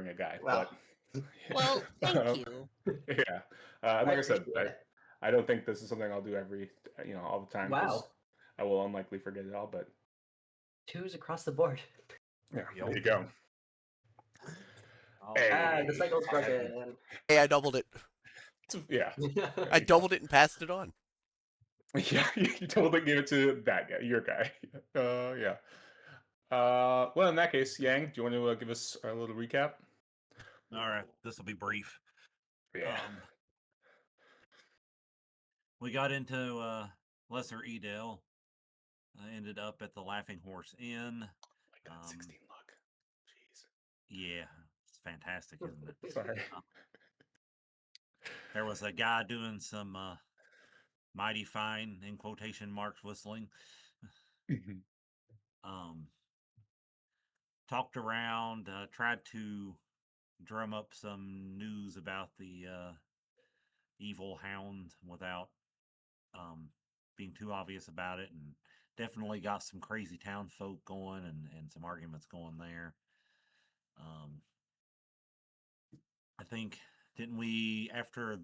a guy, Well, but Well, thank you. yeah. And I like I said, appreciate it. I don't think this is something I'll do all the time because Wow, I will unlikely forget it all. But twos across the board. yeah, Yep. there you go. Oh, The Hey, cycle's broken. Hey, I doubled it. yeah, there I you go. doubled it and passed it on. Yeah, you totally gave it to that guy, your guy. Yeah. Well, in that case, Yang, do you want to give us a little recap? all right. This will be brief. Yeah. We got into Lesser Edel. Ended up at the Laughing Horse Inn. Oh my God, 16 luck. Jeez. Yeah, it's fantastic, isn't it? Sorry. There was a guy doing some mighty fine, in quotation marks, whistling. Talked around, tried to drum up some news about the evil hound without being too obvious about it, and definitely got some crazy town folk going and some arguments going there. I think after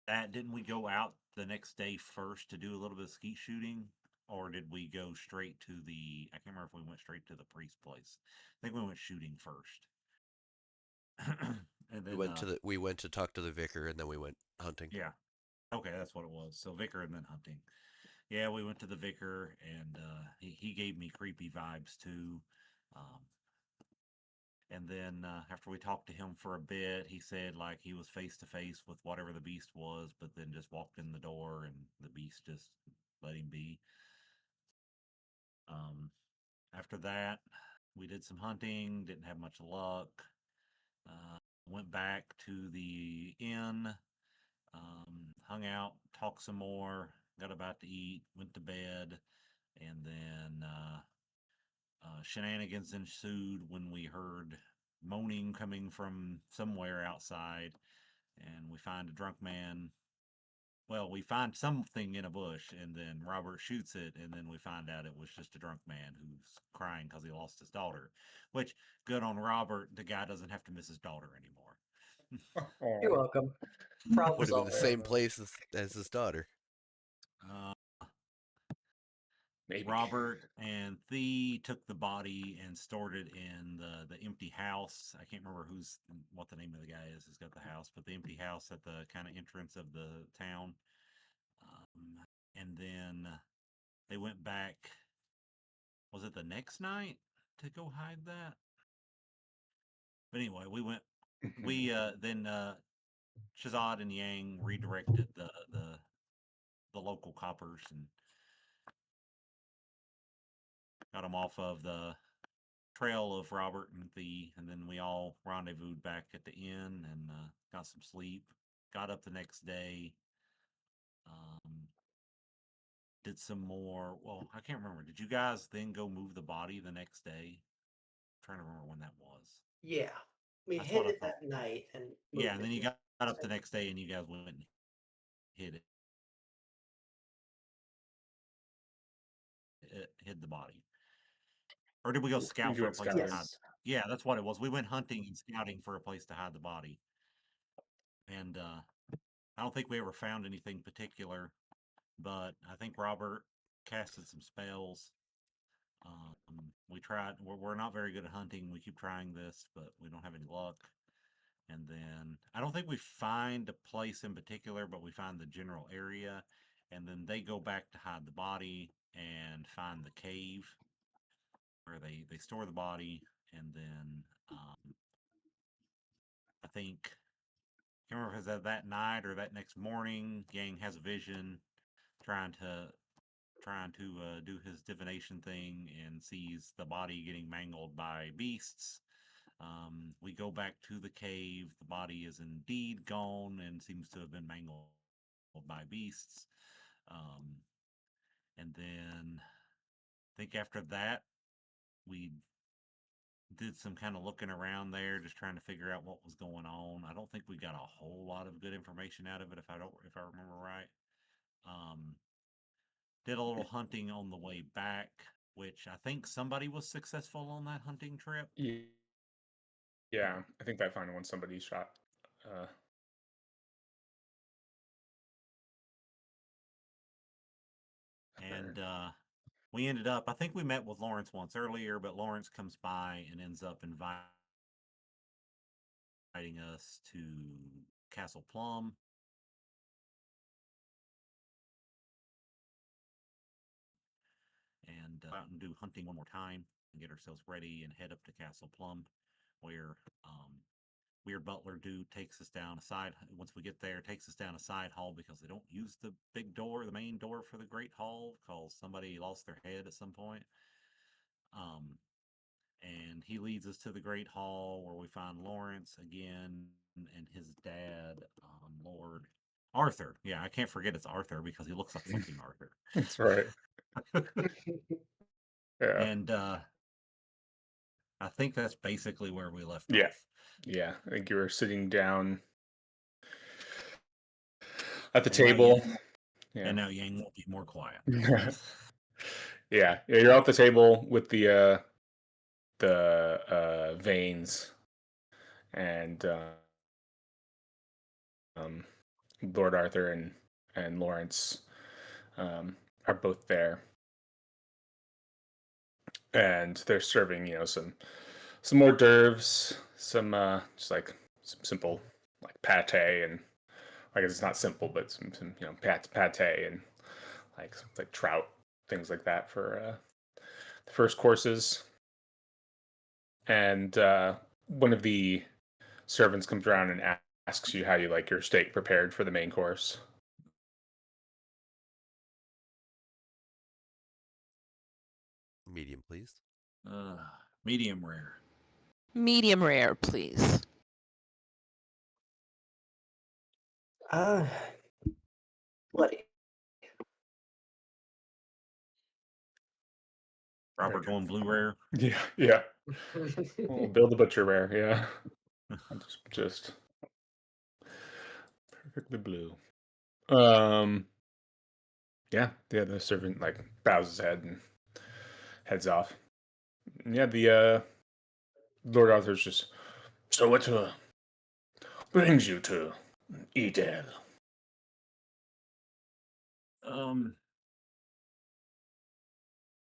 that didn't we go out the next day first to do a little bit of skeet shooting, or did we go straight to the I can't remember if we went straight to the priest place. I think we went shooting first. And then We went to talk to the vicar, and then we went hunting. yeah. Okay, that's what it was. So vicar and then hunting. Yeah, we went to the vicar, and he gave me creepy vibes too. And then after we talked to him for a bit, he said like he was face to face with whatever the beast was, but then just walked in the door and the beast just let him be. After that, we did some hunting, didn't have much luck. Went back to the inn, hung out, talked some more, got about to eat, went to bed, and then shenanigans ensued when we heard moaning coming from somewhere outside, and we find a drunk man. Well, we find something in a bush, and then Robert shoots it, and then we find out it was just a drunk man who's crying because he lost his daughter. Which, good on Robert, the guy doesn't have to miss his daughter anymore. You're welcome. Problem Would have been the solver. same place as his daughter. Maybe. Robert and Thee took the body and stored it in the empty house. I can't remember what the name of the guy is who's got the house, but the empty house at the kind of entrance of the town. And then they went back. Was it the next night to go hide that? But anyway, we went. We then Shazad and Yang redirected the local coppers and got them off of the trail of Robert and and then we all rendezvoused back at the inn and got some sleep. Got up the next day, did some more. Well, I can't remember. Did you guys then go move the body the next day? I'm trying to remember when that was. Yeah, we That's hid what I it thought. that night and Yeah, moved and then it. you got up the next day and you guys went and hid it. Hid the body. Or did we go scout for a place to hide? Yeah, that's what it was. We went hunting and scouting for a place to hide the body. And I don't think we ever found anything particular, but I think Robert casted some spells. We tried. We're not very good at hunting. We keep trying this, but we don't have any luck. And then I don't think we find a place in particular, but we find the general area. And then they go back to hide the body and find the cave where they store the body. And then I think I can't remember if it was that night or that next morning. Yang has a vision, trying to do his divination thing, and sees the body getting mangled by beasts. We go back to the cave. The body is indeed gone and seems to have been mangled by beasts. And then I think after that, we did some kind of looking around there, just trying to figure out what was going on. I don't think we got a whole lot of good information out of it, if I remember right. Did a little hunting on the way back, which I think somebody was successful on that hunting trip. Yeah, I think that final one somebody shot. And we ended up, I think we met with Lawrence once earlier, but Lawrence comes by and ends up inviting us to Castle Plum. And go out and do hunting one more time and get ourselves ready and head up to Castle Plum, where Weird Butler dude takes us down a side. Once we get there, takes us down a side hall because they don't use the big door, the main door for the Great Hall, because somebody lost their head at some point. And he leads us to the Great Hall where we find Lawrence again and his dad, Lord Arthur. Yeah, I can't forget it's Arthur because he looks like fucking Arthur. That's right. Yeah. And I think that's basically where we left Yeah. off. Yeah, I think you were sitting down at the And now table. Yang- Yeah. And now Yang will be more quiet. Yeah, you're at the table with the veins, and Lord Arthur and Lawrence are both there, and they're serving some hors d'oeuvres, some just like some simple like pate, and I guess it's not simple, but some pate and like trout, things like that for the first courses. And one of the servants comes around and asks you how you like your steak prepared for the main course. Medium, please. Medium rare. Medium rare, please. Bloody. Robert going blue rare. Yeah. Oh, Bill the Butcher rare, yeah. just perfectly blue. Yeah, the servant like bows his head and heads off. And yeah, the Lord Arthur's just, so what brings you to Edel?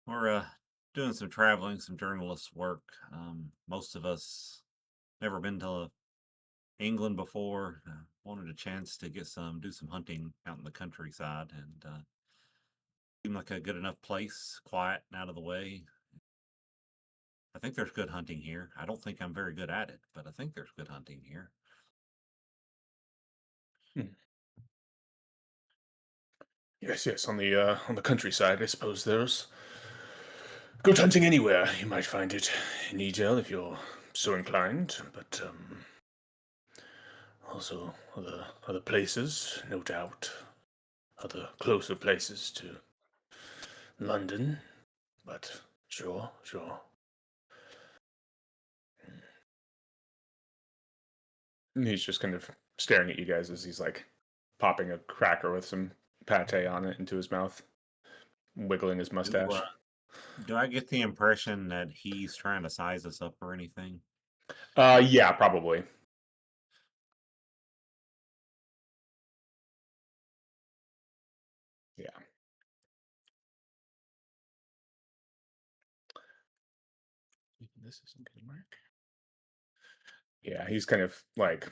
We're doing some traveling, some journalist work. Most of us never been to England before. Wanted a chance to do some hunting out in the countryside, and seemed like a good enough place, quiet and out of the way. I think there's good hunting here. I don't think I'm very good at it, but I think there's good hunting here. Yes, on the countryside, I suppose there's good hunting anywhere. You might find it in Edel if you're so inclined, but also other places, no doubt. Other closer places to London, but sure. And he's just kind of staring at you guys as he's like popping a cracker with some pate on it into his mouth, wiggling his mustache. Do I get the impression that he's trying to size us up or anything? Yeah, probably. Yeah. This isn't gonna work. Yeah, he's kind of like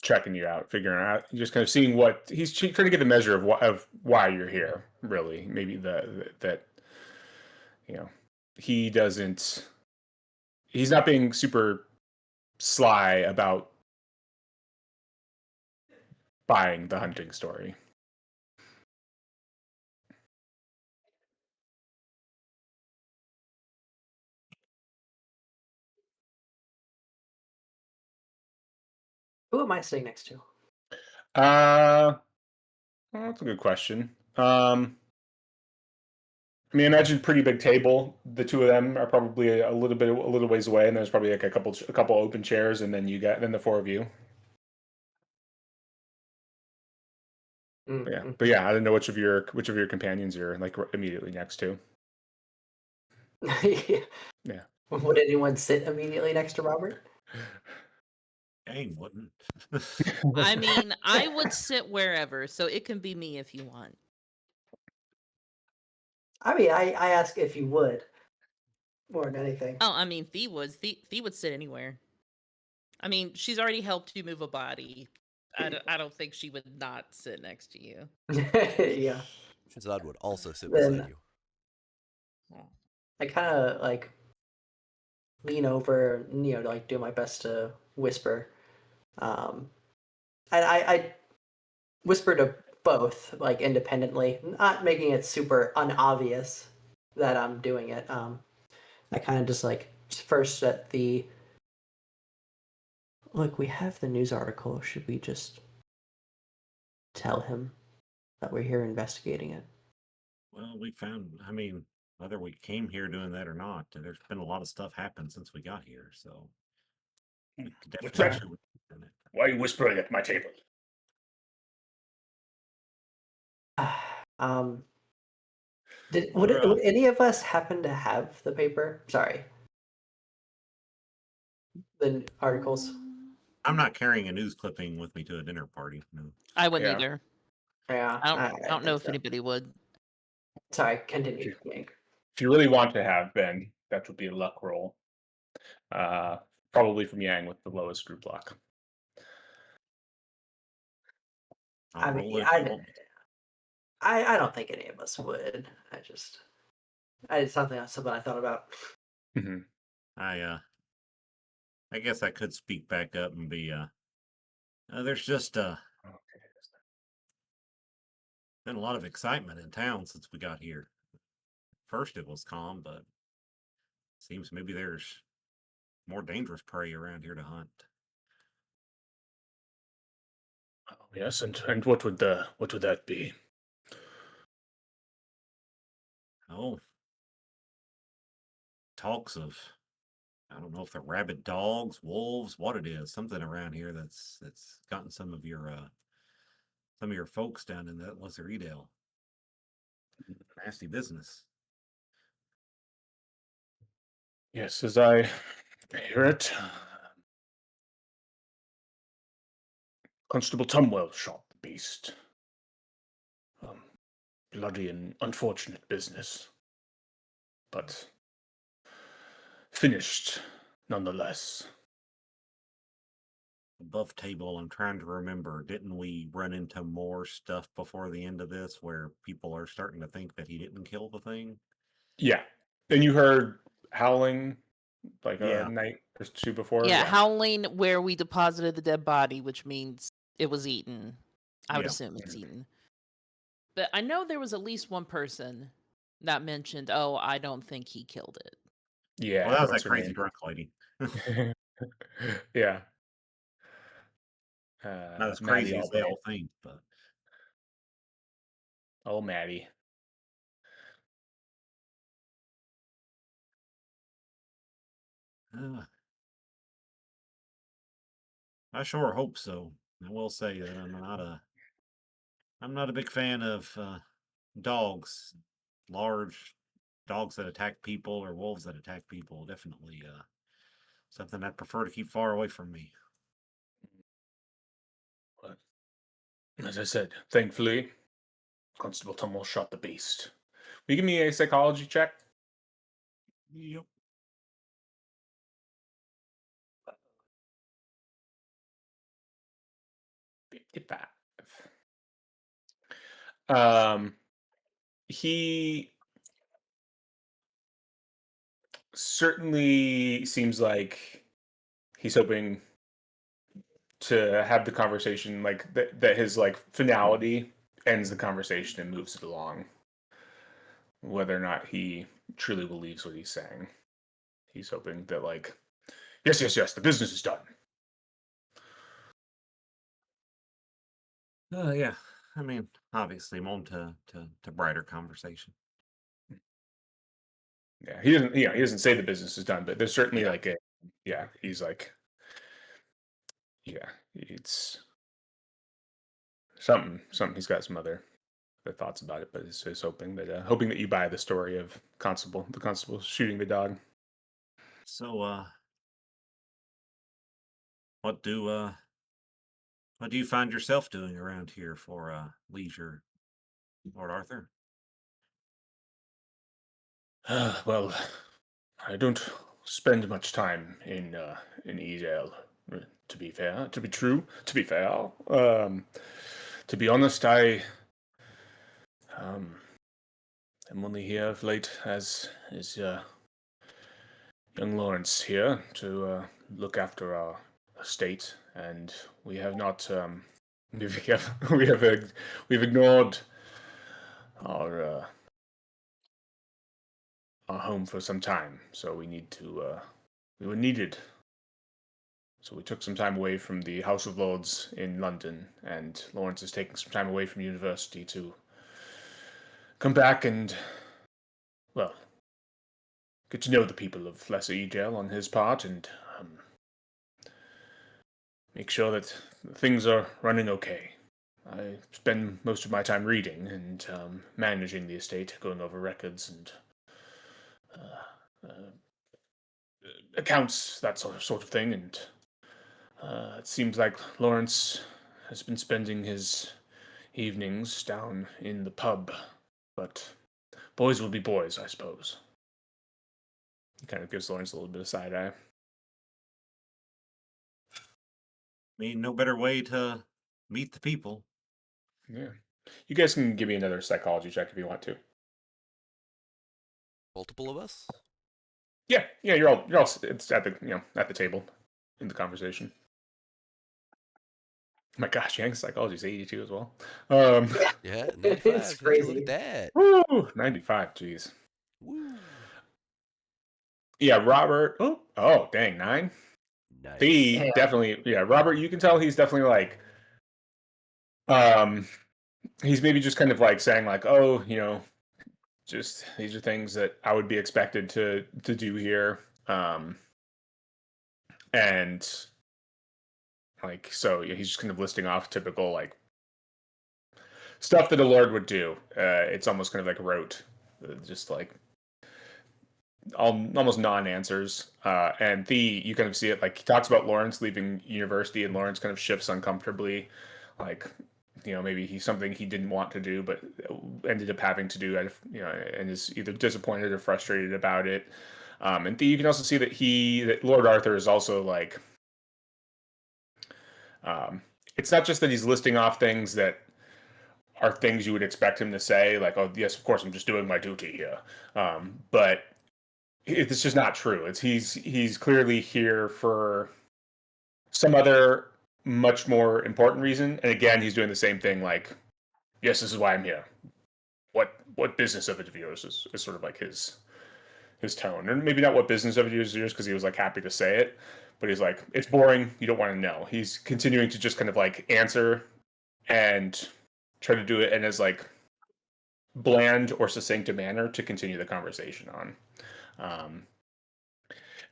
checking you out, figuring out, just kind of seeing what he's trying to get a measure of why you're here. Really, maybe that he doesn't. He's not being super sly about buying the hunting story. Who am I sitting next to? Well, that's a good question. I mean, imagine pretty big table. The two of them are probably a little ways away, and there's probably like a couple open chairs, and then then the four of you. But yeah, I don't know which of your companions you're like immediately next to. Yeah. Yeah. Would anyone sit immediately next to Robert? Dang, wouldn't. I mean, I would sit wherever, so it can be me if you want. I mean, I ask if you would more than anything. Oh, I mean, Thee would sit anywhere. I mean, she's already helped you move a body. I don't think she would not sit next to you. Yeah. Shazad would also sit Then- beside you. I kind of like lean over, to like do my best to whisper. And I whisper to both, like independently, not making it super unobvious that I'm doing it. I kind of just like first at the look. We have the news article. Should we just tell him that we're here investigating it? Well, we found, I mean, whether we came here doing that or not, there's been a lot of stuff happen since we got here, so. we could What's definitely that? should- Why are you whispering at my table? Um, would We're, would any of us happen to have the paper? Sorry, the articles. I'm not carrying a news clipping with me to a dinner party. No. I wouldn't Yeah. either. Yeah, I don't know think if so. anybody would. Sorry, continue. Yank. If you really want to have Ben, that would be a luck roll. Probably from Yang with the lowest group luck. I'll I mean, roll it if you want me to. I don't think any of us would. It's something I thought about. Mm-hmm. I guess I could speak back up and be there's just been a lot of excitement in town since we got here. First it was calm, but seems maybe there's more dangerous prey around here to hunt. Oh, yes, and what would that be? Oh, talks of, I don't know if they're rabid dogs, wolves, what it is, something around here that's gotten some of your folks down in that Lesser Edale. Nasty business. Yes, as I hear it, Constable Tumwell shot the beast. Bloody and unfortunate business, but finished nonetheless. Above table, I'm trying to remember, didn't we run into more stuff before the end of this where people are starting to think that he didn't kill the thing? Yeah, and you heard howling like Yeah. a night or two before. Yeah, howling where we deposited the dead body, which means it was eaten. I would Yeah. assume it's eaten. But I know there was at least one person that mentioned, "Oh, I don't think he killed it." Yeah, Well, that was what's that her crazy name? drunk lady. Yeah. Not as Maddie crazy as they Albright. all think, but Oh, Maddie. I sure hope so. I will say that I'm not a big fan of dogs, large dogs that attack people or wolves that attack people. Definitely something I'd prefer to keep far away from me. But as I said, thankfully, Constable Tumwell shot the beast. Will you give me a psychology check? Yep. 55. He certainly seems like he's hoping to have the conversation like that his like finality ends the conversation and moves it along. Whether or not he truly believes what he's saying. He's hoping that like yes, the business is done. Yeah. I mean, obviously, I'm on to brighter conversation. Yeah, he doesn't say the business is done, but there's certainly like a he's like it's something he's got some other thoughts about it, but he's hoping that you buy the story of the constable shooting the dog. So, what do you find yourself doing around here for leisure, Lord Arthur? Well, I don't spend much time in Edel. To be fair, to be true, to be fair. To be honest, I um am only here of late as is young Lawrence here to look after our estate, and we have not we've ignored our uh, our home for some time, so we were needed. So we took some time away from the House of Lords in London, and Lawrence is taking some time away from university to come back and, well, get to know the people of Lesser Egel on his part, and make sure that things are running okay. I spend most of my time reading and managing the estate, going over records and accounts, that sort of thing. And it seems like Lawrence has been spending his evenings down in the pub, but boys will be boys, I suppose. He kind of gives Lawrence a little bit of side eye. I mean, no better way to meet the people. Yeah. You guys can give me another psychology check if you want to. Multiple of us? Yeah, you're all it's at the table in the conversation. My gosh, Yang's psychology is 82 as well. Yeah, It's 95. Would you crazy. look at that? Woo, 95, jeez. Woo. Yeah, Robert. Oh, dang, 9. Nice. He definitely, yeah, Robert. You can tell he's definitely like, he's maybe just kind of like saying like, oh, just these are things that I would be expected to do here, and like so yeah, he's just kind of listing off typical like stuff that a lord would do. It's almost kind of like rote, just like almost non-answers. And you kind of see it like he talks about Lawrence leaving university, and Lawrence kind of shifts uncomfortably, like maybe he's something he didn't want to do, but ended up having to do, and is either disappointed or frustrated about it. And you can also see that Lord Arthur is also like, it's not just that he's listing off things that are things you would expect him to say, like, oh yes, of course, I'm just doing my duty here. But it's just not true. He's clearly here for some other much more important reason. And again, he's doing the same thing, like, yes, this is why I'm here. What business of it of yours is sort of like his tone. And maybe not what business of it is yours, because he was like happy to say it, but he's like, it's boring, you don't want to know. He's continuing to just kind of like answer and try to do it in as like bland or succinct a manner to continue the conversation on.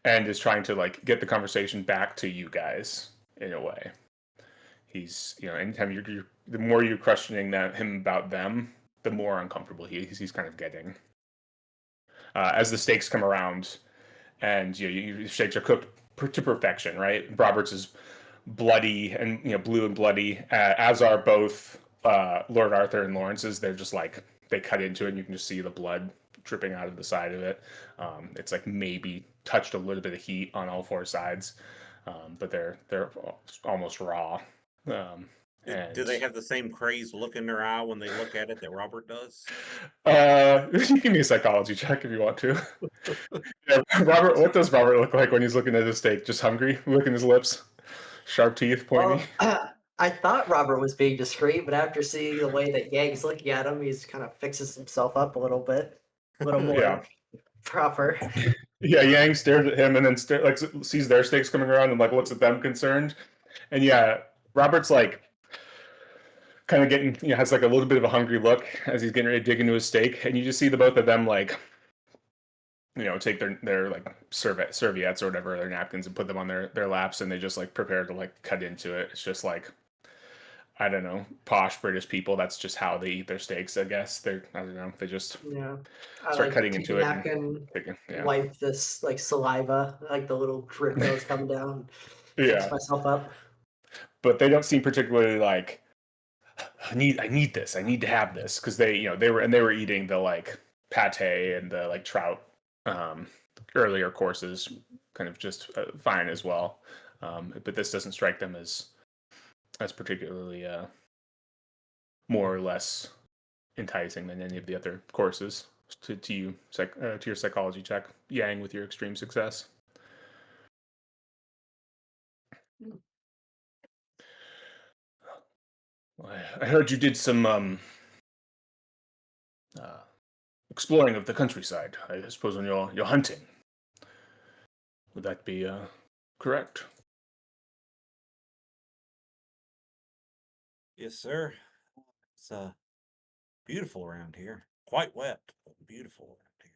And is trying to like get the conversation back to you guys in a way. He's, anytime you're the more you're questioning him about them, the more uncomfortable he's kind of getting. As the steaks come around, and steaks are cooked to perfection, right? Robert's is bloody and blue and bloody, as are both Lord Arthur and Lawrence's. They're just like they cut into it, and you can just see the blood dripping out of the side of it. It's like maybe touched a little bit of heat on all four sides, but they're almost raw. Do they have the same crazed look in their eye when they look at it that Robert does? You give me a psychology check if you want to. Yeah, Robert, what does Robert look like when he's looking at his steak? Just hungry, licking his lips, sharp teeth, pointy. Well, I thought Robert was being discreet, but after seeing the way that Yang's looking at him, he's kind of fixes himself up a little bit, a little more proper. Yeah, Yang stares at him and then sees their steaks coming around and like looks at them concerned. And yeah, Robert's like kind of getting, has like a little bit of a hungry look as he's getting ready to dig into his steak, and you just see the both of them like, take their like serviettes or whatever, their napkins, and put them on their laps, and they just like prepare to like cut into it. It's just like, I don't know, posh British people. That's just how they eat their steaks. I guess I don't know. They just I start like cutting take a into it and napkin, yeah, wipe this like saliva, like the little drip that was coming down, fix yeah. myself up. But they don't seem particularly like I need this. I need to have this because they were eating the like pate and the like trout earlier courses, kind of just fine as well. But this doesn't strike them as particularly more or less enticing than any of the other courses to you to your psychology check. Yang with your extreme success. I heard you did some uh, exploring of the countryside. I suppose when you're hunting. Would that be correct? Yes, sir. It's beautiful around here. Quite wet, but beautiful around here.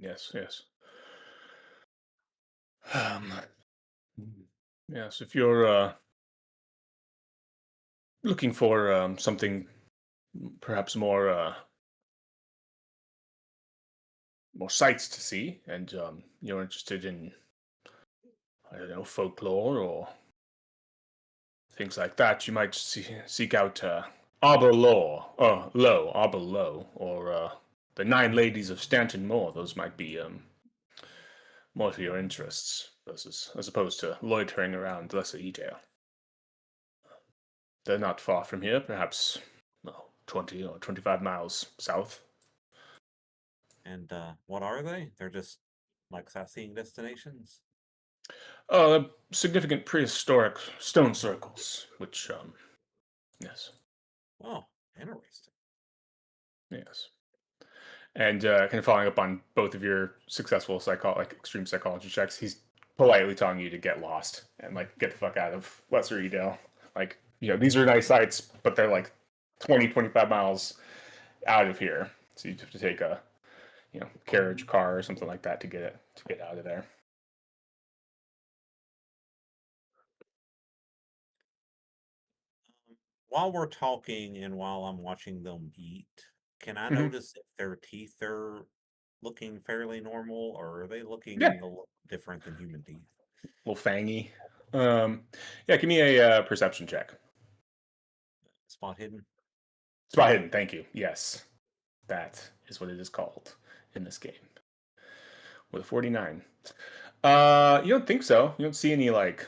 Yes, yes. Um, yes, if you're looking for something perhaps more sights to see, and you're interested in, I don't know, folklore or things like that, you might seek out Arbor Low, or the Nine Ladies of Stanton Moor. Those might be more to your interests, as opposed to loitering around Lesser Edale. They're not far from here, perhaps 20 or 25 miles south. And what are they? They're just like sightseeing destinations? Significant prehistoric stone circles, which, yes, Oh, interesting. yes. And kind of following up on both of your successful extreme psychology checks, he's politely telling you to get lost and like get the fuck out of Lesser Edale. Like, these are nice sites, but they're like 20, 25 miles out of here. So you have to take a, carriage car or something like that to get out of there. While we're talking and while I'm watching them eat, can I Mhm. notice if their teeth are looking fairly normal or are they looking Yeah. a little different than human teeth? A little fangy. Yeah, give me a perception check. Spot hidden? Spot hidden, thank you. Yes. That is what it is called in this game. With a 49. You don't think so. You don't see any like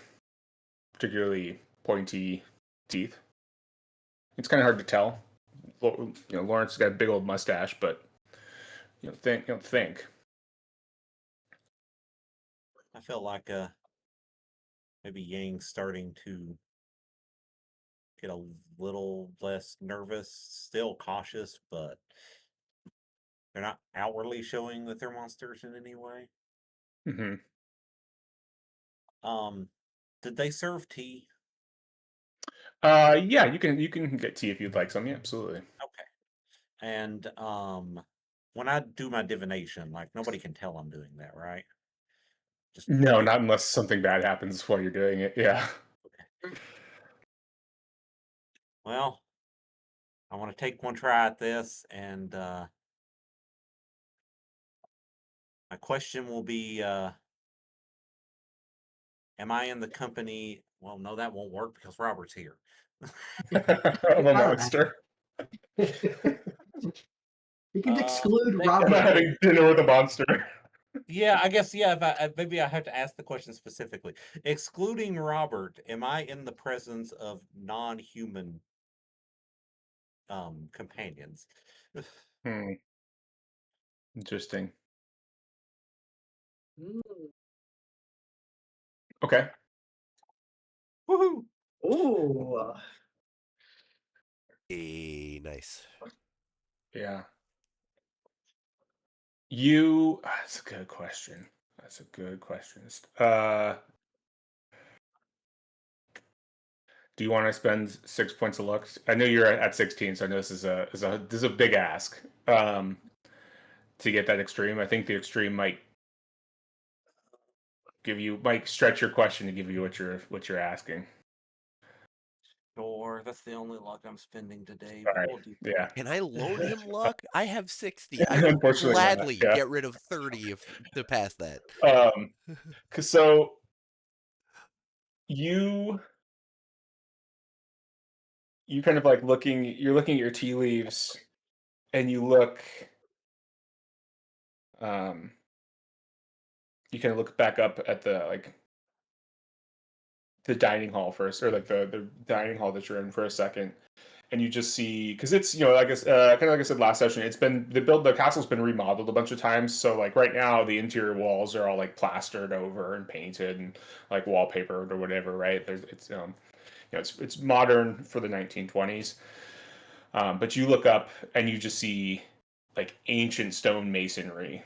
particularly pointy teeth. It's kind of hard to tell. Lawrence got a big old mustache, but you don't think. I felt like maybe Yang's starting to get a little less nervous, still cautious, but they're not outwardly showing that they're monsters in any way. Mm-hmm. Did they serve tea? Yeah, you can get tea if you'd like some. Yeah, absolutely. Okay. And when I do my divination, like nobody can tell I'm doing that, right? Just No, not unless something bad happens while you're doing it. Yeah. okay. Well, I want to take one try at this, and my question will be: am I in the company? Well, no, that won't work because Robert's here. I'm a monster. You can exclude I'm Robert. having dinner with a monster. Yeah, I guess yeah. If maybe I have to ask the question specifically. Excluding Robert, am I in the presence of non-human companions? Interesting. Mm. Okay. Woohoo! Ooh. Nice. Yeah. That's a good question. That's a good question. Do you want to spend 6 points of luck? I know you're at 16, so I know this is a big ask. To get that extreme, I think the extreme might stretch your question to give you what you're asking. Sure, that's the only luck I'm spending today. All But right. we'll do Yeah. Can I loan him luck? I have 60. I will Unfortunately not, gladly yeah. get rid of 30 if to pass that. 'Cause so you kind of like you're looking at your tea leaves, and you look, you kind of look back up at the dining hall first, or like the dining hall that you're in for a second, and you just see, because it's, I guess, kind of like I said last session, it's been the castle's been remodeled a bunch of times, so like right now the interior walls are all like plastered over and painted and like wallpapered or whatever, right? It's modern for the 1920s, but you look up and you just see like ancient stone masonry,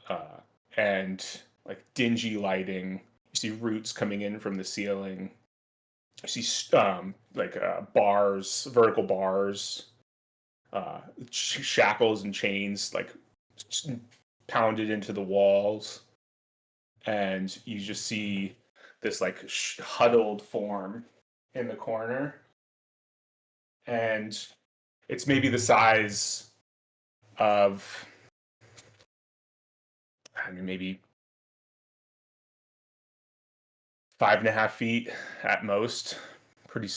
uh, and like dingy lighting. You see roots coming in from the ceiling. You see bars, vertical bars, shackles and chains like pounded into the walls, and you just see this like huddled form in the corner, and it's maybe the size of, I mean, maybe 5.5 feet at most. Pretty,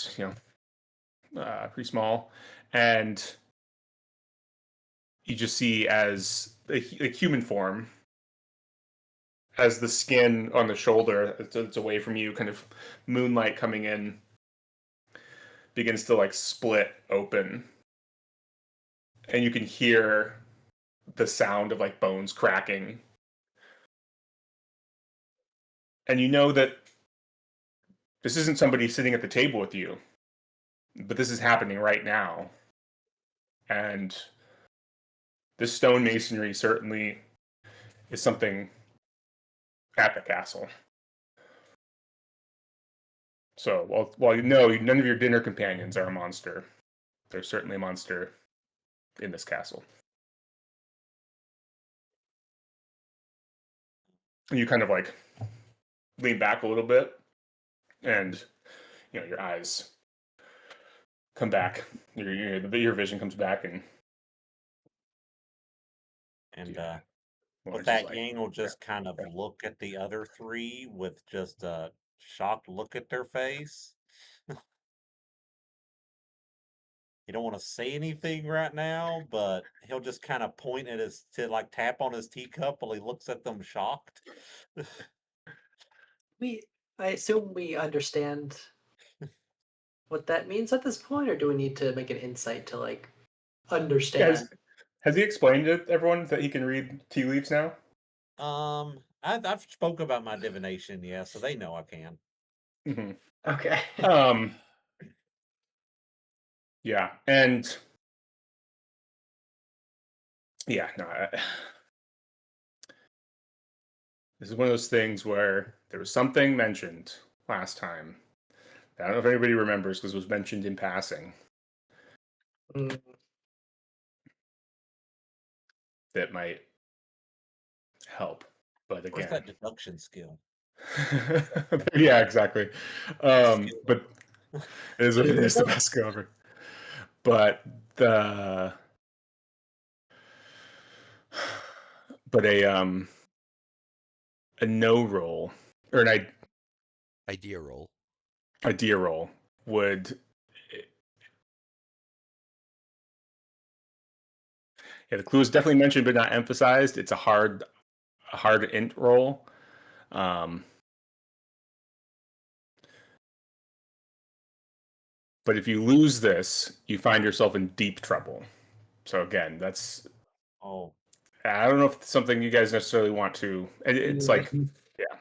pretty small, and you just see as a human form, as the skin on the shoulder, it's away from you, kind of moonlight coming in, begins to like split open, and you can hear the sound of like bones cracking, and you know that this isn't somebody sitting at the table with you, but this is happening right now, and this stone masonry certainly is something at the castle. So while you know none of your dinner companions are a monster, there's certainly a monster in this castle. And you kind of like lean back a little bit, and your eyes come back. Your vision comes back, and with that, Yang will just kind of look at the other three with just a shocked look at their face. He don't want to say anything right now, but he'll just kind of point at like tap on his teacup while he looks at them shocked. I assume we understand what that means at this point, or do we need to make an insight to like understand? Has he explained to everyone that he can read tea leaves now? I've spoke about my divination, yeah, so they know I can. Mm-hmm. Okay. Yeah, and yeah, no. This is one of those things where there was something mentioned last time. I don't know if anybody remembers because it was mentioned in passing. That might help, but again, where's that deduction skill? Yeah, exactly. But it is the best skill ever. But a no roll, or an idea roll would, the clue is definitely mentioned but not emphasized. It's a hard int roll. But if you lose this, you find yourself in deep trouble. So again, that's, I don't know if it's something you guys necessarily want to. It's like, yeah.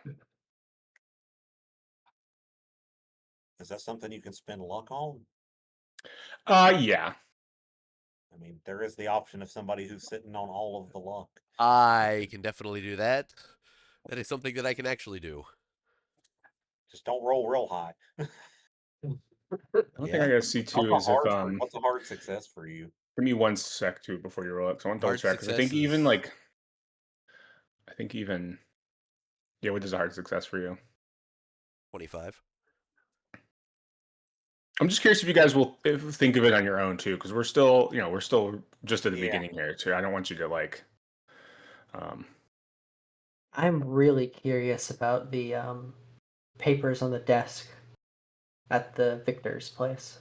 Is that something you can spend luck on? Yeah. I mean, there is the option of somebody who's sitting on all of the luck. I can definitely do that. That is something that I can actually do. Just don't roll real high. One thing I gotta see too is if what's a hard success for you? Give me one sec too before you roll it. So I want to double check, because I think even yeah, what is a hard success for you? 25. I'm just curious if you guys will think of it on your own too, because we're still just at the Yeah. beginning here too. I don't want you to like. I'm really curious about the papers on the desk at the victor's place.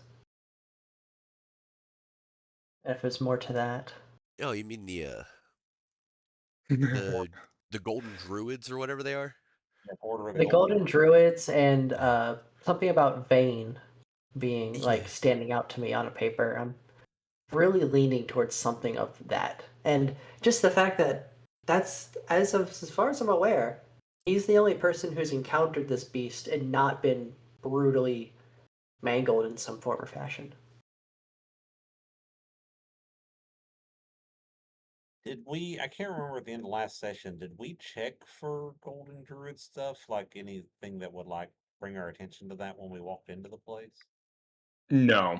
If there's more to that. Oh, you mean the golden druids or whatever they are? Yeah, Order of The Golden Druids and something about Vane being like Yeah. standing out to me on a paper. I'm really leaning towards something of that. And just the fact that that's as far as I'm aware, he's the only person who's encountered this beast and not been brutally mangled in some form or fashion. Did we? I can't remember at the end of last session. Did we check for golden druid stuff? Like anything that would like bring our attention to that when we walked into the place? No,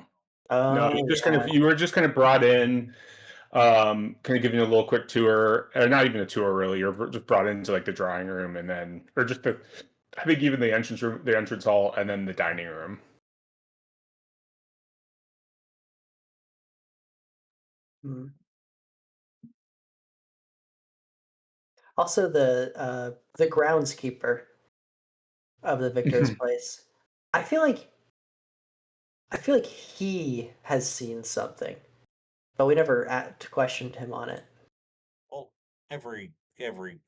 Oh, you just yeah. you were just kind of brought in, kind of giving you a little quick tour, or not even a tour really. You're just brought into like the drawing room, and then, or just I think even the entrance room, the entrance hall, and then the dining room. Hmm. Also, the groundskeeper of the victor's place. I feel like he has seen something, but we never questioned him on it. Well, every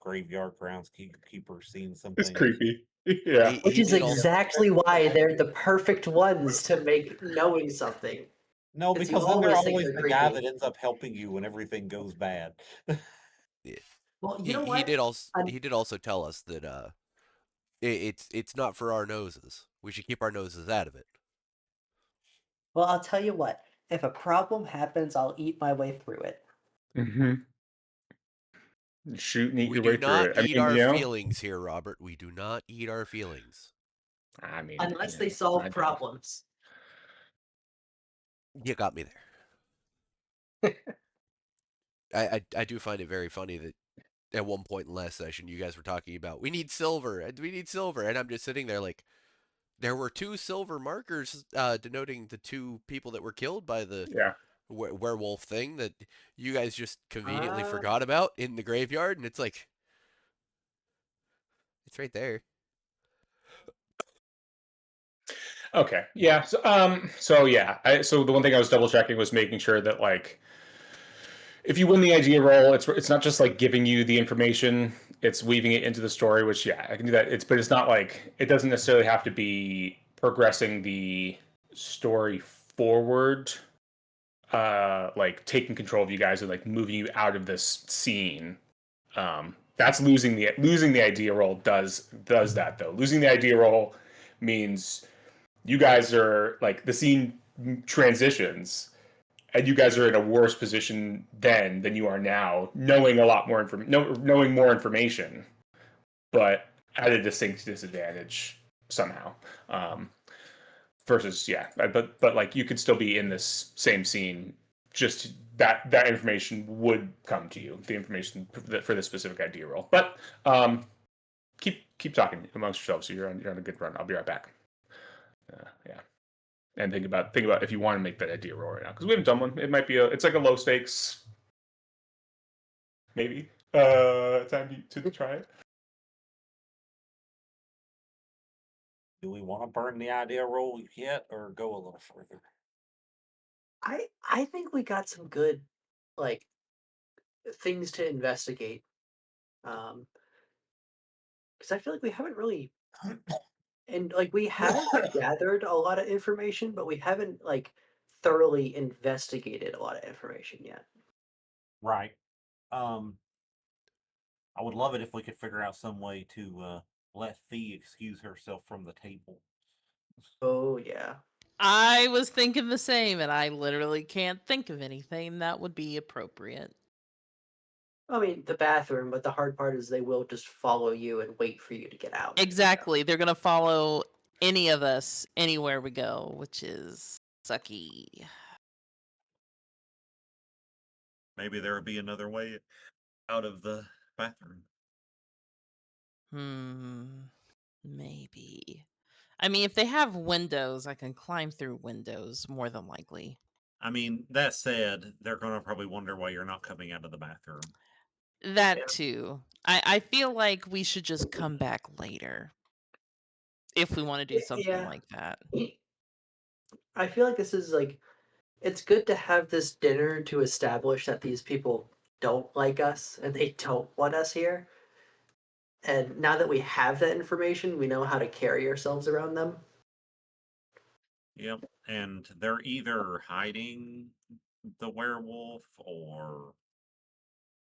graveyard groundskeeper seen It's something. creepy. Yeah. Which He is did also. exactly why they're the perfect ones to make knowing something. No, 'Cause you because then they're always think always they're the guy creepy. that ends up helping you when everything goes bad. Yeah. Well, you He know he what? did also tell us that it's not for our noses. We should keep our noses out of it. Well, I'll tell you what. If a problem happens, I'll eat my way through it. Mm-hmm. Shoot and eat We your do way through not it. I eat mean, our you know, feelings here, Robert. We do not eat our feelings. I mean, Unless you they know, solve I do. problems. You got me there. I do find it very funny that at one point in last session you guys were talking about we need silver and we need silver, and I'm just sitting there like there were 2 silver markers denoting the 2 people that were killed by the Yeah. werewolf thing that you guys just conveniently Ah. forgot about in the graveyard, and it's like it's right there. Okay. Yeah. So yeah. So the one thing I was double checking was making sure that like, if you win the idea roll, it's not just like giving you the information; it's weaving it into the story. Which yeah, I can do that. But it's not like it doesn't necessarily have to be progressing the story forward. Like taking control of you guys and like moving you out of this scene. That's losing the idea roll does that though. Losing the idea roll means you guys are like the scene transitions and you guys are in a worse position then than you are now, knowing a lot more knowing more information, but at a distinct disadvantage somehow. Versus yeah, but like you could still be in this same scene, just that information would come to you, the information for the specific idea roll. But keep talking amongst yourselves. So you're on a good run. I'll be right back. Yeah. And think about if you want to make that idea roll right now, because we haven't done one. It might be it's like a low stakes, maybe time to try it. Do we want to burn the idea roll yet, or go a little further? I think we got some good like things to investigate. Because I feel like we haven't really and like we have gathered a lot of information, but we haven't like thoroughly investigated a lot of information yet. Right. I would love it if we could figure out some way to let Thea excuse herself from the table. Oh yeah. I was thinking the same, and I literally can't think of anything that would be appropriate. I mean, the bathroom, but the hard part is they will just follow you and wait for you to get out. Exactly. They're going to follow any of us anywhere we go, which is sucky. Maybe there would be another way out of the bathroom. Maybe. I mean, if they have windows, I can climb through windows more than likely. I mean, that said, they're going to probably wonder why you're not coming out of the bathroom. That too. I feel like we should just come back later if we want to do something Yeah. like that. I feel like this is like it's good to have this dinner to establish that these people don't like us and they don't want us here. And now that we have that information, we know how to carry ourselves around them. Yep. And they're either hiding the werewolf or,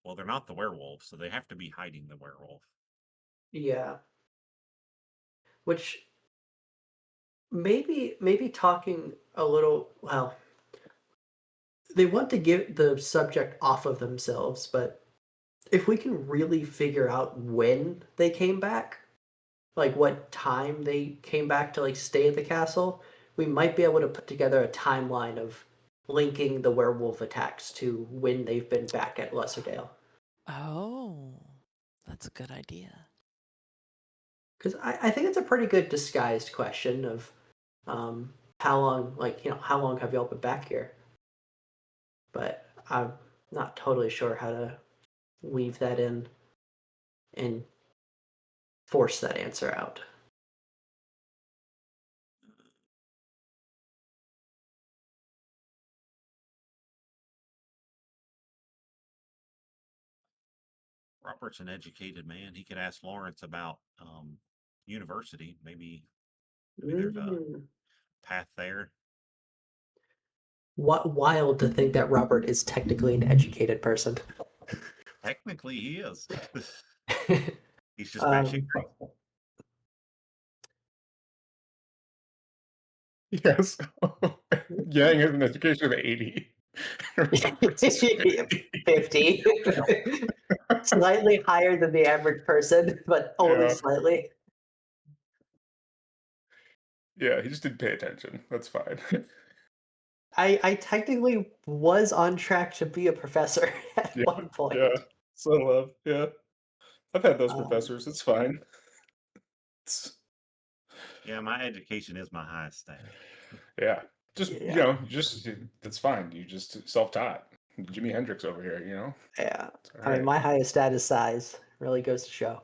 well, they're not the werewolf, so they have to be hiding the werewolf. Yeah. Which maybe talking a little, well, they want to get the subject off of themselves, but if we can really figure out when they came back, like what time they came back to like stay at the castle, we might be able to put together a timeline of linking the werewolf attacks to when they've been back at Lesserdale. Oh, that's a good idea. Because I think it's a pretty good disguised question of how long, how long have y'all been back here? But I'm not totally sure how to weave that in and force that answer out. Robert's an educated man. He could ask Lawrence about university. Maybe there's a path there. What wild to think that Robert is technically an educated person. Technically, he is. He's just batshit crazy. Yes. Yang has an education of 80. 50. Slightly higher than the average person, but only slightly. Yeah, he just didn't pay attention. That's fine. I technically was on track to be a professor at one point. Yeah. So love. Yeah. I've had those professors. It's fine. Yeah, my education is my highest stat. Yeah. That's fine. You just self-taught. Jimi Hendrix over here, Yeah. Right. I mean, my highest stat is size. Really goes to show.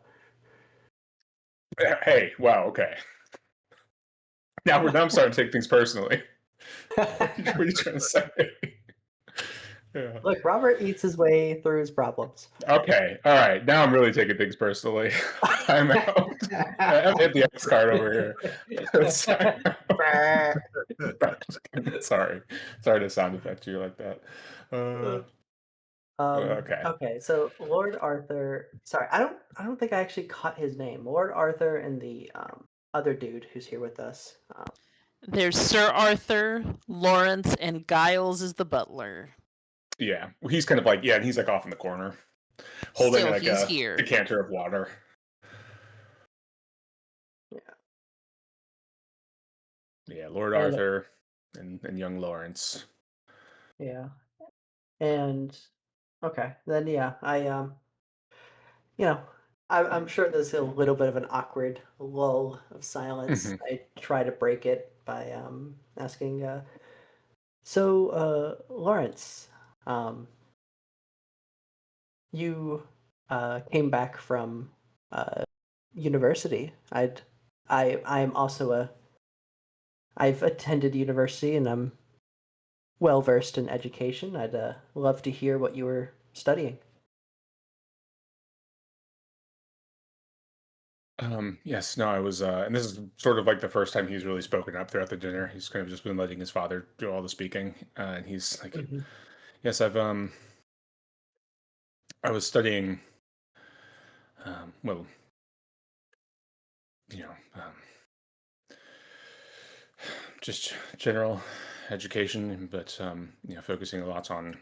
Hey, wow, okay. Now I'm starting to take things personally. What are you trying to say? Yeah. Look, Robert eats his way through his problems. Okay, all right. Now I'm really taking things personally. I'm out. I'm hit the X card over here. Sorry to sound effect you like that. Okay. Okay, so Lord Arthur. Sorry, I don't think I actually caught his name. Lord Arthur and the other dude who's here with us. There's Sir Arthur, Lawrence, and Giles is the butler. Yeah, he's kind of like and he's like off in the corner, holding Still, like he's a here. decanter of water. Yeah, Lord Arthur and young Lawrence. Yeah, and okay, then I'm sure there's a little bit of an awkward lull of silence. I try to break it by asking, so Lawrence, you came back from university. I'm also I've attended university and I'm well versed in education. I'd love to hear what you were studying. Yes, no, I was, and this is sort of like the first time he's really spoken up throughout the dinner. He's kind of just been letting his father do all the speaking, and he's like, "Yes, I was studying, well, just general education, but focusing a lot on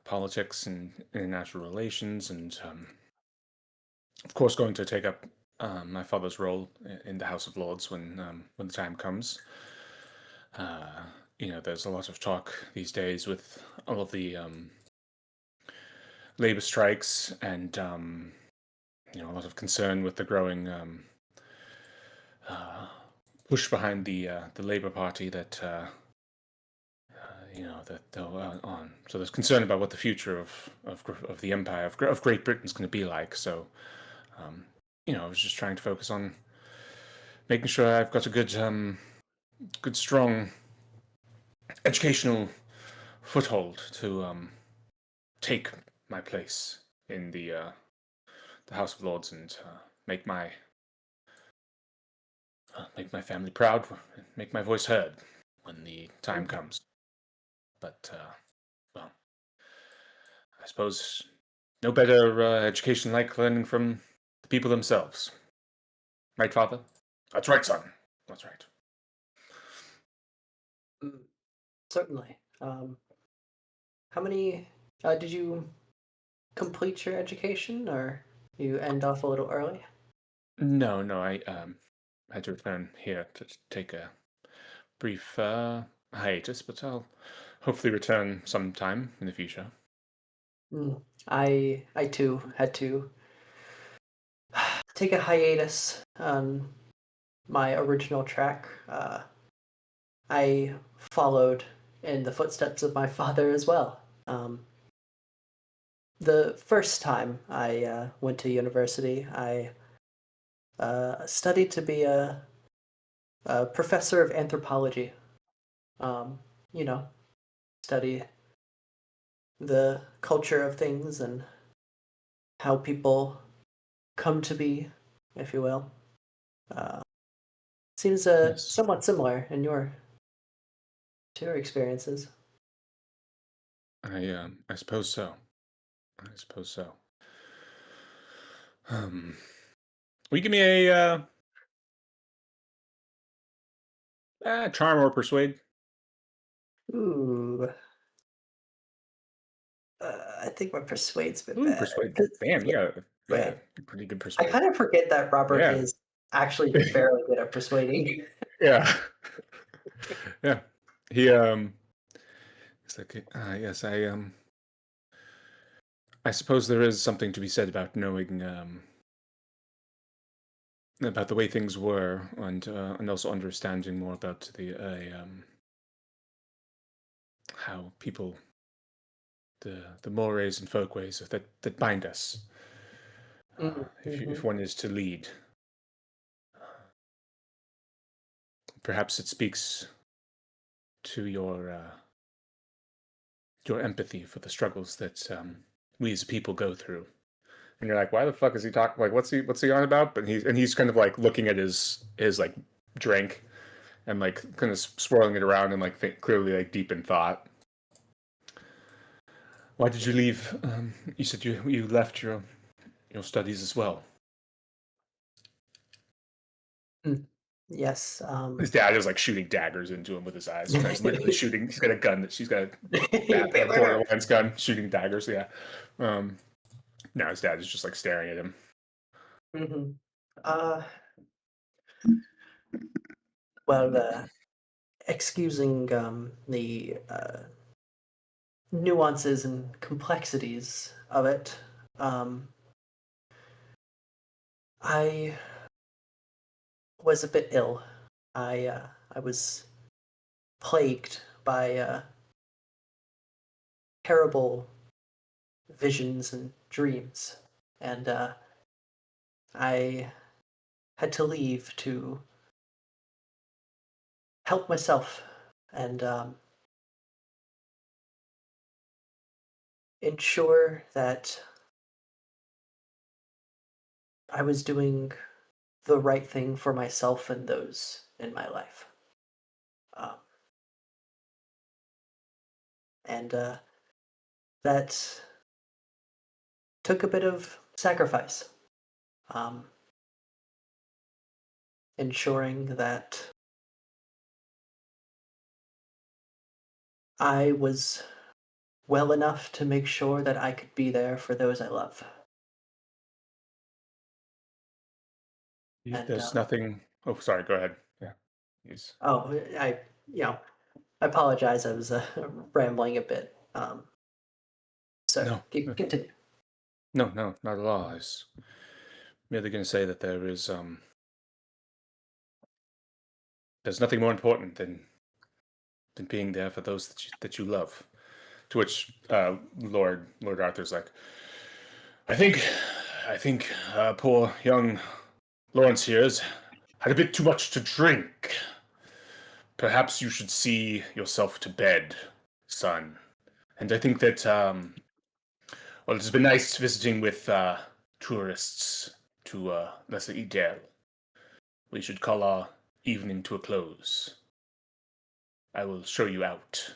politics and international relations, and of course, going to take up my father's role in the House of Lords when the time comes. There's a lot of talk these days with all of the labor strikes and a lot of concern with the growing push behind the Labour Party that on. So there's concern about what the future of the empire of Great Britain is going to be like. So I was just trying to focus on making sure I've got a good strong educational foothold to take my place in the House of Lords and make my family proud, make my voice heard when the time comes. But well, I suppose no better education like learning from the people themselves. Right, Father? That's right, son. That's right. Certainly. How many did you complete your education, or you end off a little early? No, I had to return here to take a brief hiatus, but I'll hopefully return sometime in the future. I too had to take a hiatus on my original track. I followed in the footsteps of my father as well. The first time I went to university, I studied to be a professor of anthropology. You know, study the culture of things and how people come to be, if you will. Seems Yes. somewhat similar in to your experiences. I suppose so. I suppose so. Will you give me a charm or persuade? Ooh. I think my persuade's been Ooh, better. persuade. 'Cause- Damn, yeah, you got yeah. a pretty good I persuade. kind of forget that Robert Yeah. is actually fairly good at persuading. Yeah. Yeah. It's like yes, I suppose there is something to be said about knowing about the way things were and also understanding more about how people the mores and folkways that bind us. If one is to lead, perhaps it speaks to your empathy for the struggles that we as people go through. And you're like, why the fuck is he talking? Like, what's he on about? But he's kind of like looking at his like drink and like kind of swirling it around and like clearly like deep in thought. Why did you leave? You said you left your studies as well. Yes. His dad is like shooting daggers into him with his eyes. He's literally shooting. He's got a gun that she's got a Borderlands gun shooting daggers. Yeah. Now his dad is just like staring at him. Mm-hmm. Well, excusing the nuances and complexities of it, I was a bit ill. I was plagued by terrible visions and dreams, and I had to leave to help myself and ensure that I was doing the right thing for myself and those in my life. Um, and that took a bit of sacrifice. Um, ensuring that I was well enough to make sure that I could be there for those I love. And There's nothing. Oh, sorry. Go ahead. Yeah. He's oh, I apologize. I was rambling a bit. So no, continue. no, not at all. I was merely going to say that there is there's nothing more important than being there for those that you love. To which Lord Arthur's like, I think poor young Lawrence here has had a bit too much to drink. Perhaps you should see yourself to bed, son. And I think that well, it's been nice visiting with tourists to Lesser Edel. We should call our evening to a close. I will show you out.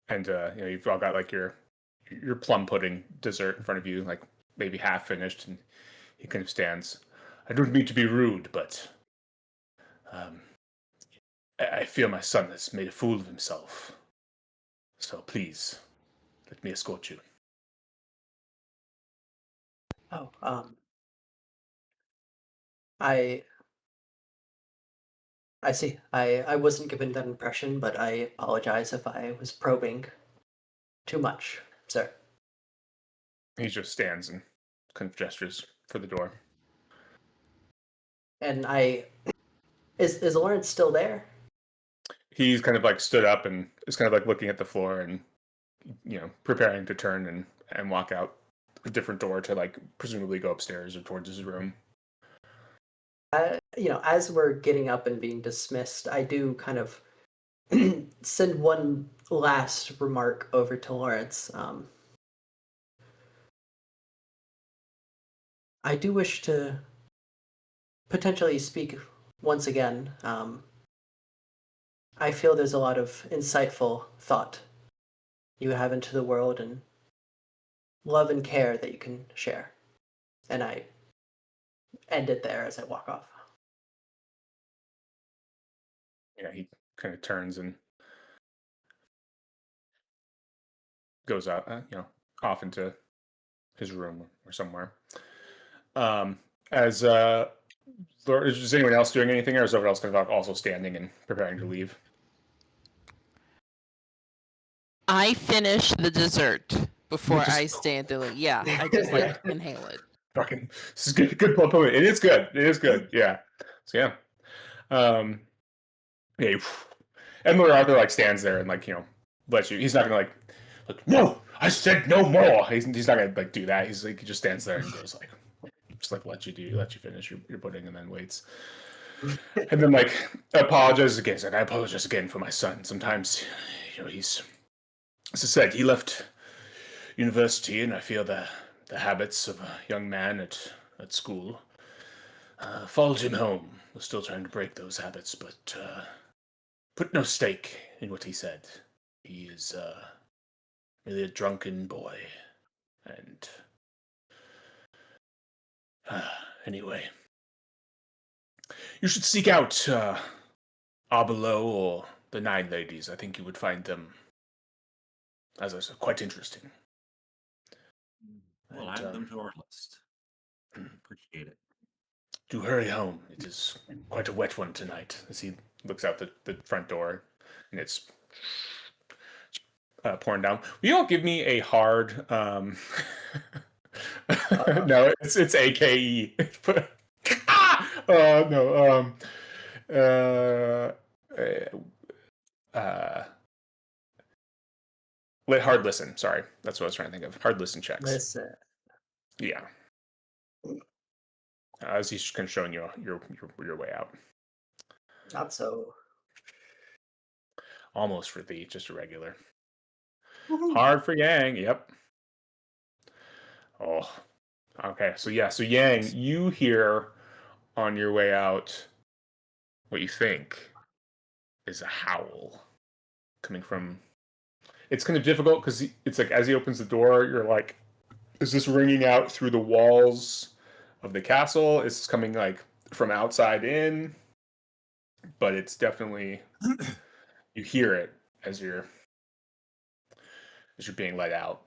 And you've all got like your plum pudding dessert in front of you, like maybe half finished, and he kind of stands. I don't mean to be rude, but I fear my son has made a fool of himself. So please, let me escort you. Oh, I see. I wasn't given that impression, but I apologize if I was probing too much, sir. He just stands and kind of gestures for the door. And is Lawrence still there? He's kind of like stood up and is kind of like looking at the floor and preparing to turn and walk out a different door to like presumably go upstairs or towards his room. As we're getting up and being dismissed, I do kind of send one last remark over to Lawrence. I do wish to potentially speak once again. I feel there's a lot of insightful thought you have into the world and love and care that you can share. And I end it there as I walk off. Yeah, he kind of turns and goes out, off into his room or somewhere. Is anyone else doing anything, or is everyone else kind of also standing and preparing to leave? I finish the dessert before I stand there. Yeah, I just like inhale it. Fucking, this is good. Good point. It is good. It is good. Yeah. So yeah. Yeah. And Lord Arthur like stands there and like lets you. He's not gonna like no. I said no more. He's not gonna like do that. He's like he just stands there and goes like just like let you finish your pudding and then waits. And then like apologizes again. He's like I apologize again for my son. Sometimes he's as I said he left university and I feel the habits of a young man at school followed him home. We're still trying to break those habits, but put no stake in what he said. He is really a drunken boy. And anyway, you should seek out Arbelo or the Nine Ladies. I think you would find them, as I said, quite interesting. We'll add them to our list. Appreciate it. Do hurry home. It is quite a wet one tonight. As he looks out the front door, and it's pouring down. Will you all give me a hard? No, it's AKE. No. Hard listen. Sorry, that's what I was trying to think of. Hard listen checks. Listen. Yeah. As he's kind of showing you your way out. Not so. Almost for thee, just a regular. Woo-hoo. Hard for Yang. Yep. Oh. Okay. So yeah. So Yang, you hear on your way out what you think is a howl coming from. It's kind of difficult because it's like as he opens the door, you're like, is this ringing out through the walls of the castle? Is this coming like from outside in? But it's definitely you hear it as you're being let out.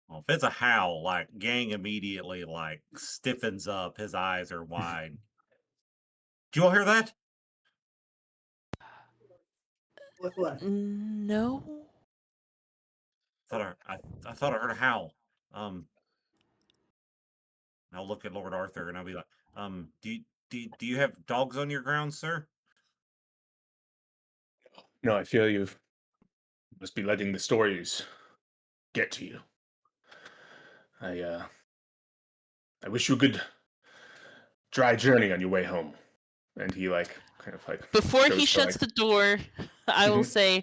Well, if it's a howl, like Gang immediately like stiffens up. His eyes are wide. Do you all hear that? What? No. I thought I heard a howl. I'll look at Lord Arthur and I'll be like, do Do you have dogs on your grounds, sir? No, I feel you must be letting the stories get to you. I wish you a good dry journey on your way home. And he kind of Before he goes to shuts the door, I will Mhm. say,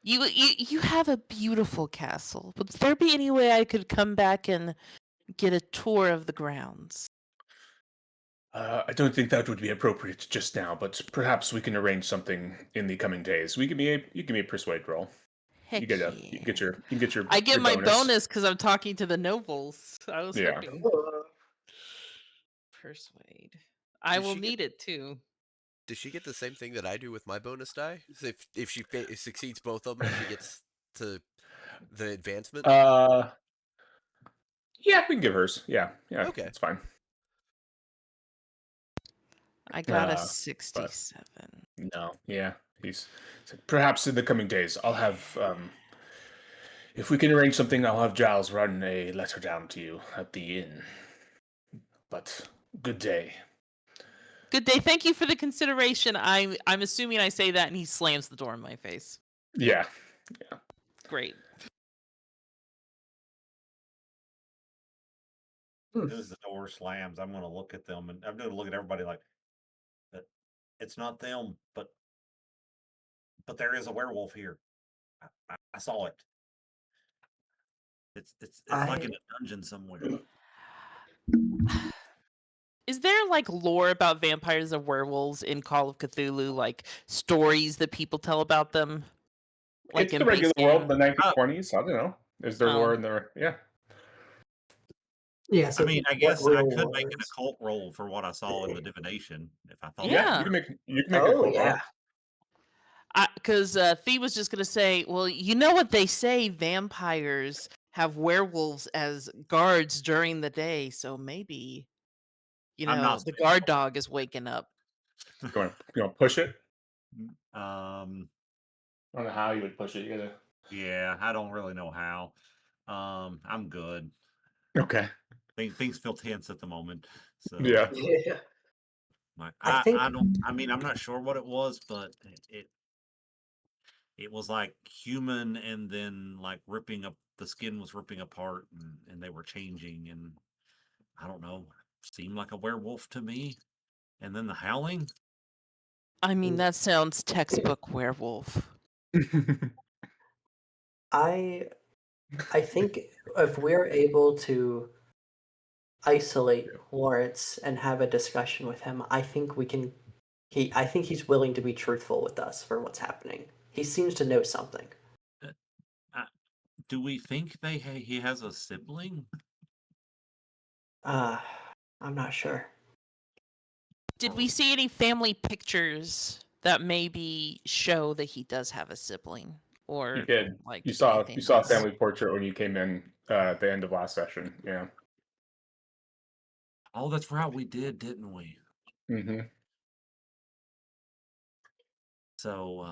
you have a beautiful castle. Would there be any way I could come back and get a tour of the grounds? I don't think that would be appropriate just now, but perhaps we can arrange something in the coming days. You give me a persuade roll. Heck You yeah. can get I get your my bonus. bonus because I'm talking to the nobles. I was Yeah. hoping. Persuade. I Does will she get need it too. does she get the same thing that I do with my bonus die? So if she succeeds both of them, she gets to the advancement. Yeah, we can give hers. Yeah, Okay. that's fine. I got a But 67. no, yeah, he's said, perhaps in the coming days I'll have if we can arrange something, I'll have Giles run a letter down to you at the inn. But good day. Good day. Thank you for the consideration. I'm assuming I say that and he slams the door in my face. Yeah. Great. As soon as the door slams, I'm gonna look at them and I'm gonna look at everybody like that. It's not them, but there is a werewolf here. I saw it. It's like in a dungeon somewhere. Is there like lore about vampires or werewolves in Call of Cthulhu, like stories that people tell about them? Like It's in the base regular world in game? the 1920s. I don't know. Is there lore Oh. in there? Yeah. Yeah, I so mean, I what guess I real could make an wars? occult roll for what I saw in the divination if I thought. Yeah. You can make a Oh cold yeah. roll. Because Thea was just gonna say, well, you know what they say, vampires have werewolves as guards during the day, so maybe I'm not the saying guard dog is waking up. You want to push it? Um, I don't know how you would push it. You gotta. yeah, I don't really know how. I'm good. Okay. Things feel tense at the moment. So Yeah. Yeah. I I think don't. I mean, I'm not sure what it was, but it was like human, and then like ripping up the skin was ripping apart, and they were changing, and I don't know, seemed like a werewolf to me. And then the howling. I mean, that sounds textbook werewolf. I think if we're able to isolate Lawrence and have a discussion with him, I think we can. I think he's willing to be truthful with us for what's happening. He seems to know something. Do we think he has a sibling? I'm not sure. Did we see any family pictures that maybe show that he does have a sibling? Or You did. like You saw anything a else? family portrait when you came in at the end of last session. Yeah. Oh, that's right, we did, didn't we? Mm-hmm. So,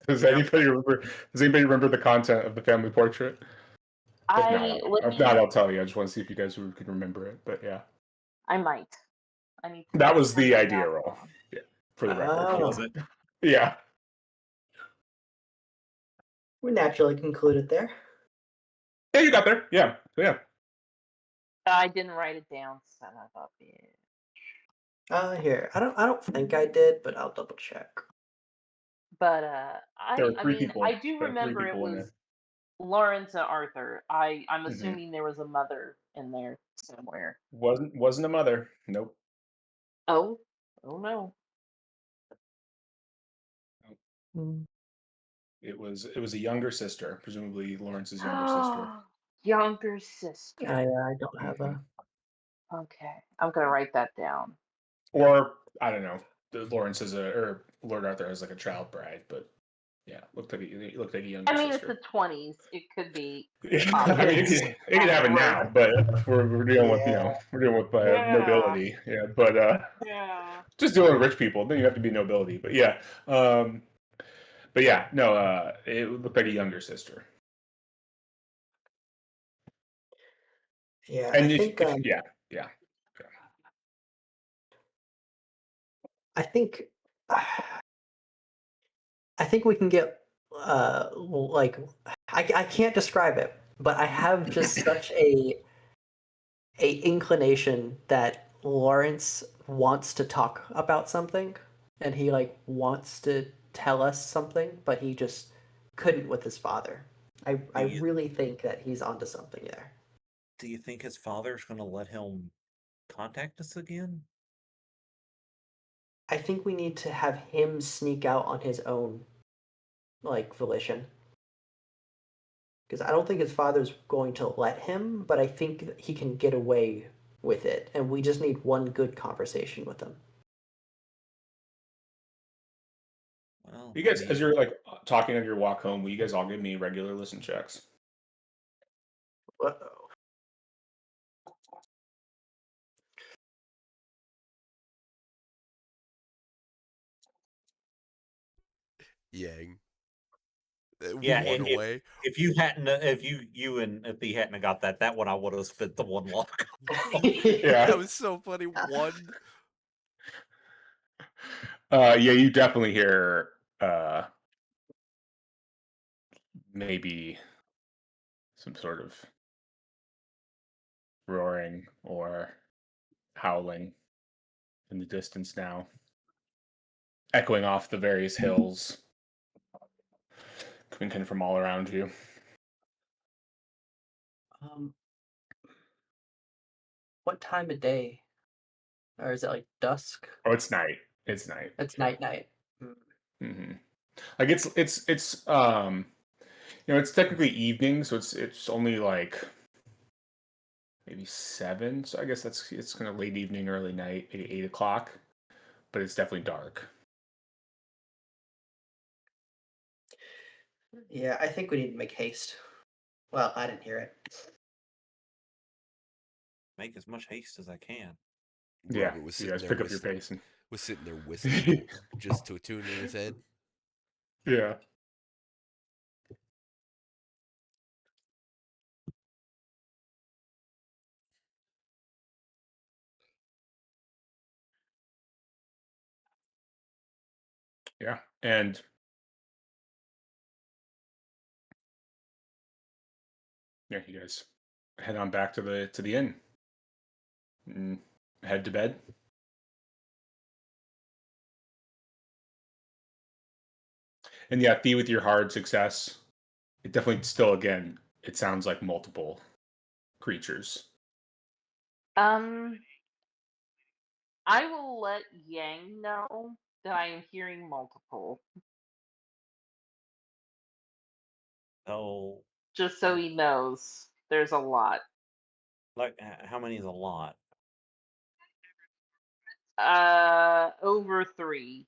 Does anybody remember the content of the family portrait? If not, I'll tell you. I just want to see if you guys can remember it. But yeah, I might. I need to. that was hunt the it idea down. roll. Yeah, for the oh, record. was it? Yeah. We naturally concluded there. Yeah, you got there. Yeah. Yeah. I didn't write it down, son of a bitch. Here. I don't think I did, but I'll double check. But There were I three mean, people. I do There were three remember it people in was there. Lawrence and Arthur. I'm Mhm. assuming there was a mother in there somewhere. Wasn't a mother. Nope. Oh no. It was a younger sister, presumably Lawrence's younger sister. Younger sister. I don't have a. Okay, I'm gonna write that down. Or I don't know. Lawrence or Lord Arthur has like a child bride, but yeah, looked like a younger I mean, sister. it's the 20s. It could be. I mean, you can have it now, but we're dealing with we're dealing with nobility. Yeah, but Yeah. just dealing with rich people, then you have to be nobility. But yeah, no, it looked like a younger sister. Yeah, And I think. yeah. I think I think we can get like I can't describe it, but I have just such a inclination that Lawrence wants to talk about something and he like wants to tell us something, but he just couldn't with his father. I really think that he's onto something there. Do you think his father's going to let him contact us again? I think we need to have him sneak out on his own, like, volition. Because I don't think his father's going to let him, but I think that he can get away with it, and we just need one good conversation with him. Well, You guys, as you're like talking on your walk home, will you guys all give me regular listen checks? Uh-oh. Yang. yeah, One away. if you hadn't, if you and if he hadn't got that one, I would have spent the one lock. Yeah. That was so funny. One. Yeah, you definitely hear maybe some sort of roaring or howling in the distance now, echoing off the various hills, coming kind of from all around you. What time of day? Or is it like dusk? Oh, it's night. It's night. It's night. Mm-hmm. Like it's it's technically evening, so it's only like maybe 7. So I guess it's kind of late evening, early night, maybe 8 o'clock. But it's definitely dark. Yeah, I think we need to make haste. Well, I didn't hear it. Make as much haste as I can. Robert Yeah, was you sitting guys there pick up your pace and was sitting there whistling just to a tune in his head. yeah. Yeah, and yeah, you guys head on back to the inn and head to bed. And yeah, Thea, with your hard success, it definitely still again it sounds like multiple creatures. I will let Yang know that I am hearing multiple, Oh, just so he knows there's a lot. like how many is a lot? Over 3.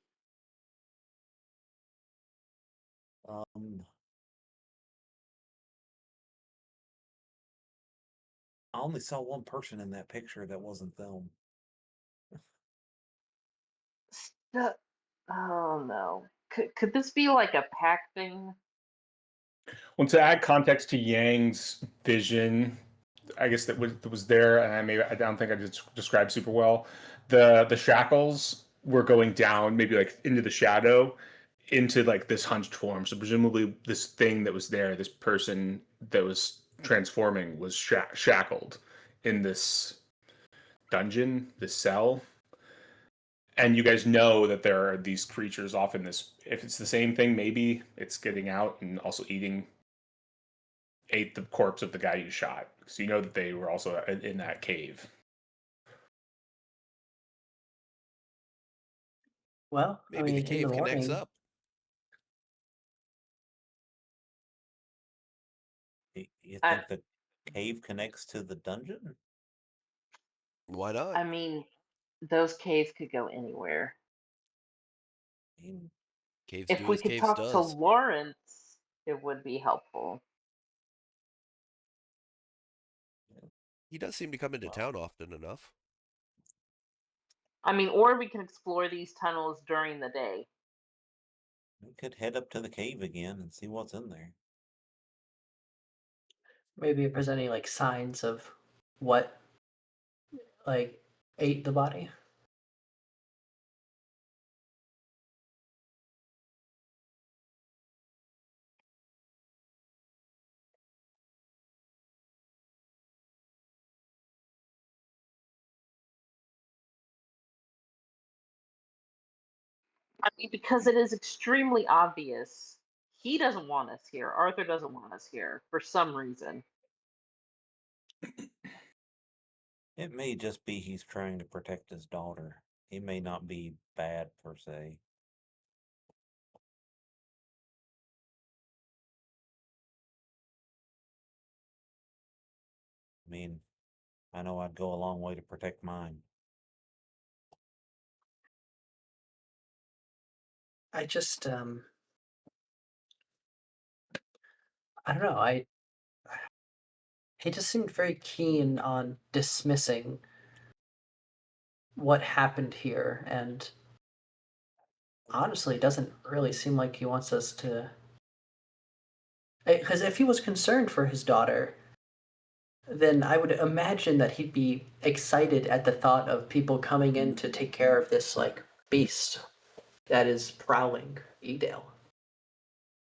I only saw one person in that picture that wasn't them. Oh no. Could this be like a pack thing? Well, to add context to Yang's vision, I guess that was there, and I don't think I just described super well. The shackles were going down, maybe like into the shadow, into like this hunched form. So presumably, this thing that was there, this person that was transforming, was shackled in this dungeon, this cell. And you guys know that there are these creatures off in this. If it's the same thing, maybe it's getting out and also ate the corpse of the guy you shot. So you know that they were also in that cave. Well, I Maybe the mean, in the cave connects morning, up. You I, think the cave connects to the dungeon? Why not? I mean, those caves could go anywhere. I mean, Caves If do we as could caves talk to does. Lawrence, it would be helpful. He does seem to come into town often enough. I mean, or we can explore these tunnels during the day. we could head up to the cave again and see what's in there. maybe if there's any like signs of what like ate the body. I mean, because it is extremely obvious. He doesn't want us here. Arthur doesn't want us here for some reason. It may just be he's trying to protect his daughter. He may not be bad per se. I mean, I know I'd go a long way to protect mine. I just I don't know. He just seemed very keen on dismissing what happened here, and honestly, it doesn't really seem like he wants us to. Because if he was concerned for his daughter, then I would imagine that he'd be excited at the thought of people coming in to take care of this like beast that is prowling Edale.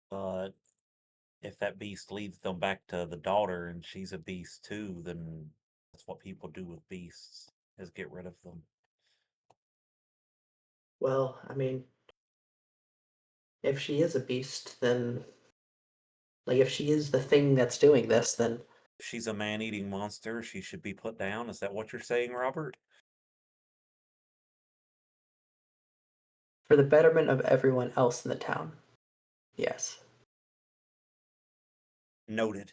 But if that beast leads them back to the daughter and she's a beast too, then that's what people do with beasts, is get rid of them. Well, I mean, if she is a beast, then like if she is the thing that's doing this, then If she's a man-eating monster, she should be put down. Is that what you're saying, Robert? for the betterment of everyone else in the town, yes. Noted.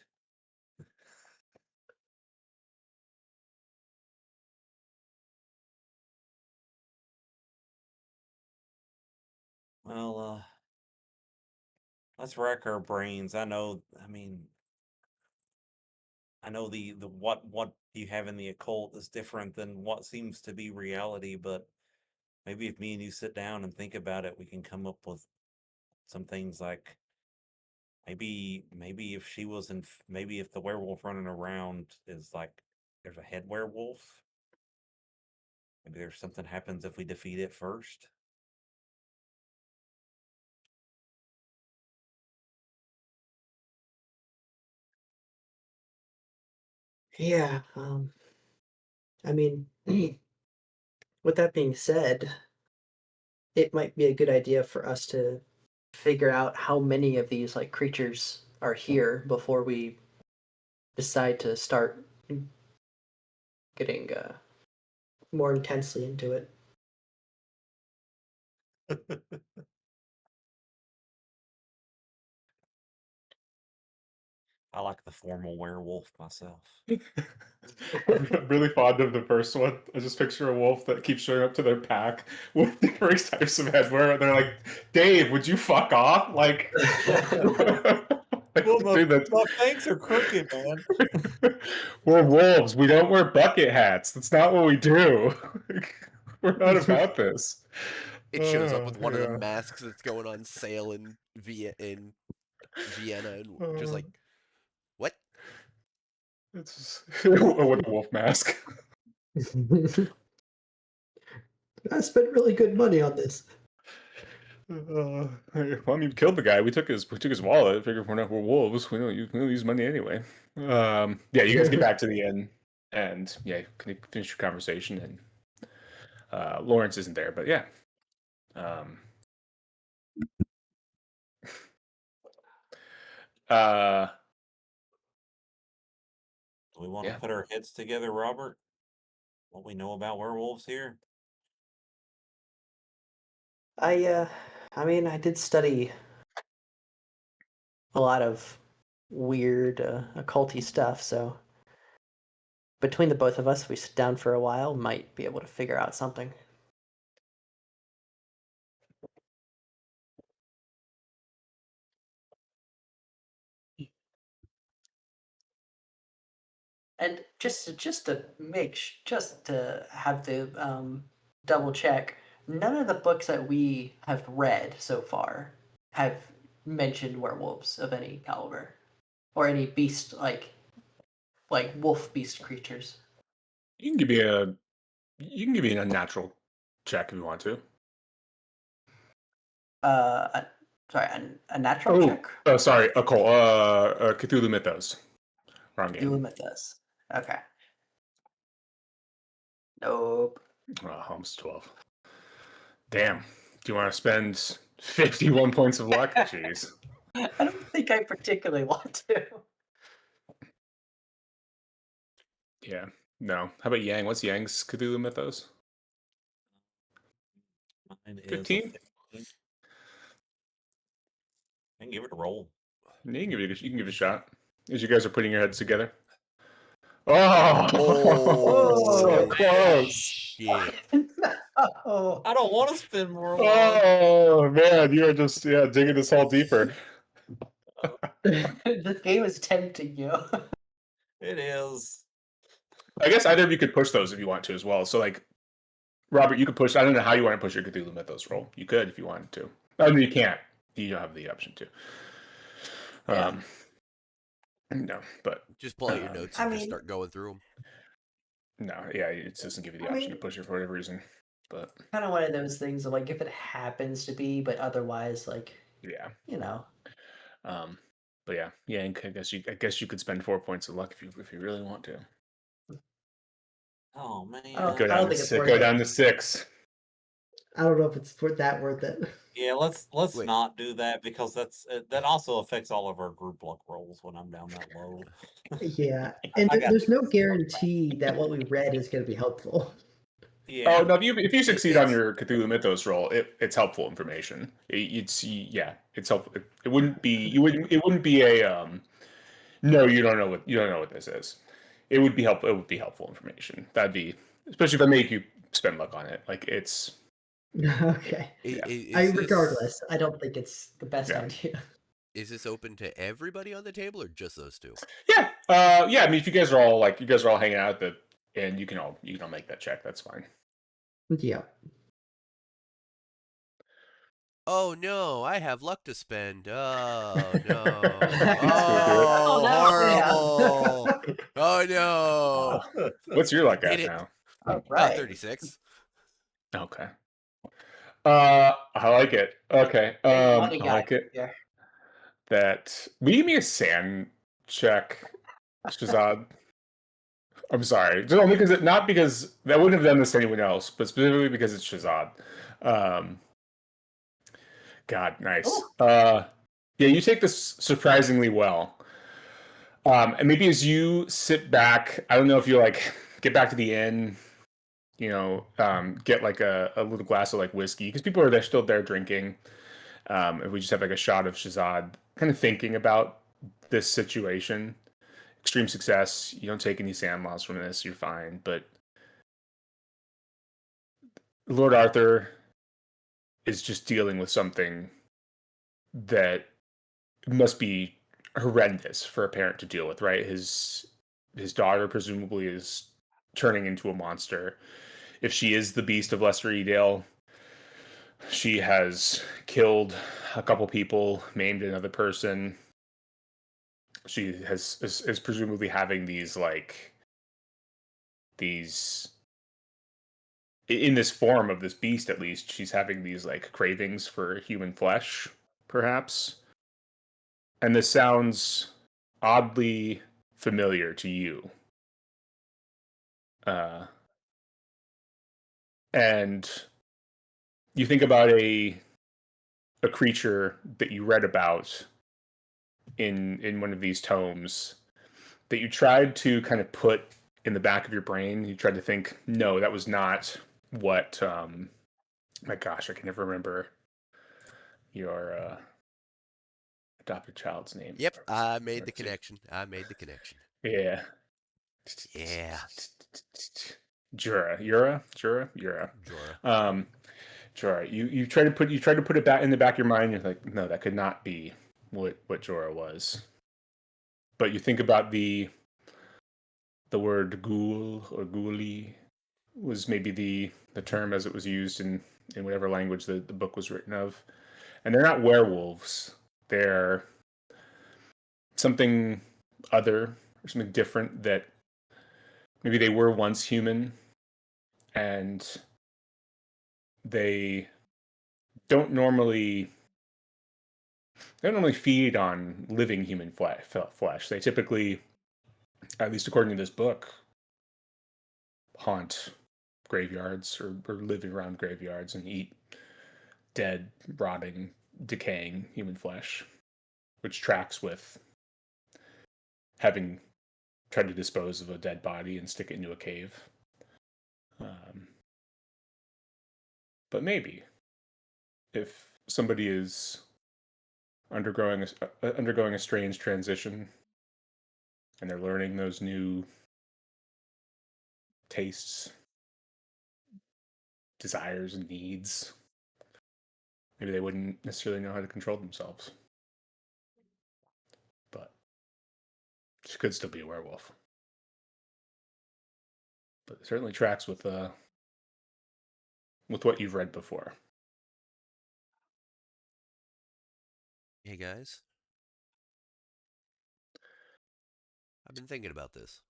Well, let's rack our brains. I know the what you have in the occult is different than what seems to be reality, but maybe if me and you sit down and think about it, we can come up with some things like maybe if she was in maybe if the werewolf running around is like there's a head werewolf. Maybe there's something happens if we defeat it first. Yeah, I mean, with that being said, it might be a good idea for us to figure out how many of these like creatures are here before we decide to start getting more intensely into it. I like the formal werewolf myself. I'm really fond of the first one. I just picture a wolf that keeps showing up to their pack with different types of headwear. They're like, Dave, would you fuck off? Like, Well, dude, my fangs are crooked, man. We're wolves. We don't wear bucket hats. That's not what we do. We're not about this. It shows up with one of the Yeah. masks that's going on sale in Vienna, and just like, what? It's with a wolf mask. I spent really good money on this. Well, I mean, we killed the guy. We took his wallet. I figured we're wolves. We don't use money anyway. Yeah, you guys get back to the inn, and yeah, can you finish your conversation? And Lawrence isn't there, but yeah. Do we want to put our heads together, Robert? What we know about werewolves here? I mean, I did study a lot of weird occulty stuff, so between the both of us, if we sit down for a while, might be able to figure out something. And just to have the double check, none of the books that we have read so far have mentioned werewolves of any caliber or any beast like wolf beast creatures. You can give me a natural check if you want to. Sorry, a natural check? Oh, sorry, a Cthulhu Mythos. Wrong game. Cthulhu Mythos. Okay. Nope. Oh, almost 12. Damn. Do you want to spend 51 points of luck? Jeez. I don't think I particularly want to. Yeah. No. How about Yang? What's Yang's Cthulhu mythos? Mine is 15? 15. I can give it a roll. You can give it a shot. As you guys are putting your heads together. Oh, so Oh, close. Shit. Oh, I don't want to spend more luck. Oh man, you are just digging this hole deeper. this game is tempting you. It is. I guess either of you could push those if you want to as well. So like, Robert, you could push. I don't know how you want to push your Cthulhu Mythos roll. You could if you wanted to. Oh, no, you can't. You don't have the option to. No, but Just pull out your notes and just start going through them. No, yeah, it doesn't give you the option to push it for whatever reason. But kind of one of those things of like if it happens to be, but otherwise, like yeah, you know. But yeah, I guess you could spend 4 points of luck if you really want to. Oh man. Go down to 6. I don't know if it's that worth it. Yeah, let's not do that because that also affects all of our group luck rolls when I'm down that low. Yeah, and there's no guarantee that what we read is going to be helpful. Yeah. Oh no! If you succeed on your Cthulhu Mythos roll, it's helpful information. It's helpful. It wouldn't be It wouldn't be a no. You don't know what this is. It would be helpful. It would be helpful information. That'd be, especially if I make you spend luck on it. Like it's. Okay. Regardless, I don't think it's the best idea. Is this open to everybody on the table or just those two? Yeah. I mean, if you guys are all hanging out at the end, you can all make that check. That's fine. Yeah. Oh no, I have luck to spend. Oh no. Oh, horrible. Oh no. What's your luck at now? All right. 36. Okay. I like it. Okay. I like it. Yeah. That will you give me a sand check, Shazad? I'm sorry. Just only because not because that wouldn't have done this to anyone else, but specifically because it's Shazad. God, nice. Yeah, you take this surprisingly well. And maybe as you sit back, I don't know if you like get back to the inn, get like a little glass of like whiskey because people are still there drinking. If we just have like a shot of Shazad, kind of thinking about this situation. Extreme success. You don't take any sand loss from this. You're fine. But Lord Arthur is just dealing with something that must be horrendous for a parent to deal with, right? His daughter presumably is turning into a monster. If she is the beast of Lesser Edale, she has killed a couple people, maimed another person. She is presumably having these in this form of this beast, at least she's having these like cravings for human flesh, perhaps. And this sounds oddly familiar to you. And you think about a creature that you read about in one of these tomes that you tried to kind of put in the back of your brain. You tried to think, no, that was not what. My gosh, I can never remember your adopted child's name. Yep, I made the connection. Yeah. Yeah. Jura. Jorah. You tried to put it back in the back of your mind. You're like, no, that could not be what Jorah was. But you think about the word ghoul or ghoulie was maybe the term as it was used in whatever language the book was written of. And they're not werewolves. They're something other or something different that maybe they were once human and they don't normally feed on living human flesh. They typically, at least according to this book, haunt graveyards or live around graveyards and eat dead, rotting, decaying human flesh, which tracks with having tried to dispose of a dead body and stick it into a cave. But maybe if somebody is undergoing a strange transition and they're learning those new tastes, desires, and needs, maybe they wouldn't necessarily know how to control themselves. But she could still be a werewolf. But it certainly tracks with what you've read before. Hey guys, I've been thinking about this.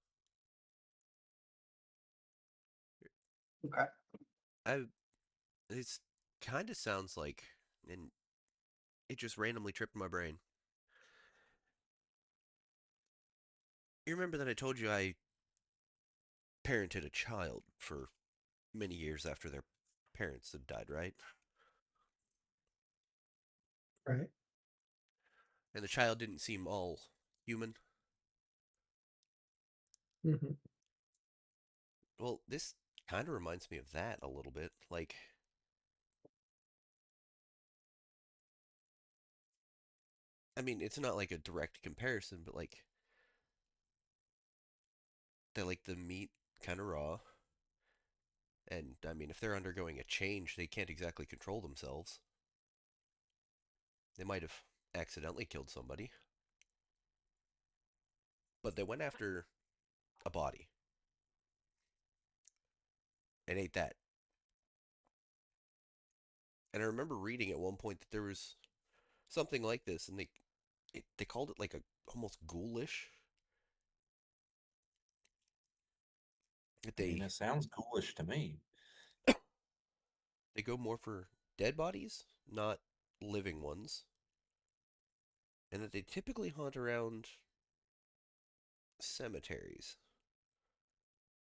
Okay. It kind of sounds like, and it just randomly tripped my brain. You remember that I told you I parented a child for many years after their parents had died, right? Right. And the child didn't seem all human. Mm-hmm. Well, this kind of reminds me of that a little bit. Like, I mean, it's not like a direct comparison, but like, they like the meat kind of raw. And I mean, if they're undergoing a change, they can't exactly control themselves. They might have accidentally killed somebody, but they went after a body and ate that. And I remember reading at one point that there was something like this, and they called it like a almost ghoulish. That I mean, it sounds ghoulish to me. They go more for dead bodies, not living ones, and that they typically hunt around cemeteries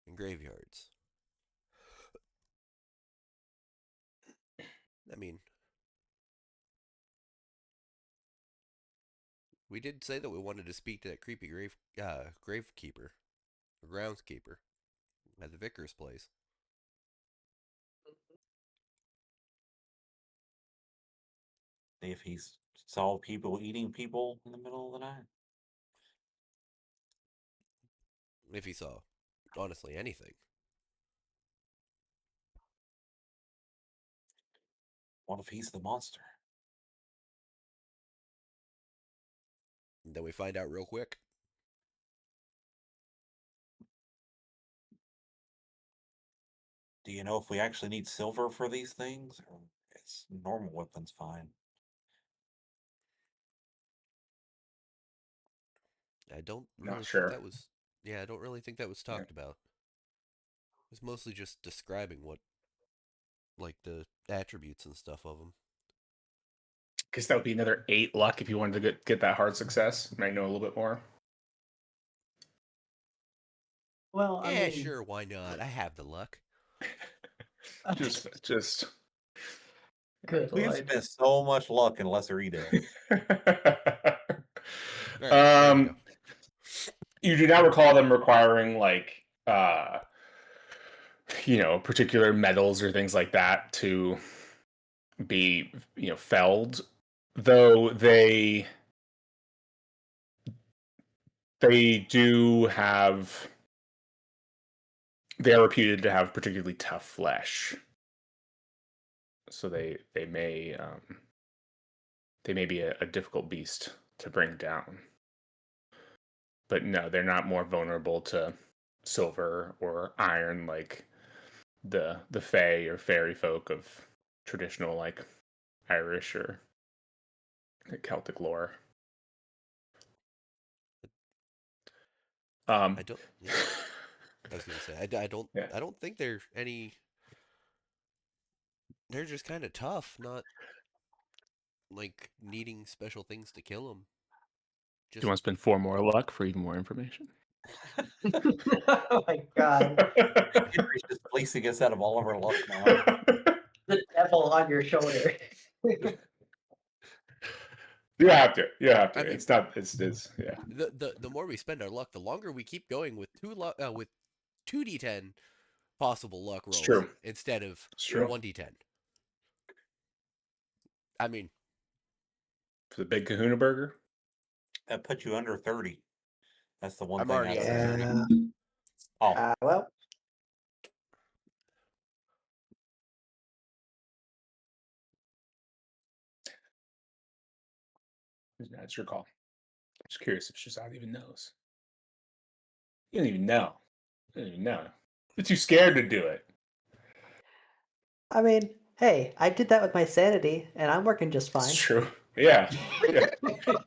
and graveyards. I mean, we did say that we wanted to speak to that creepy gravekeeper, or groundskeeper, at the vicar's place. If he saw people eating people in the middle of the night. If he saw, honestly, anything. What if he's the monster? And then we find out real quick. Do you know if we actually need silver for these things? Or is normal weapons fine? I don't Not really sure. think that was. Yeah, I don't really think that was talked about. It was mostly just describing what, like the attributes and stuff of them. Guess that would be another 8 luck if you wanted to get that hard success. You might know a little bit more. Well, I Yeah, mean, sure, why not? I have the luck. just good We've lord. spent so much luck in Lesser Edel. All right, there we go. You do not recall them requiring like particular metals or things like that to be felled, though they do have, they are reputed to have particularly tough flesh, so they may be a difficult beast to bring down. But no, they're not more vulnerable to silver or iron like the fae or fairy folk of traditional like Irish or Celtic lore. I don't. Yeah, I was gonna say I don't. Yeah. I don't think they're any. They're just kind of tough, not like needing special things to kill them. Do you want to spend 4 more luck for even more information? Oh my god. Henry's just fleecing us out of all of our luck now. The devil on your shoulder. You have to. You have to. I mean, It's not. It's yeah. The more we spend our luck, the longer we keep going with with 2d10 possible luck It's rolls true. instead of It's true. 1d10. I mean, For the big Kahuna burger. That puts you under 30. That's the one I'm thing already I'd under say. 30. Oh, Well, It's your call. Just curious if Shazad even knows. You don't even know. You don't even know. You're too scared to do it. I mean, hey, I did that with my sanity, and I'm working just fine. It's true. Yeah.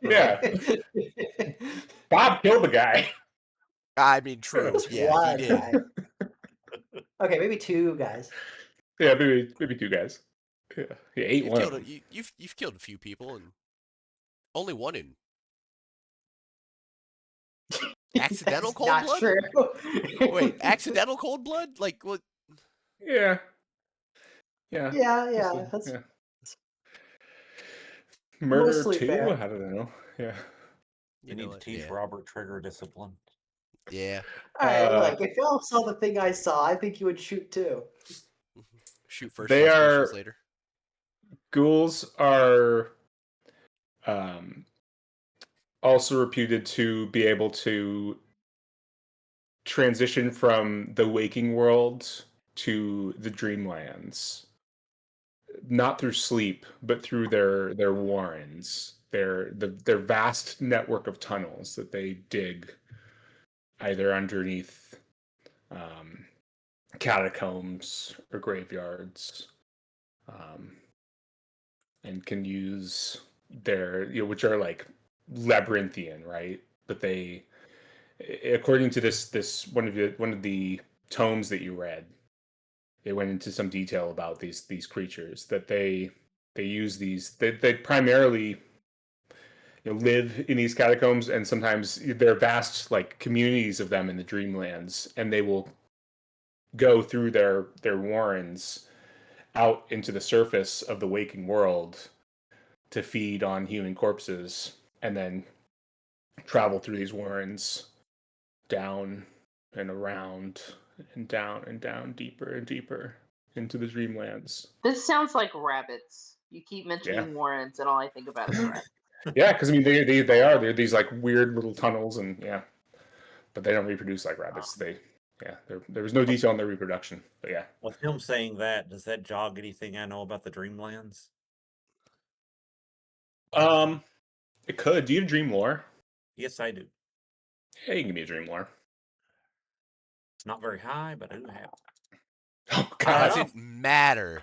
Yeah. Bob killed the guy. I mean, true. Just Yeah, he one did. guy. Okay, maybe two guys. Yeah, maybe two guys. Yeah, he ate You've one. killed you've killed a few people, and only one in accidental That's cold not blood. true. Wait, accidental cold blood? Like what? Yeah. Yeah. Yeah. That's Yeah. Murder mostly two? fair. I don't know. Yeah. you need to teach Yeah. Robert Trigger discipline. Yeah. All right, look, if y'all saw the thing I saw, I think you would shoot too. Shoot first, They ask are questions later. ghouls are also reputed to be able to transition from the waking world to the dreamlands, not through sleep, but through their warrens, their vast network of tunnels that they dig, either underneath catacombs or graveyards, and can use their, which are like labyrinthian, right? But they, according to this one of the tomes that you read, they went into some detail about these creatures that they use they primarily live in these catacombs, and sometimes there are vast like communities of them in the dreamlands, and they will go through their warrens out into the surface of the waking world to feed on human corpses, and then travel through these warrens down and around and down deeper and deeper into the dreamlands. This sounds like rabbits. You keep mentioning warrens, and all I think about is rabbits. Yeah, because I mean they're these like weird little tunnels, and yeah, but they don't reproduce like rabbits. There was no detail on their reproduction, but yeah. With him saying that, does that jog anything I know about the Dreamlands? It could. Do you have dream lore? Yes, I do. Yeah, you can give me a dream lore. It's not very high, but I do have it. Oh God! Doesn't matter.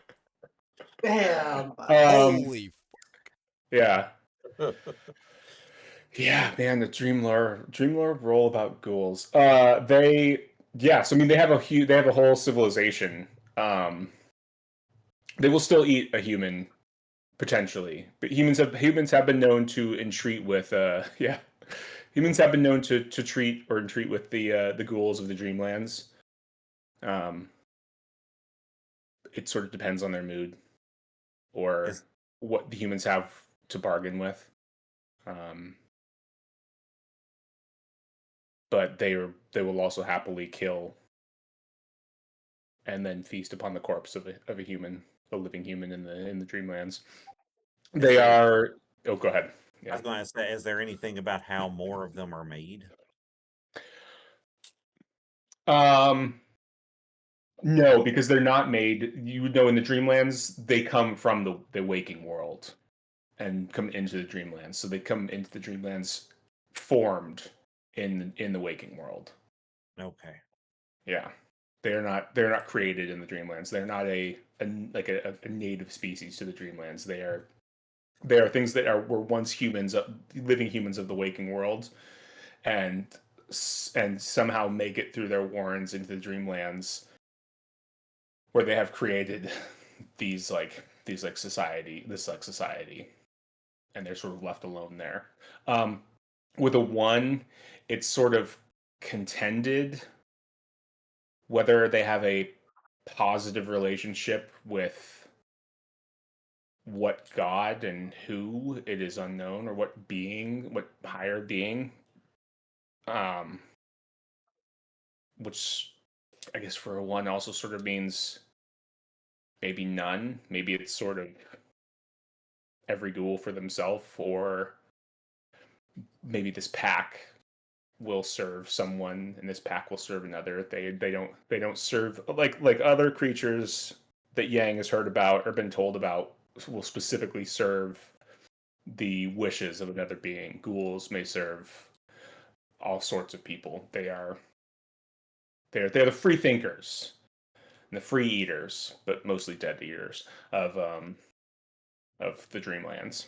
Damn. Holy. Yeah. Yeah, man, the dream lore roll about ghouls. So I mean they have a whole civilization. They will still eat a human potentially, but humans have been known to entreat with humans have been known to treat or entreat with the ghouls of the dreamlands. It sort of depends on their mood or what the humans have to bargain with. But they will also happily kill and then feast upon the corpse of a living human in the dreamlands. Oh, go ahead. Yeah. I was going to say, is there anything about how more of them are made? No, because they're not made. You would know in the dreamlands they come from the waking world and come into the dreamlands. So they come into the dreamlands formed in the waking world. Okay. Yeah. They're not created in the dreamlands. They're not a native species to the dreamlands. They are things that were once humans, living humans of the waking world, and somehow make it through their warrens into the dreamlands, where they have created this society, and they're sort of left alone there. With a 1, it's sort of contended whether they have a positive relationship with what god and who, it is unknown, or what being, what higher being. Which I guess for one also sort of means maybe none. Maybe it's sort of every ghoul for themselves, or maybe this pack will serve someone and this pack will serve another. They don't serve like other creatures that Yang has heard about or been told about will specifically serve the wishes of another being. Ghouls may serve all sorts of people. They're the free thinkers and the free eaters, but mostly dead eaters of the Dreamlands.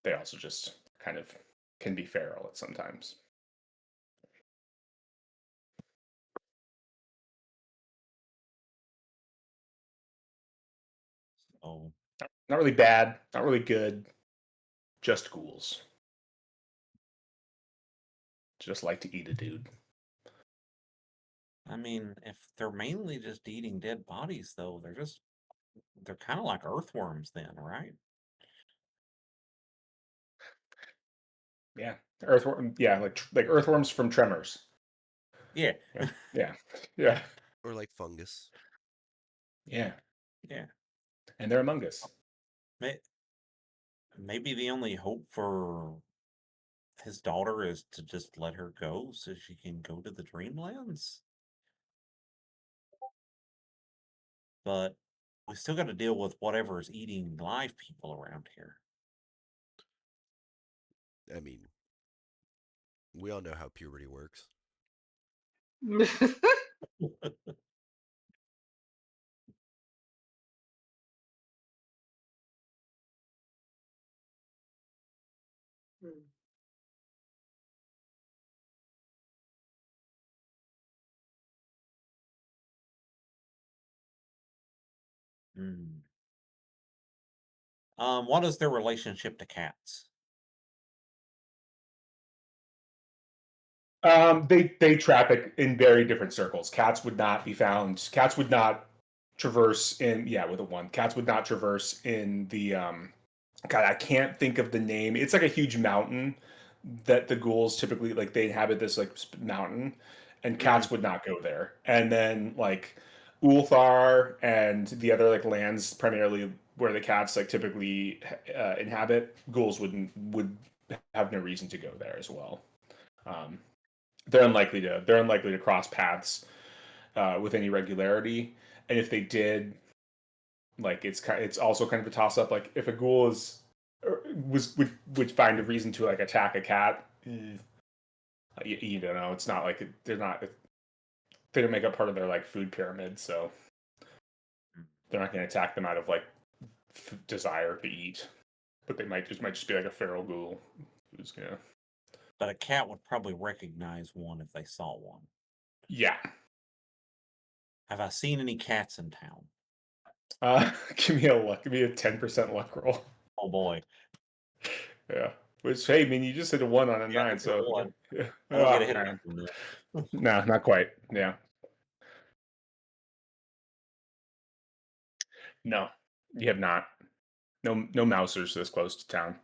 They also just kind of can be feral at sometimes. Oh, Not really bad, not really good, just ghouls. Just like to eat a dude. I mean, if they're mainly just eating dead bodies, though, they're kind of like earthworms, then, right? Yeah, earthworm. Yeah, like earthworms from Tremors. Yeah, Yeah, yeah, Or like fungus. yeah. yeah. And they're among us. Maybe the only hope for his daughter is to just let her go so she can go to the Dreamlands. But we still got to deal with whatever is eating live people around here. I mean, we all know how puberty works. Hmm. Hmm. What is their relationship to cats? They traffic in very different circles. Cats would not be found. Cats would not traverse in, yeah, with a one. Cats would not traverse in the God, I can't think of the name. It's like a huge mountain that the ghouls typically like they inhabit this like mountain, and cats would not go there. And then like Ulthar and the other like lands primarily where the cats like typically inhabit, ghouls would have no reason to go there as well. Um, they're unlikely to cross paths with any regularity, and if they did, like it's also kind of a toss up. Like if a ghoul is would find a reason to like attack a cat, you don't know. It's not like they don't make up part of their like food pyramid, so they're not going to attack them out of like desire to eat. But they might just be like a feral ghoul who's gonna. But a cat would probably recognize one if they saw one. Yeah. Have I seen any cats in town? Give me a luck. Give me a 10% luck roll. Oh boy. Yeah. Which, hey, I mean, you just hit a 1 on a Yeah, 9, so. one. Yeah. I don't get a Oh, hit. man. No, not quite. Yeah. No, you have not. No mousers this close to town.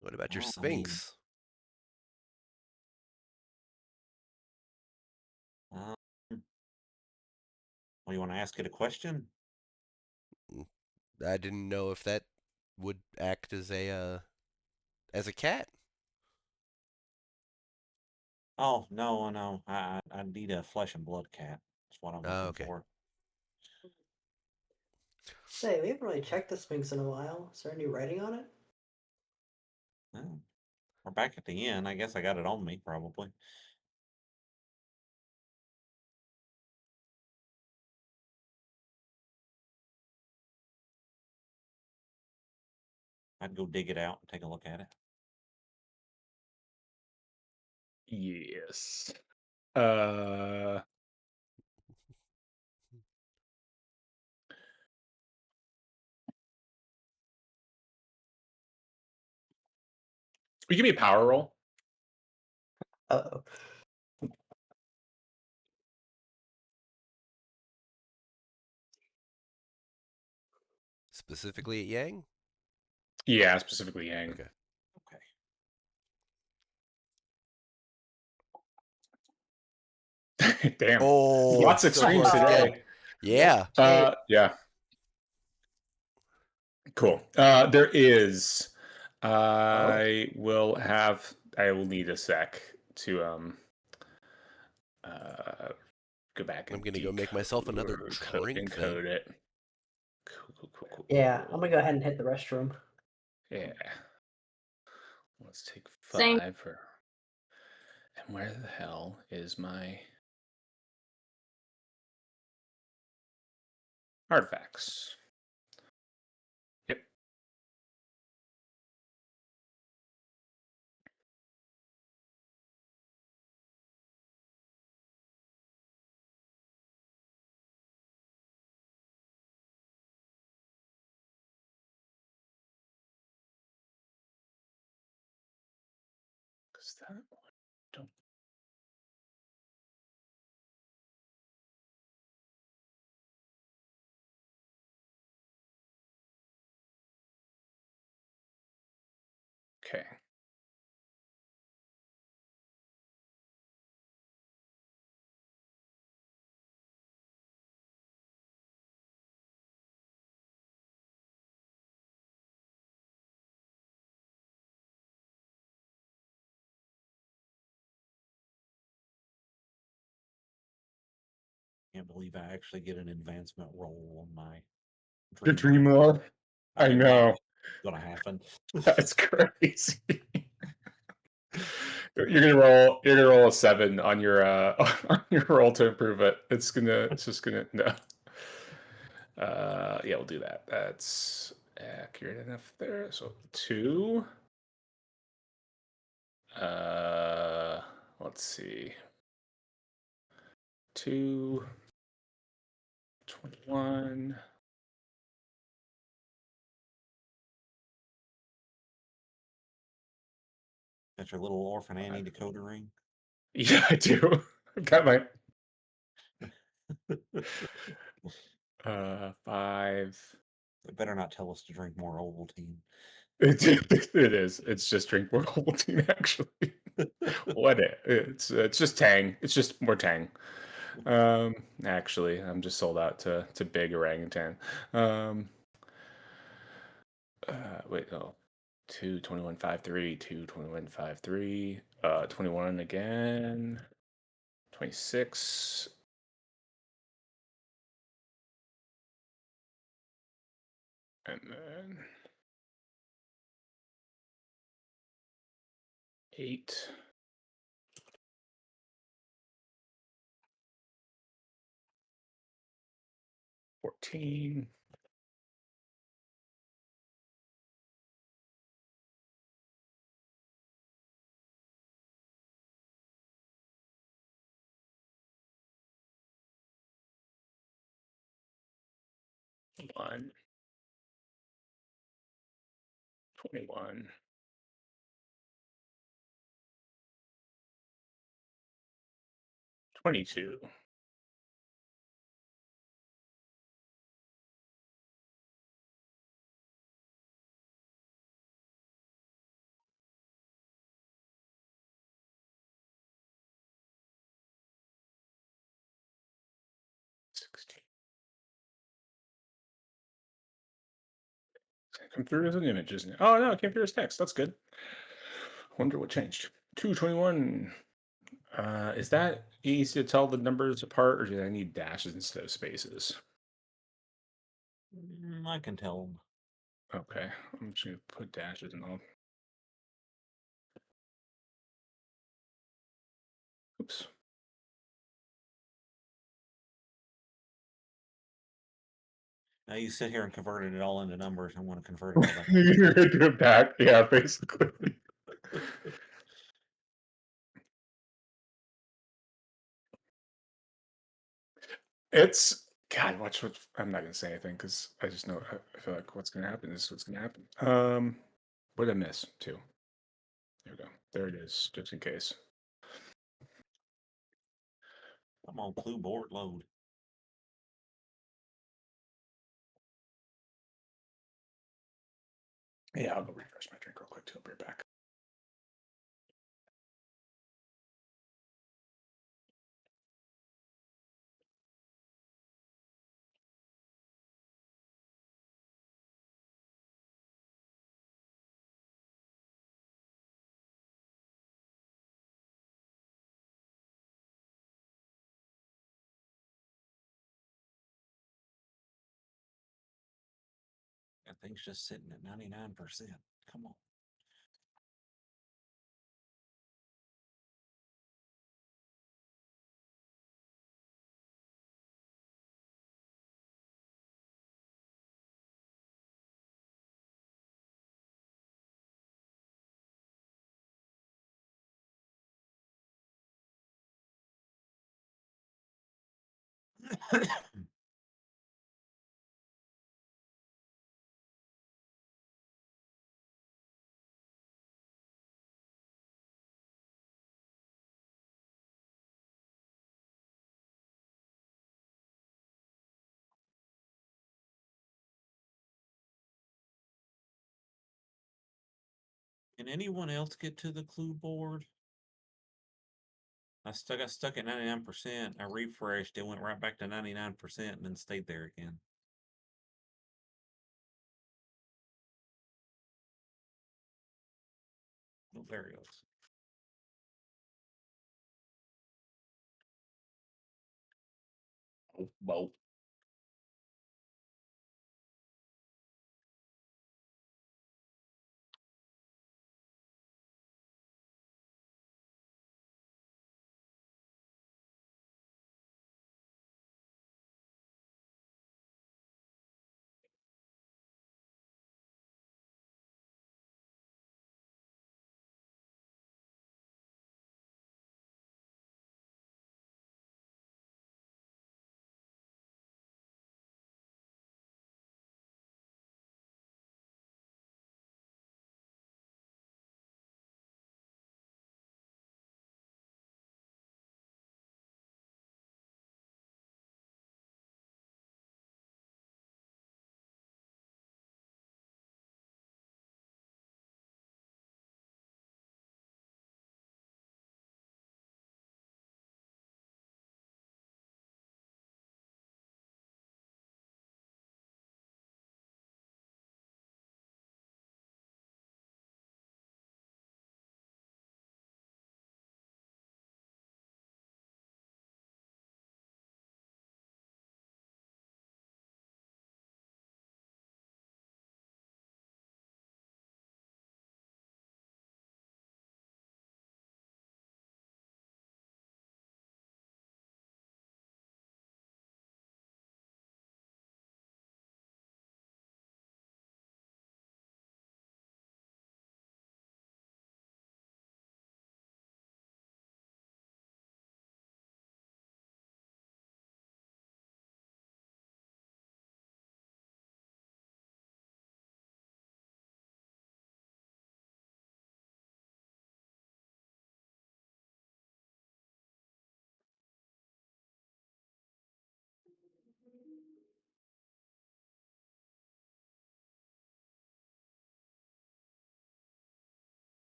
What about your Well, I mean, Sphinx? well, you want to ask it a question? I didn't know if that would act as a cat. Oh no. I need a flesh and blood cat. That's what I'm Oh, looking okay. for. Say, we haven't really checked the Sphinx in a while. Is there any writing on it? Oh, we're back at the end. I guess I got it on me, probably. I'd go dig it out and take a look at it. Yes. You give me a power roll. Uh-oh. Specifically at Yang? Yeah, specifically Yang. Okay. Okay. Damn. Oh, Lots of so extremes close today. again. Yeah. Yeah. Cool. There is. I will need a sec to go back and I'm gonna go make myself another drink encode then. it. Cool. Yeah, I'm gonna go ahead and hit the restroom. Yeah. Let's take 5 Same. for. And where the hell is my artifacts? Yep. Because that one don't. Okay. Can't believe I actually get an advancement roll on my The dream. dream lore. I didn't know. Gonna happen. That's crazy. You're gonna roll a 7 on your on your roll to improve it. It's just gonna no. Yeah, we'll do that. That's accurate enough there. So 2. Let's see. 2 21. Got your little Orphan Annie decoder ring? Yeah, I do. I've got my 5. It better not tell us to drink more Ovaltine. It is. It's just drink more Ovaltine, actually. It's just Tang. It's just more Tang. Actually, I'm just sold out to big orangutan. Wait, 2 21 5 3 2 21 5 3 21 again 26 and then 8 14 1 21 22 16. Come through as an image, isn't it? Oh no, it came through as text. That's good. Wonder what changed. 221. Is that easy to tell the numbers apart, or do I need dashes instead of spaces? I can tell them. Okay, I'm just gonna put dashes in all. Oops. Now you sit here and converted it all into numbers. I want to convert it all back. You're gonna do it back, yeah, basically. It's God. Watch what I'm not gonna say anything because I just know I feel like what's gonna happen is what's gonna happen. What did I miss? 2. There we go. There it is, just in case. I'm on clue board load. Yeah, I'll go refresh my drink real quick too. I'll be right back. That thing's just sitting at 99%. Come on. Can anyone else get to the clue board? I got stuck at 99%. I refreshed. It went right back to 99% and then stayed there again. Oh, there it goes. Well,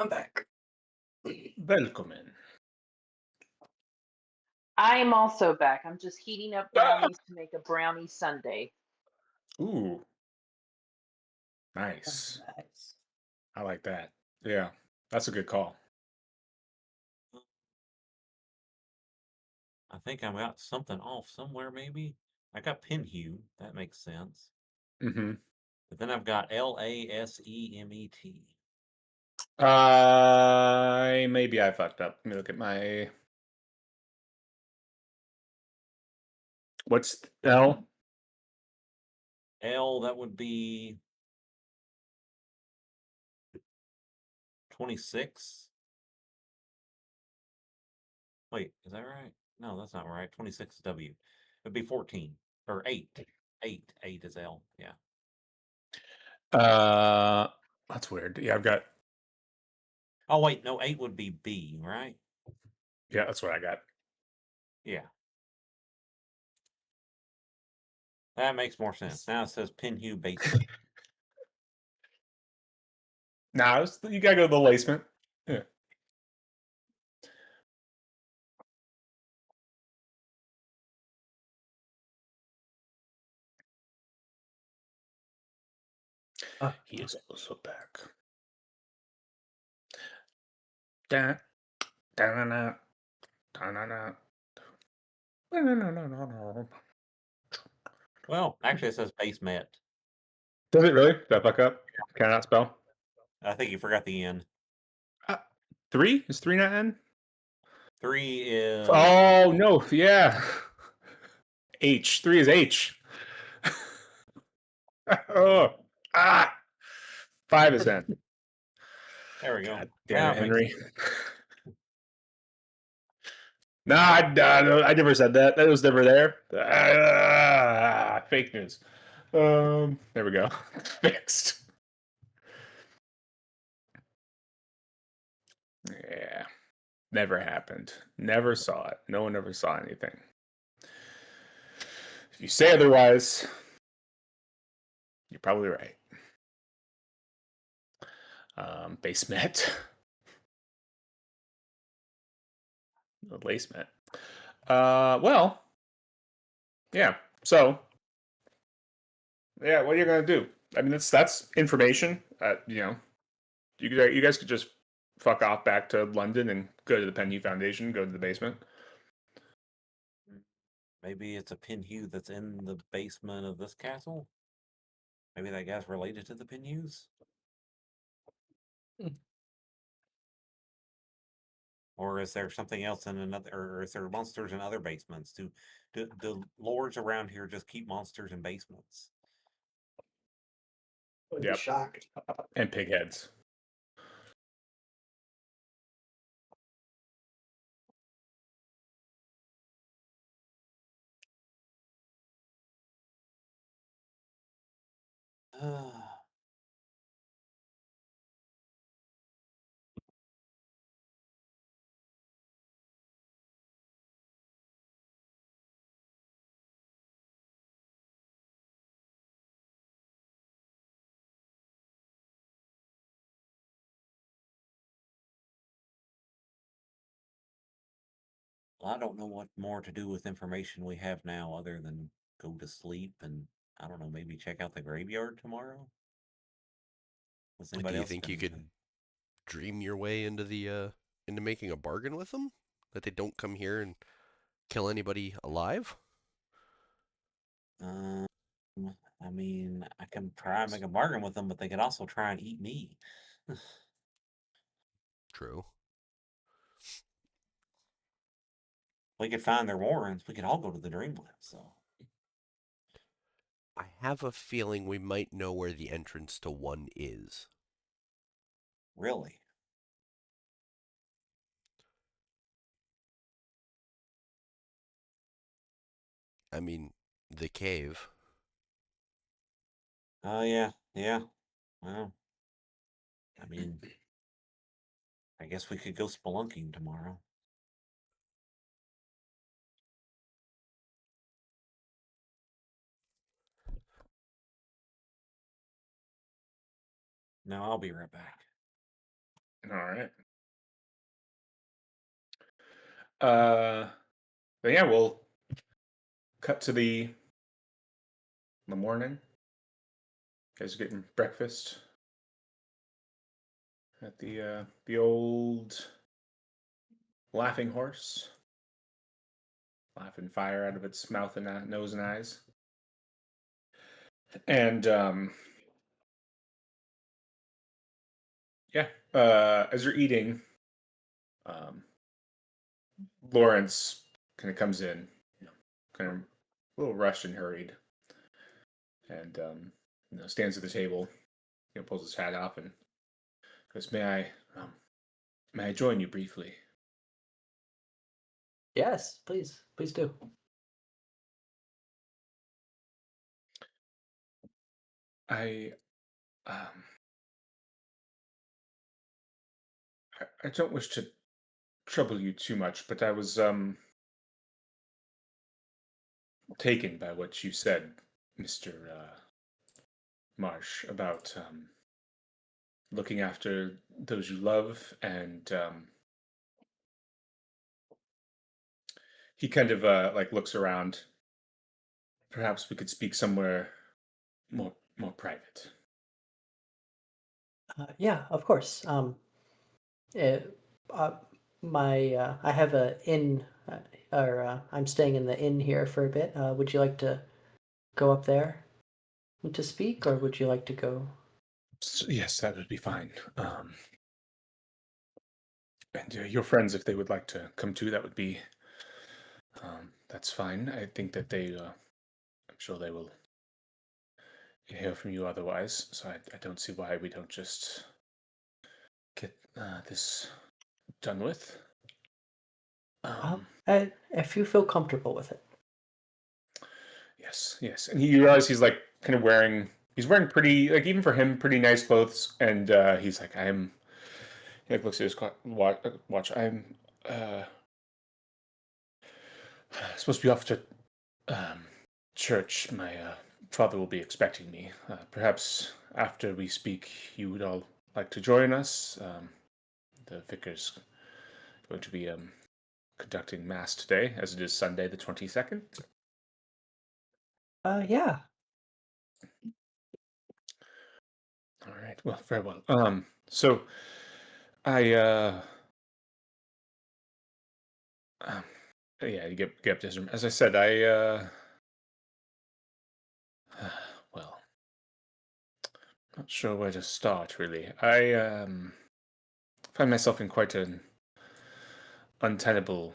I'm back. Welcome. I'm also back. I'm just heating up brownies to make a brownie sundae. Ooh, nice. Nice. I like that. Yeah, that's a good call. I think I got something off somewhere, maybe. I got Pinhue. That makes sense. Mm-hmm. But then I've got Lasemet. Maybe I fucked up. Let me look at my. What's L? L, that would be 26. Wait, is that right? No, that's not right. 26 is W. It'd be 14 or 8. 8 is L. Yeah. That's weird. Yeah, I've got. Oh wait, no, 8 would be B, right? Yeah, that's what I got. Yeah. That makes more sense. Now it says Pinhue Basement. Nah, you gotta go to the basement. Yeah. He is also back. Da, da, da, da, da, da. Well, actually, it says basement. Does it really? Did I fuck up? Can I not spell? I think you forgot the N. 3? Is 3 not N? 3 is. Oh, no. Yeah. H. 3 is H. Oh. 5 is N. There we go. God damn it, Henry. Sense. No, I never said that. That was never there. Fake news. There we go. Fixed. Yeah. Never happened. Never saw it. No one ever saw anything. If you say otherwise, you're probably right. Basement. The basement. Well, yeah. So, yeah, what are you gonna do? I mean, that's information. You guys could just fuck off back to London and go to the Penhue Foundation, go to the basement. Maybe it's a Pinhue that's in the basement of this castle. Maybe that guy's related to the Pinhues. Or is there something else in another? Or is there monsters in other basements? Do lords around here just keep monsters in basements? Would Yep. be shocked. And pig heads. Well, I don't know what more to do with information we have now other than go to sleep and I don't know, maybe check out the graveyard tomorrow. Do you think you could dream your way into the into making a bargain with them that they don't come here and kill anybody alive? I mean, I can try and make a bargain with them, but they could also try and eat me. True. We could find their warrens. We could all go to the Dreamland. So I have a feeling we might know where the entrance to one is. Really? I mean, the cave. Oh, yeah. Well, I mean, I guess we could go spelunking tomorrow. No, I'll be right back. All right. But yeah, we'll cut to the morning. You guys are getting breakfast at the old Laughing Horse, laughing fire out of its mouth and nose and eyes. And yeah, as you're eating, Lawrence kind of comes in, kind of a little rushed and hurried, and stands at the table, pulls his hat off and goes, may I join you briefly?" Yes, please do. I don't wish to trouble you too much, but I was taken by what you said Mr. Marsh, about looking after those you love, and he kind of like looks around. Perhaps we could speak somewhere more private. Yeah, of course. Uh, uh, I have a inn, or I'm staying in the inn here for a bit. Would you like to go up there to speak, or would you like to go? Yes, that would be fine. And your friends, if they would like to come too, that would be that's fine. I think that I'm sure they will hear from you otherwise. So I don't see why we don't just get this done with. If you feel comfortable with it. Yes, and you realize he's like kind of he's wearing pretty, like even for him, pretty nice clothes, and he's like, he like looks at his watch. I'm supposed to be off to church. My father will be expecting me. Perhaps after we speak, you would all like to join us. The vicar's going to be conducting mass today, as it is Sunday the 22nd. Yeah. All right. Well, very well. So I yeah, you get up to his room. As I said, well, not sure where to start really. I find myself in quite an untenable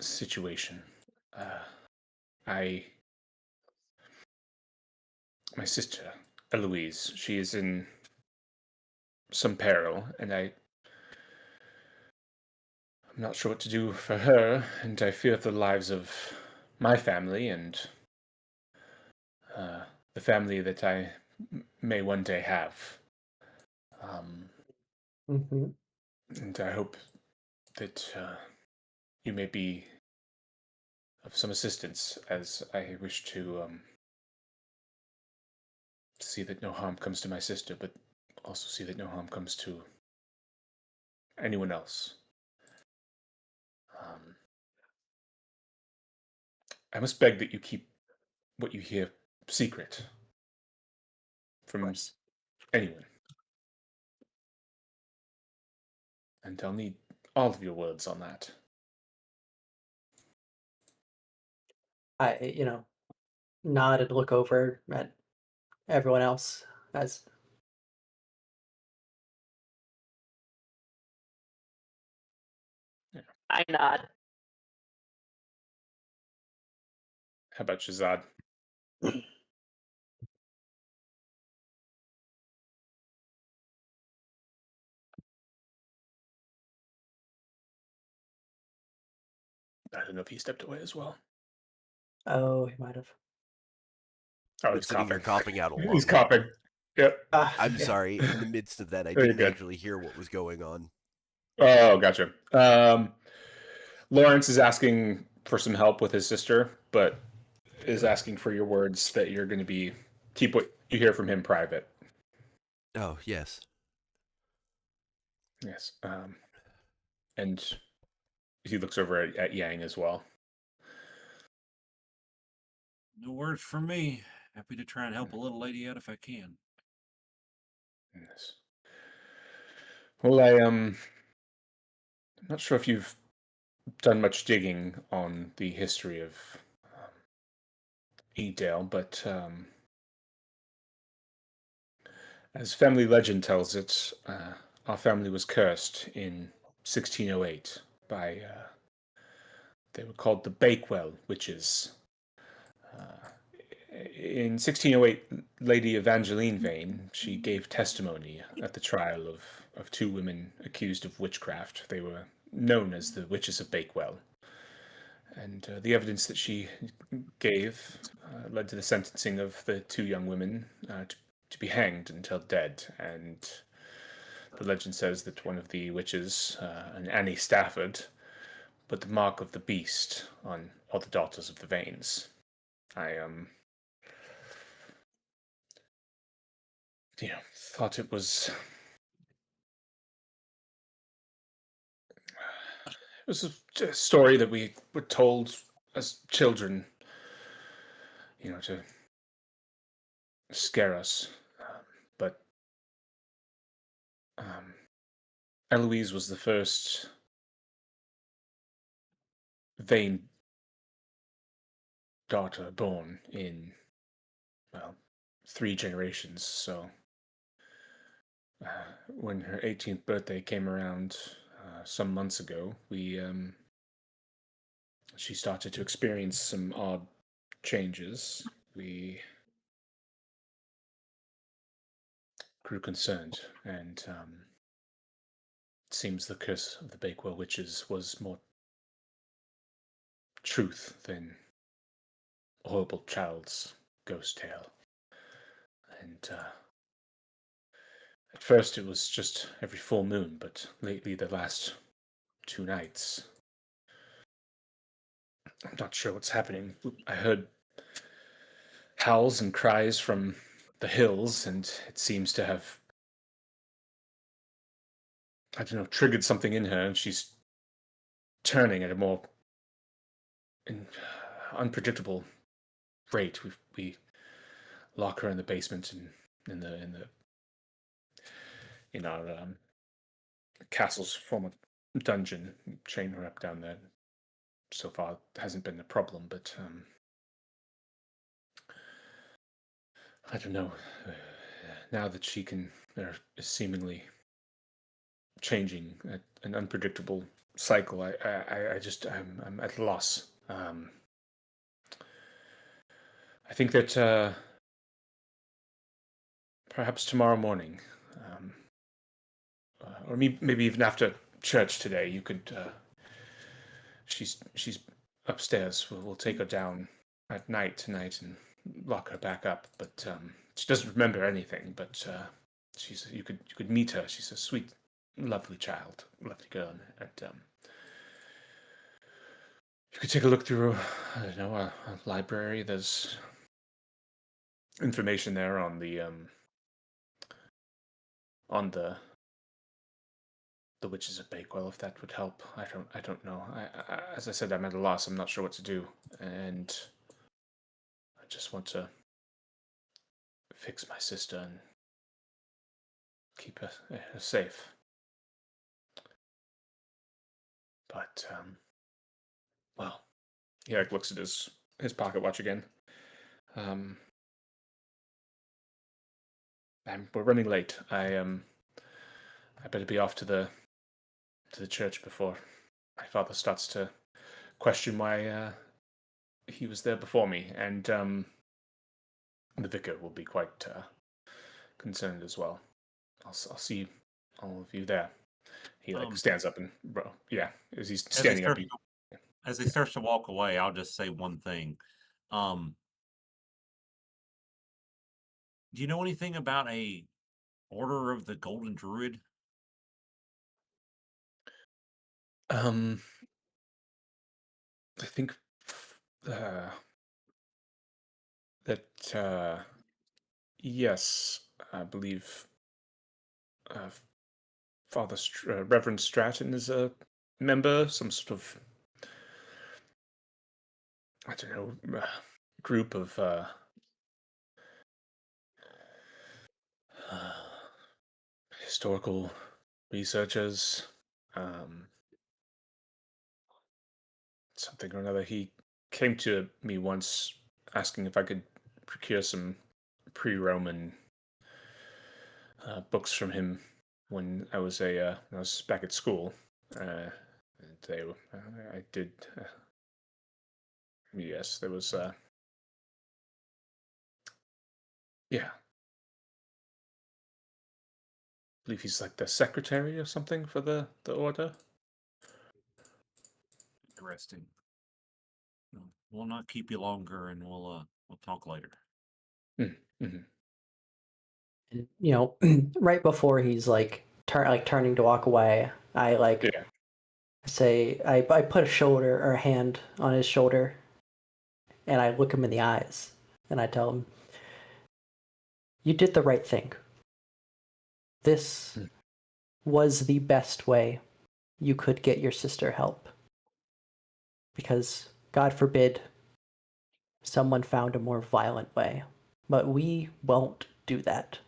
situation. I My sister Eloise, she is in some peril, and I'm not sure what to do for her, and I fear for the lives of my family and the family that I may one day have. Mm-hmm. And I hope that you may be of some assistance, as I wish to see that no harm comes to my sister, but also see that no harm comes to anyone else. I must beg that you keep what you hear secret from anyone. And I'll need all of your words on that. I nod and look over at everyone else as I nod. How about Shazad? I don't know if he stepped away as well. Oh, he might have. Oh, I'm he's sitting here coughing out a lung. He's coughing. Yep. I'm sorry. In the midst of that, I Very didn't good. actually hear what was going on. Oh, gotcha. Lawrence is asking for some help with his sister, but is asking for your words that you're going to keep what you hear from him private. Oh, yes. Yes. And he looks over at Yang as well. No words from me. Happy to try and help a little lady out if I can. Yes. Well, I'm not sure if you've done much digging on the history of Edale, but as family legend tells it, our family was cursed in 1608 by they were called the Bakewell witches. In 1608, Lady Evangeline Vane, she gave testimony at the trial of two women accused of witchcraft. They were known as the Witches of Bakewell. And the evidence that she gave led to the sentencing of the two young women to be hanged until dead. And the legend says that one of the witches, an Annie Stafford, put the mark of the beast on all the daughters of the Vanes. thought it was a story that we were told as children, to scare us. But Eloise was the first vain daughter born in, well, 3 generations. So when her 18th birthday came around some months ago, she started to experience some odd changes. We grew concerned, and it seems the curse of the Bakewell witches was more truth than a horrible child's ghost tale. And at first it was just every full moon, but lately the last 2 nights, I'm not sure what's happening. I heard howls and cries from the hills, and it seems to have, I don't know, triggered something in her, and she's turning at a more unpredictable rate. We lock her in the basement and in our castle's former dungeon, chain her up down there. So far, it hasn't been a problem, but I don't know. Now that she is seemingly changing at an unpredictable cycle, I'm at a loss. I think that perhaps tomorrow morning, or maybe even after church today, you could. She's upstairs. We'll take her down at night tonight and lock her back up. But she doesn't remember anything. But you could meet her. She's a sweet, lovely child, lovely girl, and you could take a look through. I don't know, a library. There's information there on the witches of Bakewell, if that would help. I don't know. As I said, I'm at a loss. I'm not sure what to do, and I just want to fix my sister and keep her safe. But well, he looks at his pocket watch again. We're running late. I better be off to the church before my father starts to question why he was there before me, and the vicar will be quite concerned as well. I'll see all of you there. He stands up and as he's standing up. As he starts to walk away, I'll just say one thing. Do you know anything about a Order of the Golden Druid? I think that yes, I believe Father Reverend Stratton is a member, some sort of, I don't know, group of historical researchers, something or another. He came to me once asking if I could procure some pre-Roman books from him when I was back at school. I did. Yes, there was. Yeah, I believe he's like the secretary or something for the order. Interesting. We'll not keep you longer, and we'll talk later. Mm-hmm. And right before he's turning to walk away, I say I put a hand on his shoulder, and I look him in the eyes, and I tell him, "You did the right thing. This was the best way you could get your sister help. Because, God forbid, someone found a more violent way. But we won't do that.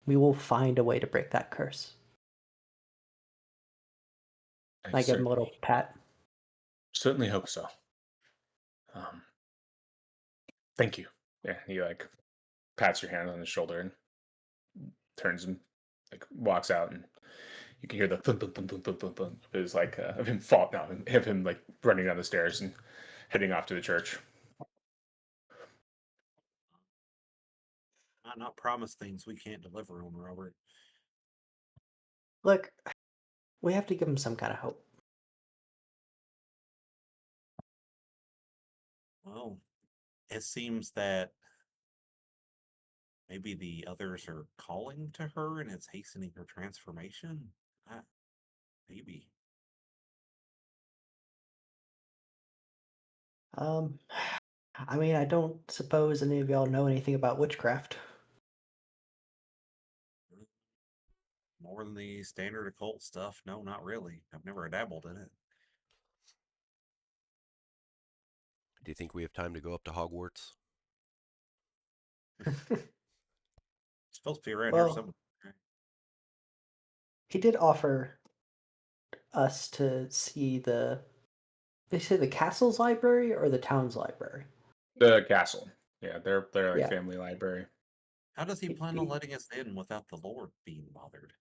We will find a way to break that curse. I give him a little pat. Certainly hope so. Thank you. Yeah, he like pats your hand on his shoulder and turns and like walks out, and you can hear the thump, thump, thump, thump, thump, thump, thump of his like of him fall down, of him like running down the stairs and heading off to the church. Not promise things we can't deliver on, Robert. Look, we have to give him some kind of hope. Well, it seems that maybe the others are calling to her and it's hastening her transformation. Maybe. I mean, I don't suppose any of y'all know anything about witchcraft. More than the standard occult stuff? No, not really. I've never dabbled in it. Do you think we have time to go up to Hogwarts? It's supposed to be around Well, here somewhere. he did offer us to see they say the castle's library or the town's library? The castle. Yeah, they're like Yeah. family library. How does he plan on letting us in without the Lord being bothered?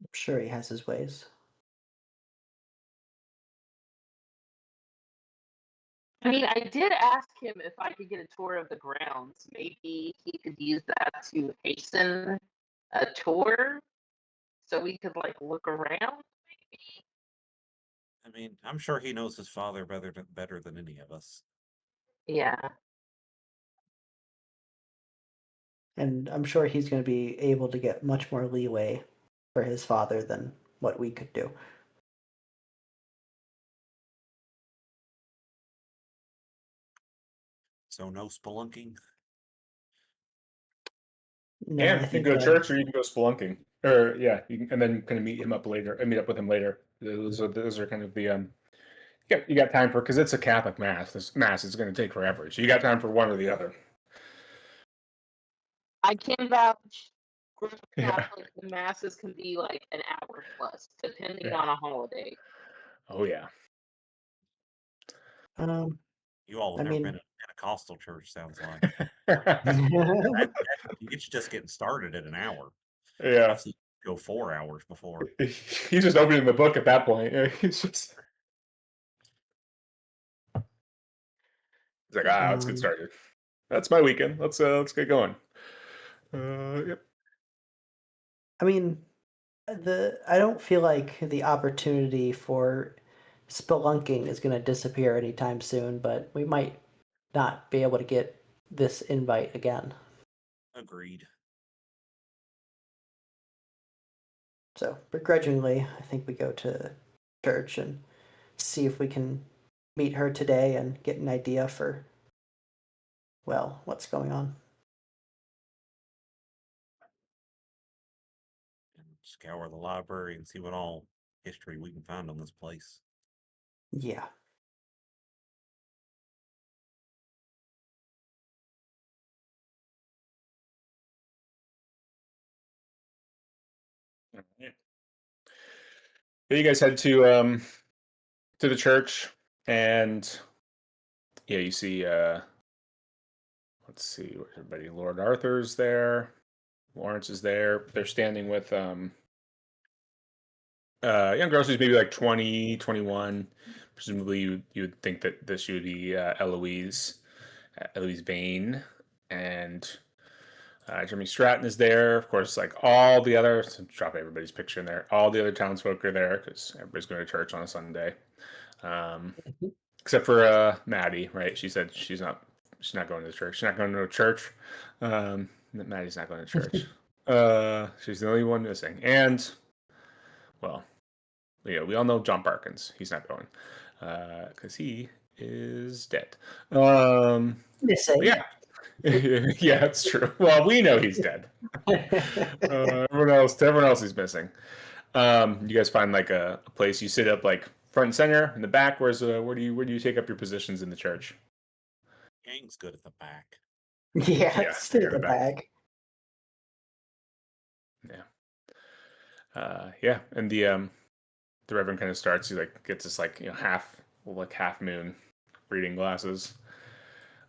I'm sure he has his ways. I mean, I did ask him if I could get a tour of the grounds. Maybe he could use that to hasten a tour so we could like look around, maybe. I mean, I'm sure he knows his father better than any of us. Yeah. And I'm sure he's going to be able to get much more leeway for his father than what we could do. So no spelunking? No, Yeah, I you think can go to church or you can go spelunking. Or yeah, you can, and then kind of meet him up later. Meet up with him later. Those are kind of the you got time for, because it's a Catholic mass. This mass is going to take forever, so you got time for one or the other. I can vouch for the Yeah. Catholic, the masses can be like an hour plus, depending Yeah. on a holiday. Oh yeah. You all have I never mean- been in a Pentecostal church, sounds like. It's just getting started at an hour. Yeah. I've seen it go 4 hours before. He's just opening the book at that point. Yeah, he's like, let's get started. That's my weekend. Let's get going. Yep. I mean, I don't feel like the opportunity for spelunking is going to disappear anytime soon, but we might not be able to get this invite again. Agreed. So, begrudgingly, I think we go to church and see if we can meet her today and get an idea for, well, what's going on. And scour the library and see what all history we can find on this place. Yeah. Yeah, you guys head to the church, and yeah, you see let's see, where's everybody? Lord Arthur's there, Lawrence is there. They're standing with young girls who's maybe like 20, 21. Presumably you would think that this would be Eloise Vane, and Jeremy Stratton is there. Of course, like all the other, drop everybody's picture in there. All the other townsfolk are there because everybody's going to church on a Sunday, except for Maddie. Right? She said she's not going to the church. She's not going to a church. Maddie's not going to church. She's the only one missing. And well, yeah, we all know John Parkins. He's not going because he is dead. Missing. Yeah. Yeah, it's true. Well, we know he's dead. Everyone else is missing. You guys find like a place. You sit up like front and center in the back. Where do you take up your positions in the church? Gang's good at the back. Yeah, Yeah, stay you're in in the the back. bag. Yeah, and the Reverend kind of starts. He like gets this like half moon reading glasses.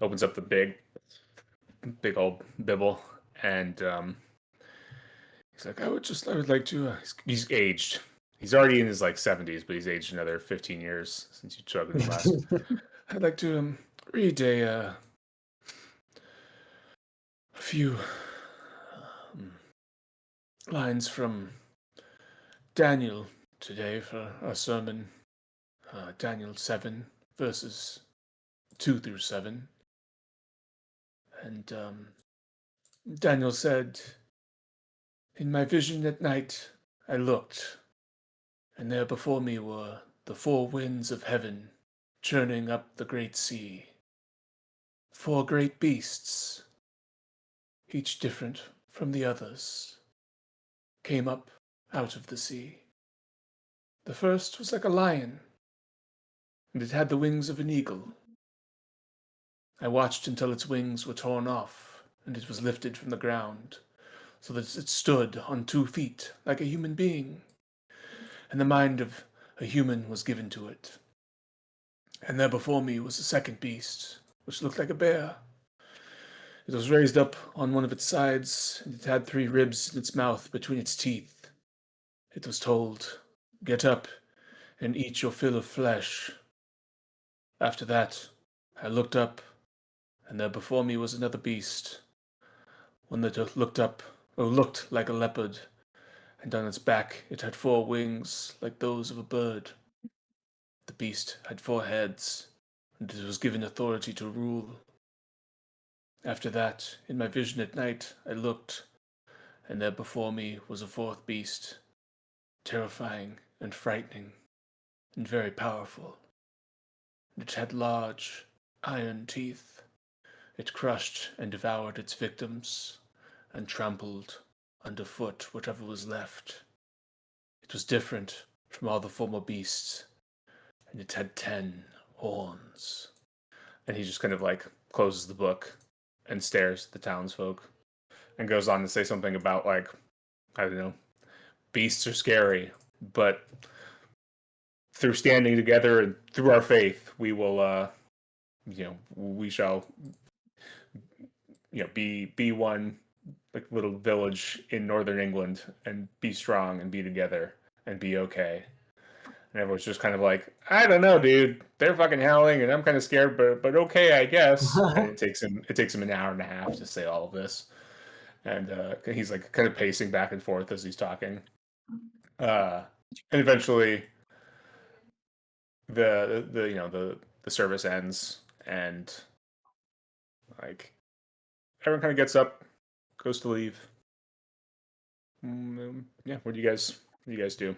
Opens up the big old Bible, and he's like, I would like to. He's aged. He's already in his like 70s, but he's aged another 15 years since you took him last. I'd like to read a few um, lines from Daniel today for our sermon. Daniel 7, verses 2 through 7. And Daniel said, "In my vision at night I looked, and there before me were the four winds of heaven churning up the great sea. Four great beasts, each different from the others, came up out of the sea. The first was like a lion, and it had the wings of an eagle. I watched until its wings were torn off, and it was lifted from the ground, so that it stood on 2 feet like a human being, and the mind of a human was given to it. And there before me was a second beast, which looked like a bear. It was raised up on one of its sides, and it had 3 ribs in its mouth between its teeth. It was told, 'Get up and eat your fill of flesh.' After that, I looked up, and there before me was another beast, one that looked like a leopard, and on its back it had 4 wings like those of a bird. The beast had 4 heads, and it was given authority to rule. After that, in my vision at night, I looked, and there before me was a fourth beast, terrifying and frightening, and very powerful. It had large, iron teeth. It crushed and devoured its victims, and trampled underfoot whatever was left. It was different from all the former beasts, and it had 10 horns. And he just kind of like closes the book and stares at the townsfolk and goes on to say something about like, I don't know, beasts are scary, but through standing together and through our faith, we will, we shall, be one like little village in northern England and be strong and be together and be okay. And everyone's just kind of like, I don't know, dude. They're fucking howling, and I'm kind of scared, but okay, I guess. And it takes him an hour and a half to say all of this, and he's like kind of pacing back and forth as he's talking. And eventually, the service ends, and like everyone kind of gets up, goes to leave. Yeah, what do you guys do?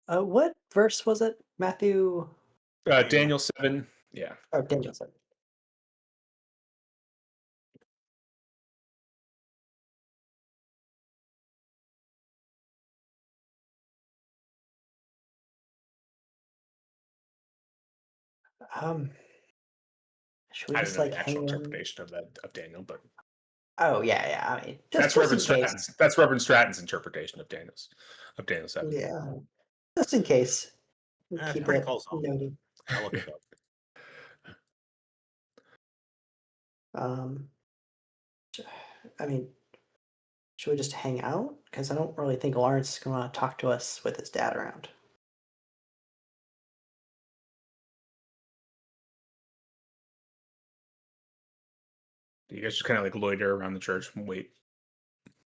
What verse was it? Matthew. Daniel 7. Yeah. Oh, Daniel 7. Should we I just don't know like the actual hang on? interpretation of Daniel, but Oh yeah. I mean, that's just Reverend in case. Stratton's. That's Reverend Stratton's interpretation of Daniel 7. Yeah, just in case. It's Keep pretty it close on. noted. I'll look it up. Um, I mean, should we just hang out? Because I don't really think Lawrence is going to talk to us with his dad around. You guys just kind of like loiter around the church and wait,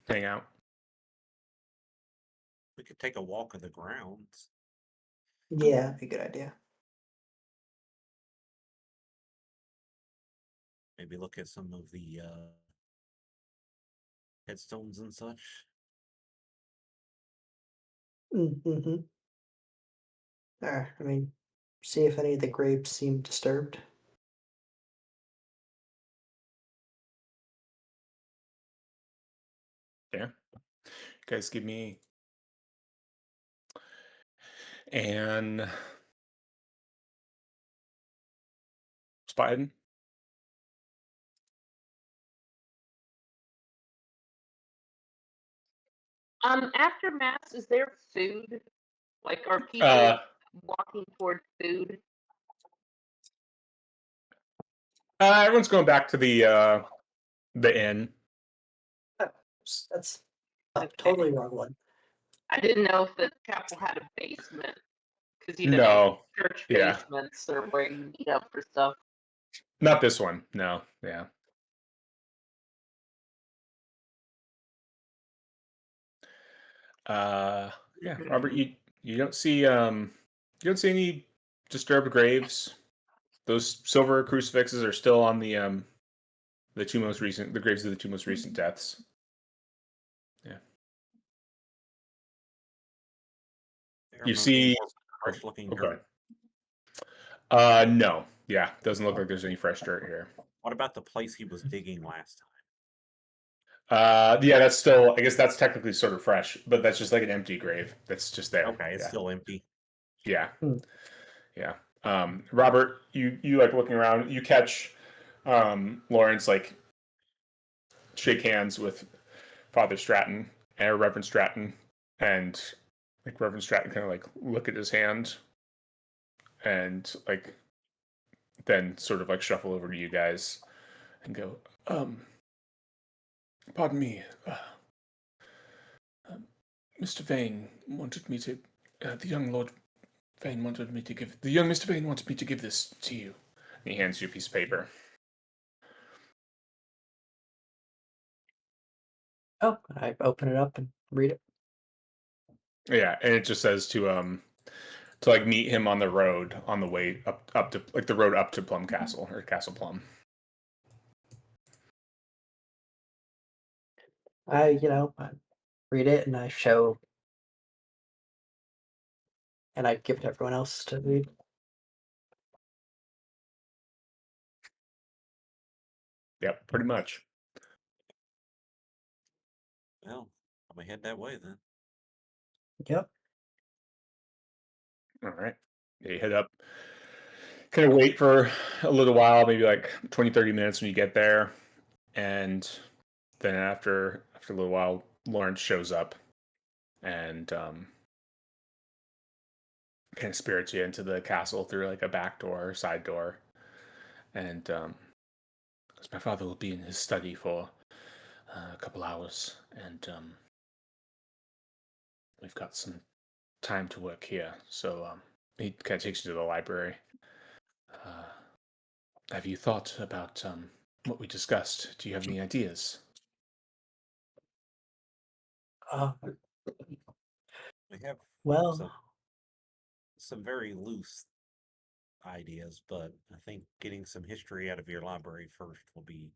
hang out. We could take a walk of the grounds. Yeah, a good idea. Maybe look at some of the headstones and such. Mm-hmm. I mean, see if any of the graves seem disturbed. Yeah. Guys, give me and Spiden. After mass, is there food? Like, are people Uh, walking toward food? Everyone's going back to the inn. That's totally wrong one. I didn't know if the chapel had a basement, because No. church Yeah. basements are where you meet up for stuff. Not this one. No. Yeah. Yeah, Robert, you don't see any disturbed graves. Those silver crucifixes are still on the graves of the two most recent deaths. Yeah. You see fresh looking okay. dirt. No. Yeah, doesn't look like there's any fresh dirt here. What about the place he was digging last time? Yeah, that's still, I guess that's technically sort of fresh, but that's just like an empty grave that's just there. Okay, it's still empty. Yeah. Yeah. Robert, you like looking around, you catch Lawrence like shake hands with Father Stratton and Reverend Stratton, and like Reverend Stratton kind of like look at his hand and like then sort of like shuffle over to you guys and go, pardon me, Mr. Vane wanted me to, the young Lord Vane wanted me to give, the young Mr. Vane wanted me to give this to you. And he hands you a piece of paper. Oh, I open it up and read it. Yeah, and it just says to like meet him on the road on the way up to like the road up to Plum Castle or Castle Plum. I read it and I show, and I give it to everyone else to read. Yep, pretty much. Well, I'm gonna head that way then. Yep. All right. Yeah, you head up. Kind of wait for a little while, maybe like 20, 30 minutes when you get there. And then after a little while, Lawrence shows up and kind of spirits you into the castle through like a back door or side door. And my father will be in his study for a couple hours. And we've got some time to work here. So he kind of takes you to the library. Have you thought about what we discussed? Do you have any ideas? We have Well, some very loose ideas, but I think getting some history out of your library first will be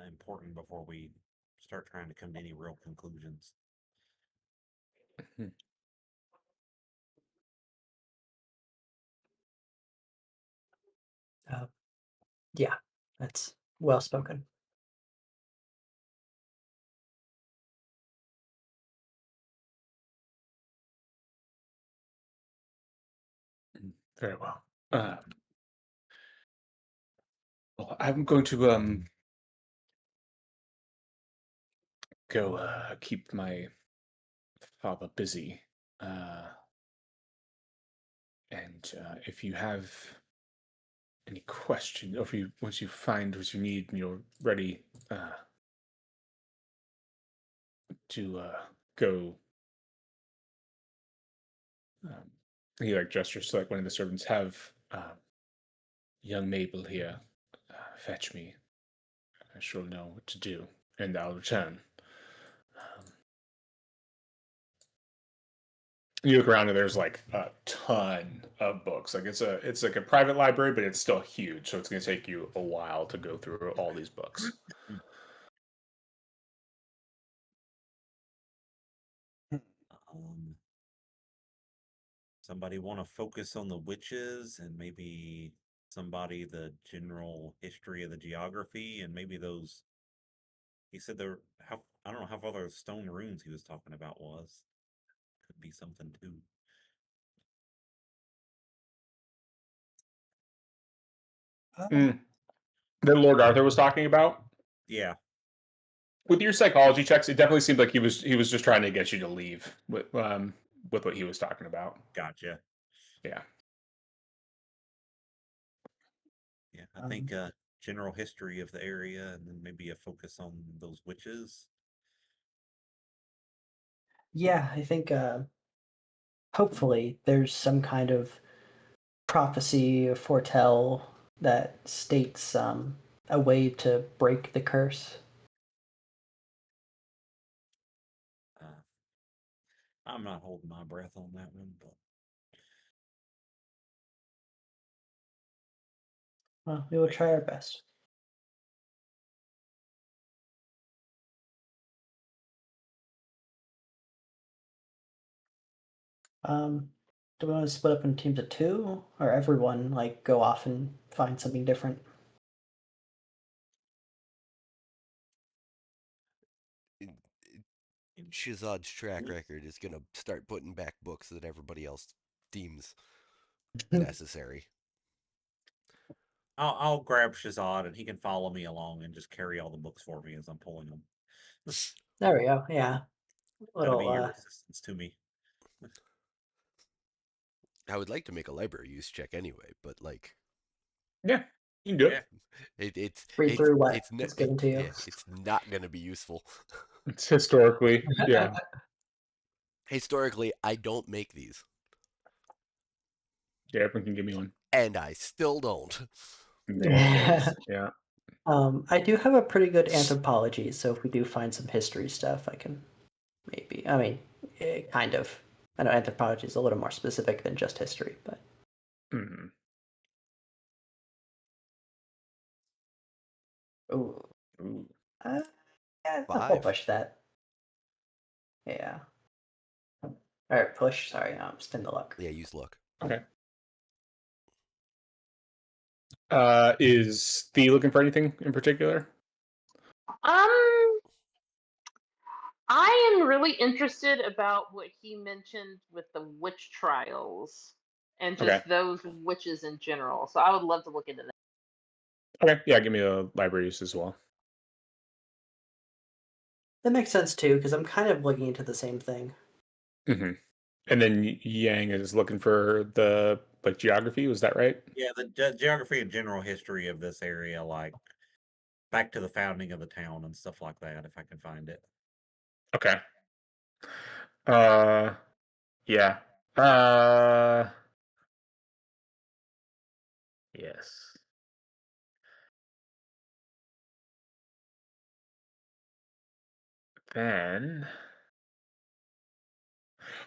important before we start trying to come to any real conclusions. yeah, that's well spoken. Very well. Well, I'm going to go keep my father busy. And if you have any question, or if you once you find what you need and you're ready to go, he like gestures to like one of the servants. Have young Mabel here fetch me. I shall know what to do, and I'll return. You look around and there's like a ton of books. Like it's like a private library, but it's still huge, so it's going to take you a while to go through all these books. Somebody want to focus on the witches and maybe somebody the general history of the geography and maybe those He said there. How I don't know how far those stone runes he was talking about was. Could be something too. That Lord Arthur was talking about. Yeah. With your psychology checks, it definitely seemed like he was just trying to get you to leave with what he was talking about. Gotcha. Yeah. Yeah, I think general history of the area, and then maybe a focus on those witches. Yeah, I think hopefully there's some kind of prophecy or foretell that states a way to break the curse. I'm not holding my breath on that one, but Well, we will try our best. Do we want to split up in teams of 2, or everyone like go off and find something different? Shazad's track record is gonna start putting back books that everybody else deems necessary. I'll grab Shazad and he can follow me along and just carry all the books for me as I'm pulling them. There we go. Yeah, That'll be little your assistance to me. I would like to make a library use check anyway, but like, yeah, you can do it. read through what's it's given to you. Yeah, it's not gonna be useful. It's historically, yeah. Historically, I don't make these, Yeah, everyone can give me one. and I still don't. There it is. Yeah. I do have a pretty good anthropology, so if we do find some history stuff, I can maybe. I mean, kind of. I know anthropology is a little more specific than just history, but. Mm. Ooh. Ooh. Yeah, I'll 5. push that. Yeah. All right, push. Sorry, spin the luck. Yeah, use luck. Okay. Is Thea looking for anything in particular? I am really interested about what he mentioned with the witch trials and just those witches in general. So I would love to look into that. Okay, yeah, give me a library use as well. That makes sense too, because I'm kind of looking into the same thing. Mm-hmm. And then Yang is looking for the geography. Was that right? Yeah, the geography and general history of this area, like back to the founding of the town and stuff like that, if I can find it. Okay. Yeah. Yes. Then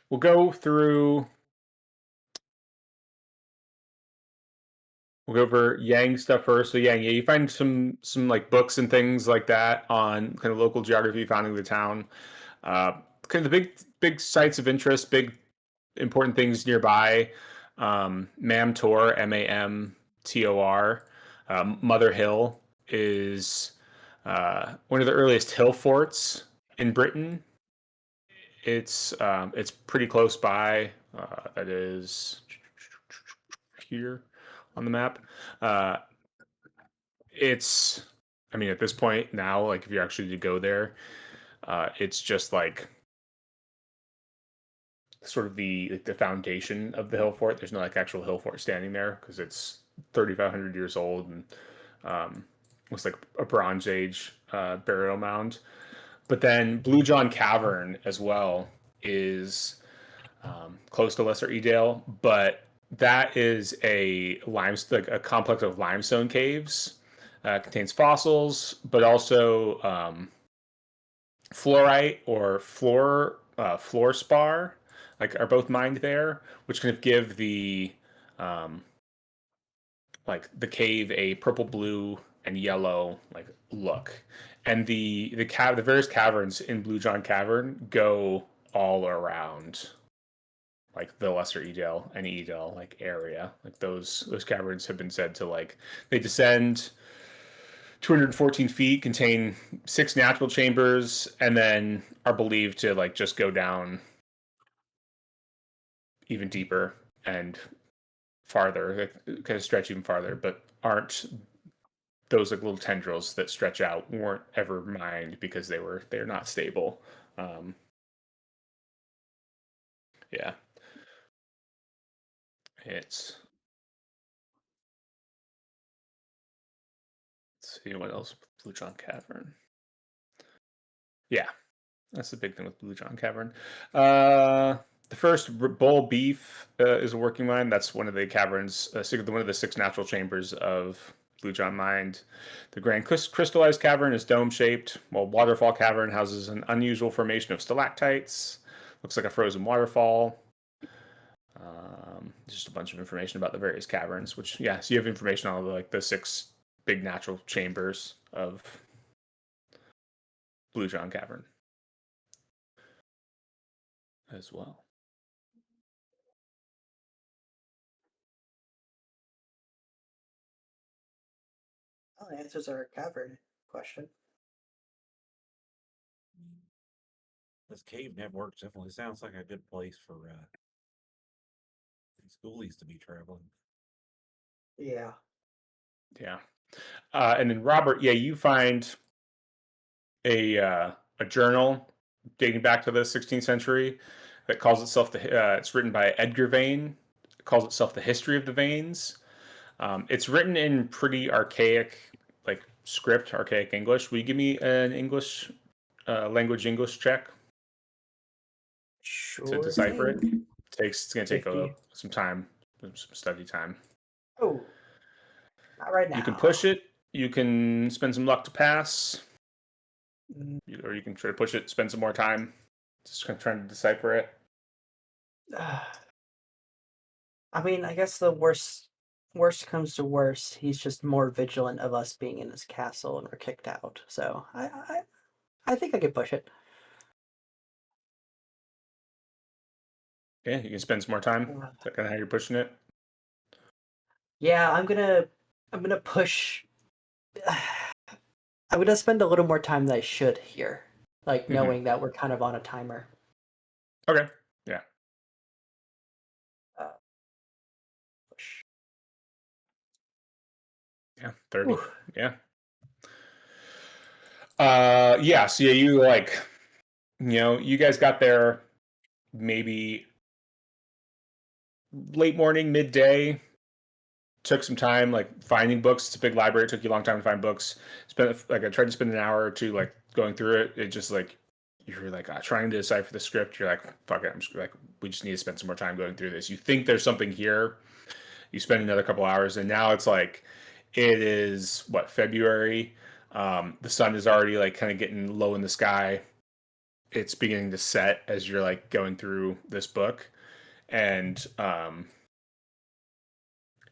we'll go through. We'll go over Yang stuff first. So Yang, yeah, you find some like books and things like that on kind of local geography, founding the town. Kind of the big sites of interest, big important things nearby. Mamtor, Mamtor. Mother Hill is one of the earliest hill forts in Britain. It's pretty close by. That is here on the map. It's, I mean, at this point now, like if you're actually to go there, it's just like sort of the foundation of the hill fort. There's no like actual hill fort standing there because it's 3,500 years old and looks like a Bronze Age burial mound. But then Blue John Cavern as well is close to Lesser Edale, but that is a complex of limestone caves. Contains fossils, but also fluorite or fluorspar, like are both mined there, which kind of give the like the cave a purple, blue, and yellow like look. And the various caverns in Blue John Cavern go all around like the Lesser Edale and Edale like area. Like those caverns have been said to like they descend 214 feet, contain 6 natural chambers, and then are believed to like just go down even deeper and farther, kind of stretch even farther, but aren't those like little tendrils that stretch out weren't ever mined because they're not stable. Yeah, it's. Let's see what else with Blue John Cavern. Yeah, that's the big thing with Blue John Cavern. The first bull beef is a working mine. That's one of the caverns, one of the 6 natural chambers of Blue John Mine. The Grand Crystallized Cavern is dome-shaped, while Waterfall Cavern houses an unusual formation of stalactites. Looks like a frozen waterfall. Just a bunch of information about the various caverns, which, yeah, so you have information on like the 6 big natural chambers of Blue John Cavern as well. Oh, that answers our cavern question. This cave network definitely sounds like a good place for schoolies to be traveling. Yeah. Yeah. And then Robert, yeah, you find a journal dating back to the 16th century that calls itself it's written by Edgar Vane. It calls itself The History of the Vanes. It's written in pretty archaic like script, archaic English. Will you give me an English language English check Sure. to decipher thing. it? It's gonna take some time, some study time. Oh, not right now. You can push it. You can spend some luck to pass, or you can try to push it, spend some more time, just kind of trying to decipher it. I mean, I guess the worst comes to worst, he's just more vigilant of us being in his castle and we're kicked out. So I think I could push it. Yeah, you can spend some more time. Is that kind of how you're pushing it? Yeah, I'm gonna push. I'm gonna spend a little more time than I should here, like knowing that we're kind of on a timer. Okay. Yeah. Push. Yeah. 30. Ooh. Yeah. Yeah. So yeah, you like, you guys got there maybe late morning, midday. Took some time like finding books. It's a big library. It took you a long time to find books. I tried to spend an hour or two like going through it. It just like you're like trying to decipher the script. You're like, fuck it. I'm just like, we just need to spend some more time going through this. You think there's something here. You spend another couple hours, and now it's like it is February. The sun is already like kind of getting low in the sky. It's beginning to set as you're like going through this book, and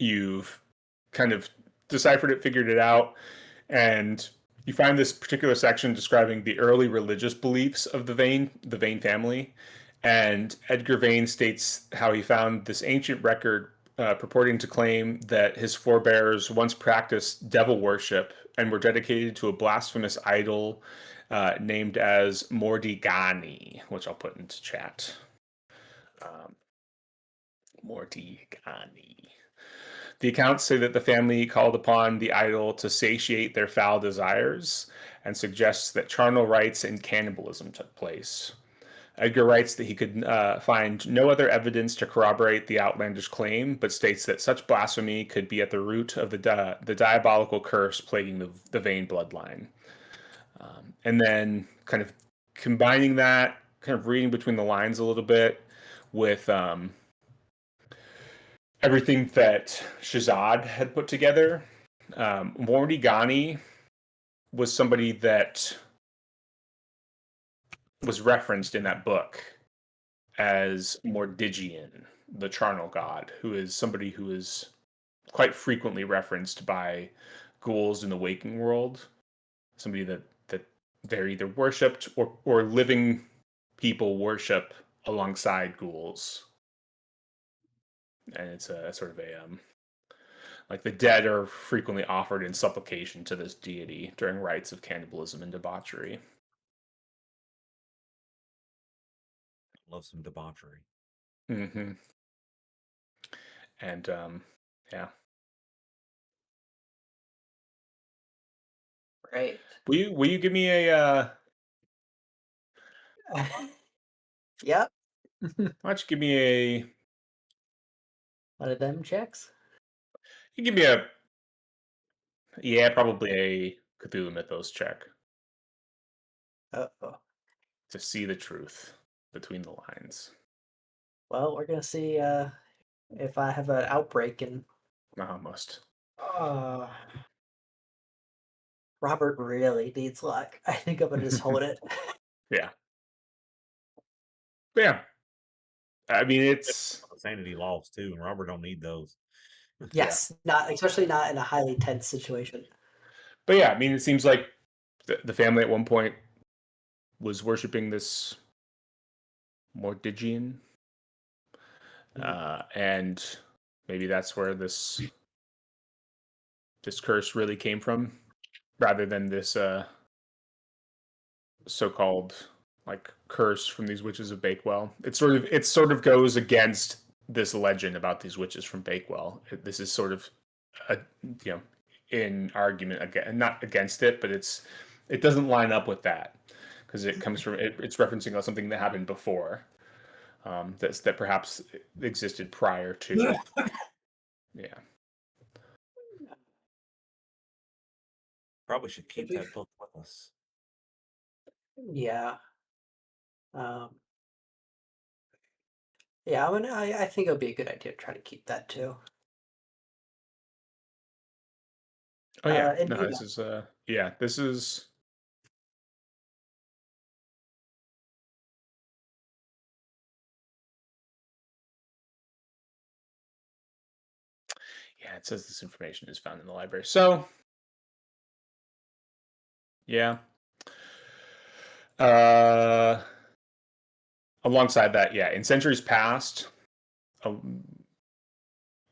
you've kind of deciphered it, figured it out, and you find this particular section describing the early religious beliefs of the Vane family. And Edgar Vane states how he found this ancient record purporting to claim that his forebears once practiced devil worship and were dedicated to a blasphemous idol named as Mordigani, which I'll put into chat. Mordigani. The accounts say that the family called upon the idol to satiate their foul desires and suggests that charnel rites and cannibalism took place. Edgar writes that he could find no other evidence to corroborate the outlandish claim, but states that such blasphemy could be at the root of the diabolical curse plaguing the Vane bloodline. And then kind of combining that, kind of reading between the lines a little bit with everything that Shazad had put together. Mordigani was somebody that was referenced in that book as Mordigian, the charnel god, who is somebody who is quite frequently referenced by ghouls in the waking world. Somebody that they're either worshipped or living people worship alongside ghouls. And it's a sort of a Like the dead are frequently offered in supplication to this deity during rites of cannibalism and debauchery. Love some debauchery. Mm-hmm. And yeah. Right. Will you give me a Yep. why don't you give me a One of them checks. you give me a probably a Cthulhu Mythos check Uh-oh. to see the truth between the lines. Well, we're gonna see if I have an outbreak and Almost. Robert really needs luck. I think I'm gonna just hold it. Yeah. But yeah. I mean, it's Sanity laws too, and Robert don't need those. Yes, not especially not in a highly tense situation. but yeah, I mean, it seems like the family at one point was worshiping this Mordigian, and maybe that's where this curse really came from, rather than this so-called like curse from these witches of Bakewell. It sort of goes against this legend about these witches from Bakewell. This is sort of a in argument again, not against it, but it doesn't line up with that because it comes from it's referencing something that happened before, that perhaps existed prior to. Yeah. Probably should keep that book with us. Yeah. Yeah, I think it'll be a good idea to try to keep that too. Oh yeah. And No, this is this is yeah, it says this information is found in the library. So yeah. Alongside that, yeah, in centuries past,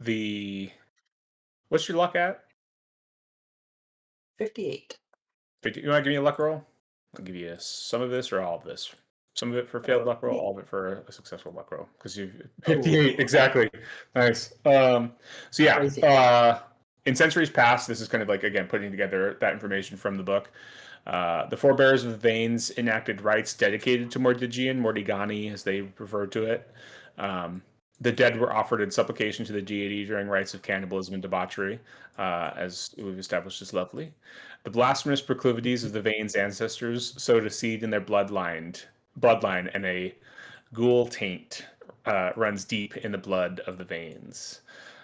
the what's your luck at? 58. 50, you want to give me a luck roll? I'll give you some of this or all of this. Some of it for a failed luck roll, all of it for a successful luck roll. Because you've 58, exactly. Nice. So yeah, Crazy. In centuries past, this is kind of like again putting together that information from the book. The forebears of the Vanes enacted rites dedicated to Mordigani, as they referred to it. The dead were offered in supplication to the deity during rites of cannibalism and debauchery, as we've established is lovely. The blasphemous proclivities of the Vanes' ancestors sowed a seed in their bloodline, and a ghoul taint runs deep in the blood of the Vanes.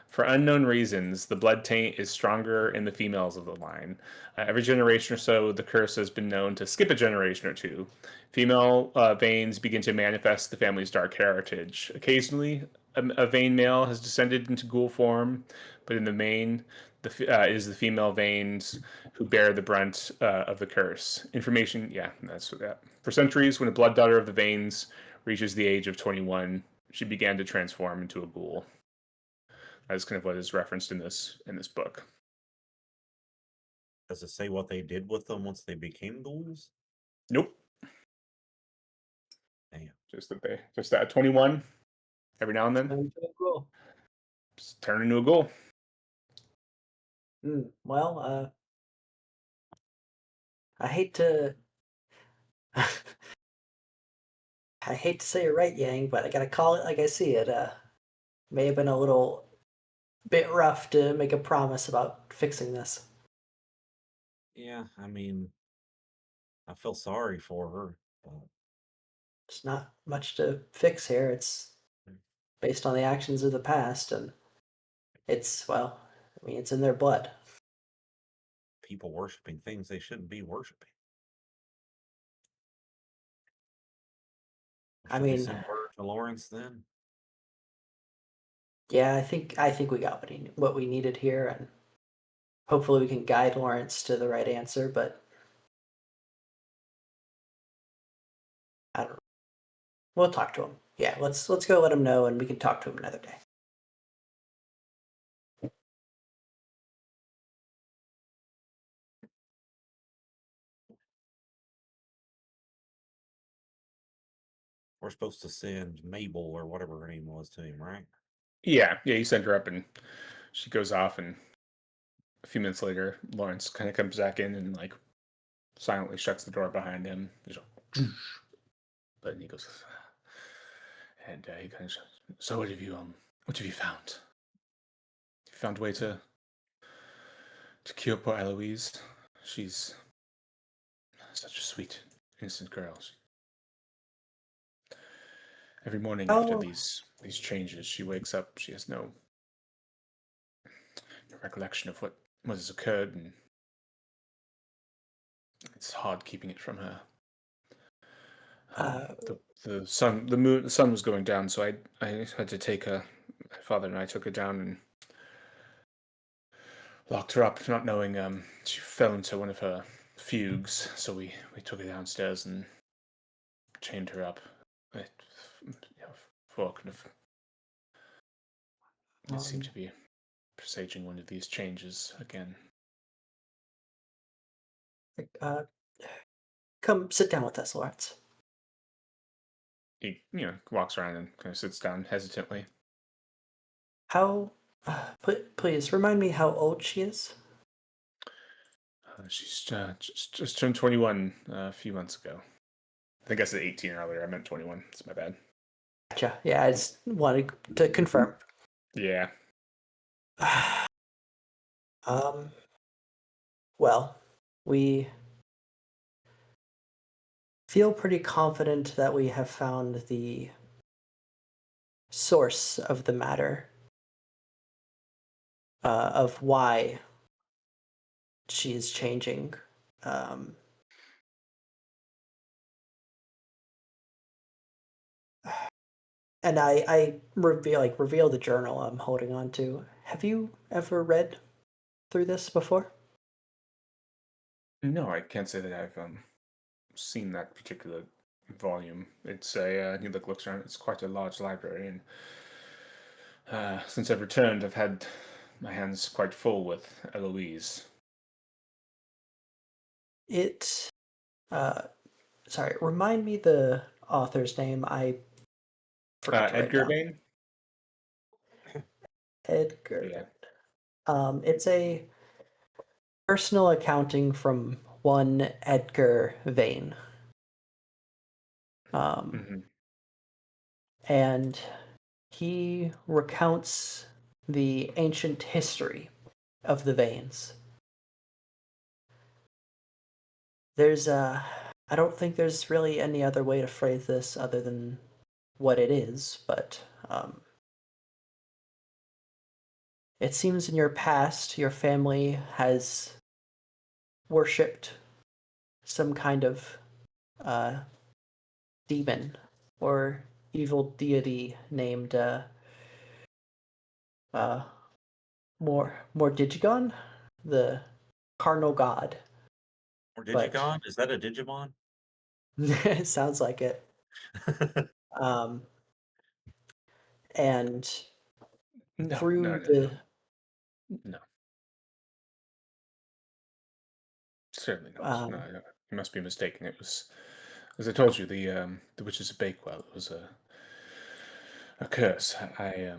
For unknown reasons, the blood taint is stronger in the females of the line. Every generation or so, the curse has been known to skip a generation or two. Female veins begin to manifest the family's dark heritage. Occasionally, a vein male has descended into ghoul form, but in the main, it is the female veins who bear the brunt of the curse. Information, yeah, that's what that. For centuries, when a blood daughter of the veins reaches the age of 21, she began to transform into a ghoul. That's kind of what is referenced in this book. Does it say what they did with them once they became ghouls? Nope. Damn. Just that 21 every now and then Cool. just turn into a ghoul. Well, I hate to I hate to say it right, Yang, but I gotta call it like I see it. May have been a little bit rough to make a promise about fixing this. Yeah, I mean, I feel sorry for her. But There's not much to fix here. It's based on the actions of the past, and it's it's in their blood. people worshiping things they shouldn't be worshiping. I Should we mean, send word to Lawrence then? yeah, I think we got what we needed here, and hopefully we can guide Lawrence to the right answer. But I don't. We'll talk to him. Yeah, let's go let him know, and we can talk to him another day. we're supposed to send Mabel or whatever her name was to him, right? Yeah, you send her up, and she goes off, and a few minutes later, Lawrence kind of comes back in and like silently shuts the door behind him. But he goes, and he kind of, so what have you found? You found a way to cure poor Eloise? She's such a sweet, innocent girl. Every morning after these changes, she wakes up. She has no recollection of what has occurred, and it's hard keeping it from her. The sun was going down, so I had to take her. My father and I took her down and locked her up, not knowing she fell into one of her fugues. So we took her downstairs and chained her up. For kind of, it seemed to be presaging one of these changes again. Come sit down with us, Lawrence. He walks around and kind of sits down hesitantly. How? Please remind me how old she is. She's just turned 21 a few months ago. I think I said 18 earlier. I meant 21. It's my bad. Gotcha. Yeah, I just wanted to confirm. Yeah. Well, we feel pretty confident that we have found the source of the matter, of why she is changing. And I reveal the journal I'm holding on to. Have you ever read through this before? No, I can't say that I've seen that particular volume. It's a he looks around. It's quite a large library, and since I've returned, I've had my hands quite full with Eloise. Sorry, remind me the author's name. I forgot to write Edgar down. Vane. Edgar. Yeah. It's a personal accounting from one Edgar Vane. And he recounts the ancient history of the Vanes. I don't think there's really any other way to phrase this other than what it is, but it seems in your past, your family has worshipped some kind of demon or evil deity named Mordigigon, the cardinal god. Mordigigon? Is that a Digimon? It sounds like it. And No. Certainly not. No, you must be mistaken. It was, as I told you, the witches of Bakewell. It was a curse. I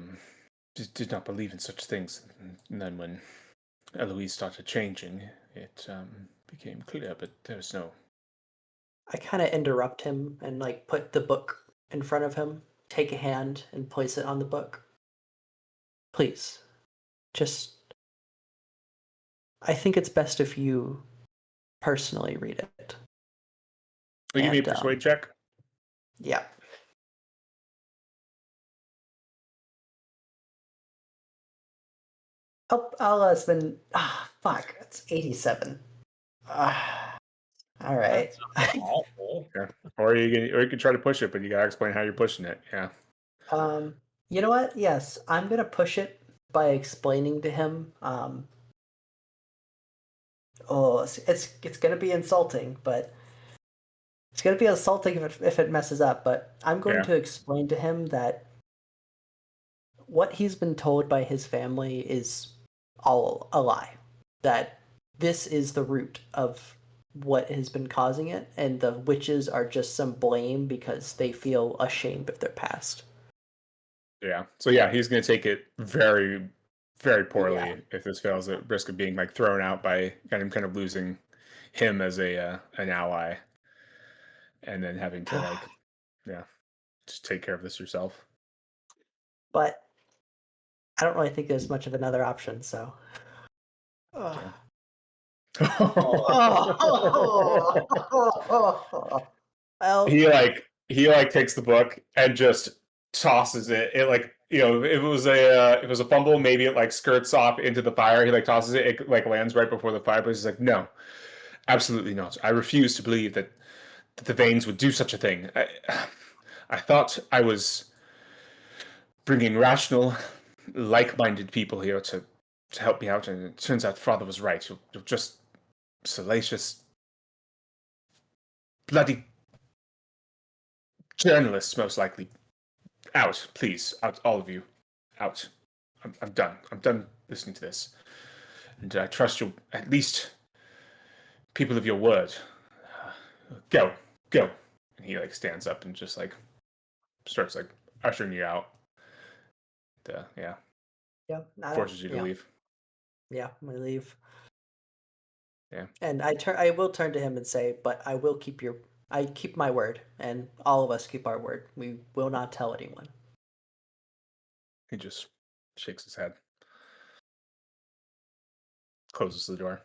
did not believe in such things, and then when Eloise started changing, it became clear. But there's no. I kind of interrupt him and put the book in front of him, take a hand and place it on the book. Please, just. I think it's best if you personally read it. Will you give me a persuade check? Yeah. I'll spend. Fuck! It's 87. All right. That's awful. Yeah. Or you can try to push it, but you gotta explain how you're pushing it. Yeah. You know what? Yes, I'm gonna push it by explaining to him. It's gonna be insulting, but it's gonna be insulting if it messes up. But I'm going to explain to him that what he's been told by his family is all a lie. That this is the root of what has been causing it, and the witches are just some blame because they feel ashamed of their past. Yeah. So yeah, he's going to take it very, very poorly Yeah. if this fails, at risk of being like thrown out by kind of losing him as a an ally, and then having to like, yeah, just take care of this yourself. But I don't really think there's much of another option, so. Yeah. Well, he takes the book and just tosses it. It like, it was a fumble. Maybe it like skirts off into the fire. He like tosses it. It like lands right before the fireplace. He's like, no, absolutely not. I refuse to believe that the veins would do such a thing. I thought I was bringing rational, like-minded people here to help me out, and it turns out Father was right. You're just salacious, bloody journalists, most likely. Out, please, out, all of you, out. I'm done. I'm done listening to this, and I trust you. At least people of your word. Go, go. And he like stands up and just like starts like ushering you out. Yeah, yeah, forces you to leave. Yeah, I'm gonna leave. Yeah. And I will turn to him and say, but I keep my word, and all of us keep our word. We will not tell anyone. He just shakes his head, closes the door.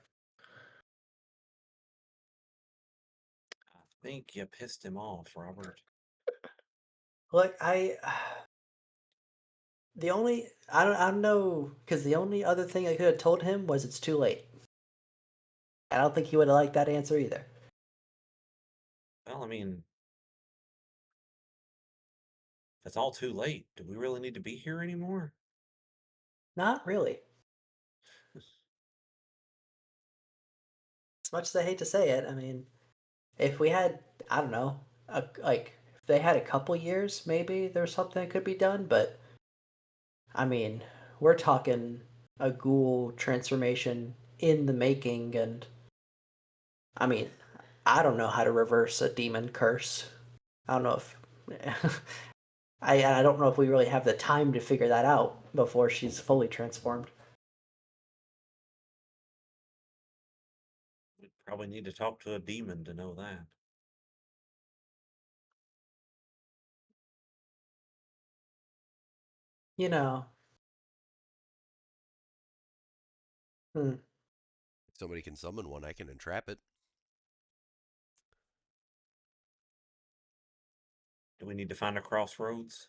I think you pissed him off, Robert. Look, I don't know, because the only other thing I could have told him was it's too late. I don't think he would have liked that answer either. Well, I mean, if it's all too late, do we really need to be here anymore? Not really. As much as I hate to say it, I mean, if we had, I don't know, if they had a couple years, maybe there's something that could be done. But I mean, we're talking a ghoul transformation in the making, and I mean, I don't know how to reverse a demon curse. I don't know if I don't know if we really have the time to figure that out before she's fully transformed. We'd probably need to talk to a demon to know that. You know. If somebody can summon one, I can entrap it. Do we need to find a crossroads?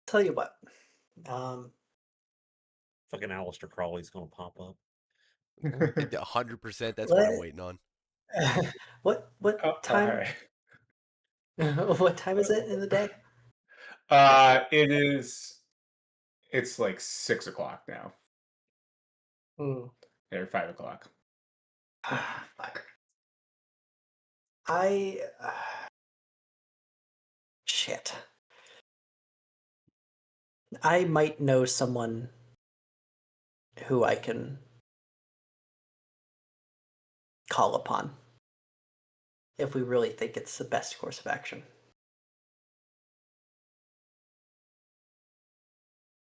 Tell you what. Fucking Aleister Crowley's gonna pop up. 100%. That's what I'm waiting on. What time? Right. What time is it in the day? It is. It's like 6 o'clock now. Or 5 o'clock. Fuck. Shit. I might know someone who I can call upon if we really think it's the best course of action.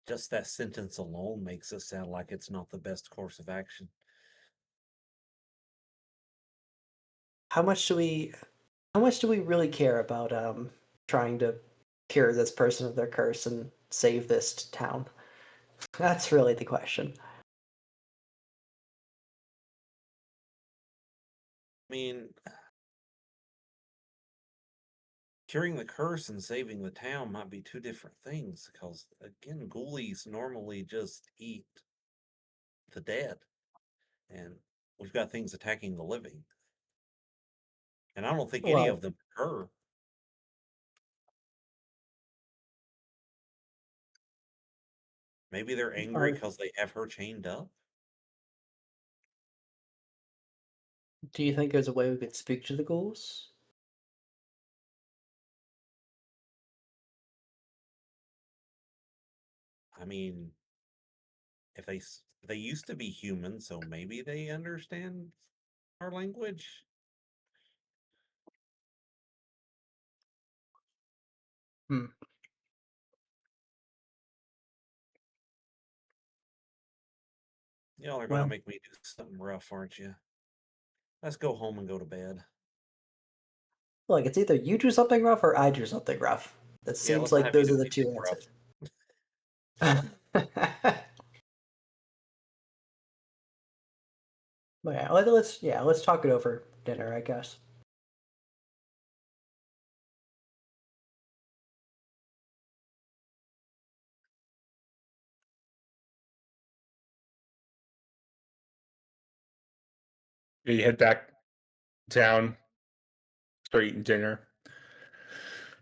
Just that sentence alone makes it sound like it's not the best course of action. How much do we really care about trying to cure this person of their curse and save this town? That's really the question. I mean, curing the curse and saving the town might be two different things because, again, ghoulies normally just eat the dead, and we've got things attacking the living. And I don't think any of them are. Maybe they're angry because they have her chained up. Do you think there's a way we could speak to the ghouls? I mean, if they used to be human, so maybe they understand our language. Hmm. Y'all are Well. gonna make me do something rough, aren't you? Let's go home and go to bed. Like, it's either you do something rough or I do something rough. That Yeah, seems let's not like have you those do are the two anything rough. answers. Okay, let's talk it over dinner, I guess. Yeah, you head back town, start eating dinner,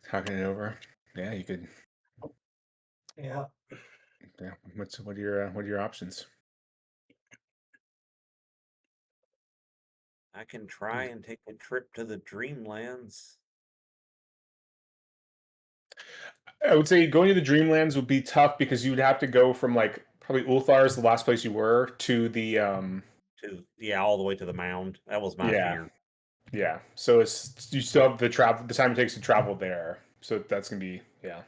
talking it over. Yeah, you could. Yeah. Yeah, what are your options? I can try and take a trip to the Dreamlands. I would say going to the Dreamlands would be tough because you would have to go from like probably Ulthar is the last place you were to the all the way to the mound. That was my yeah. fear. Yeah. So it's you still have the time it takes to travel there. So that's gonna be yeah.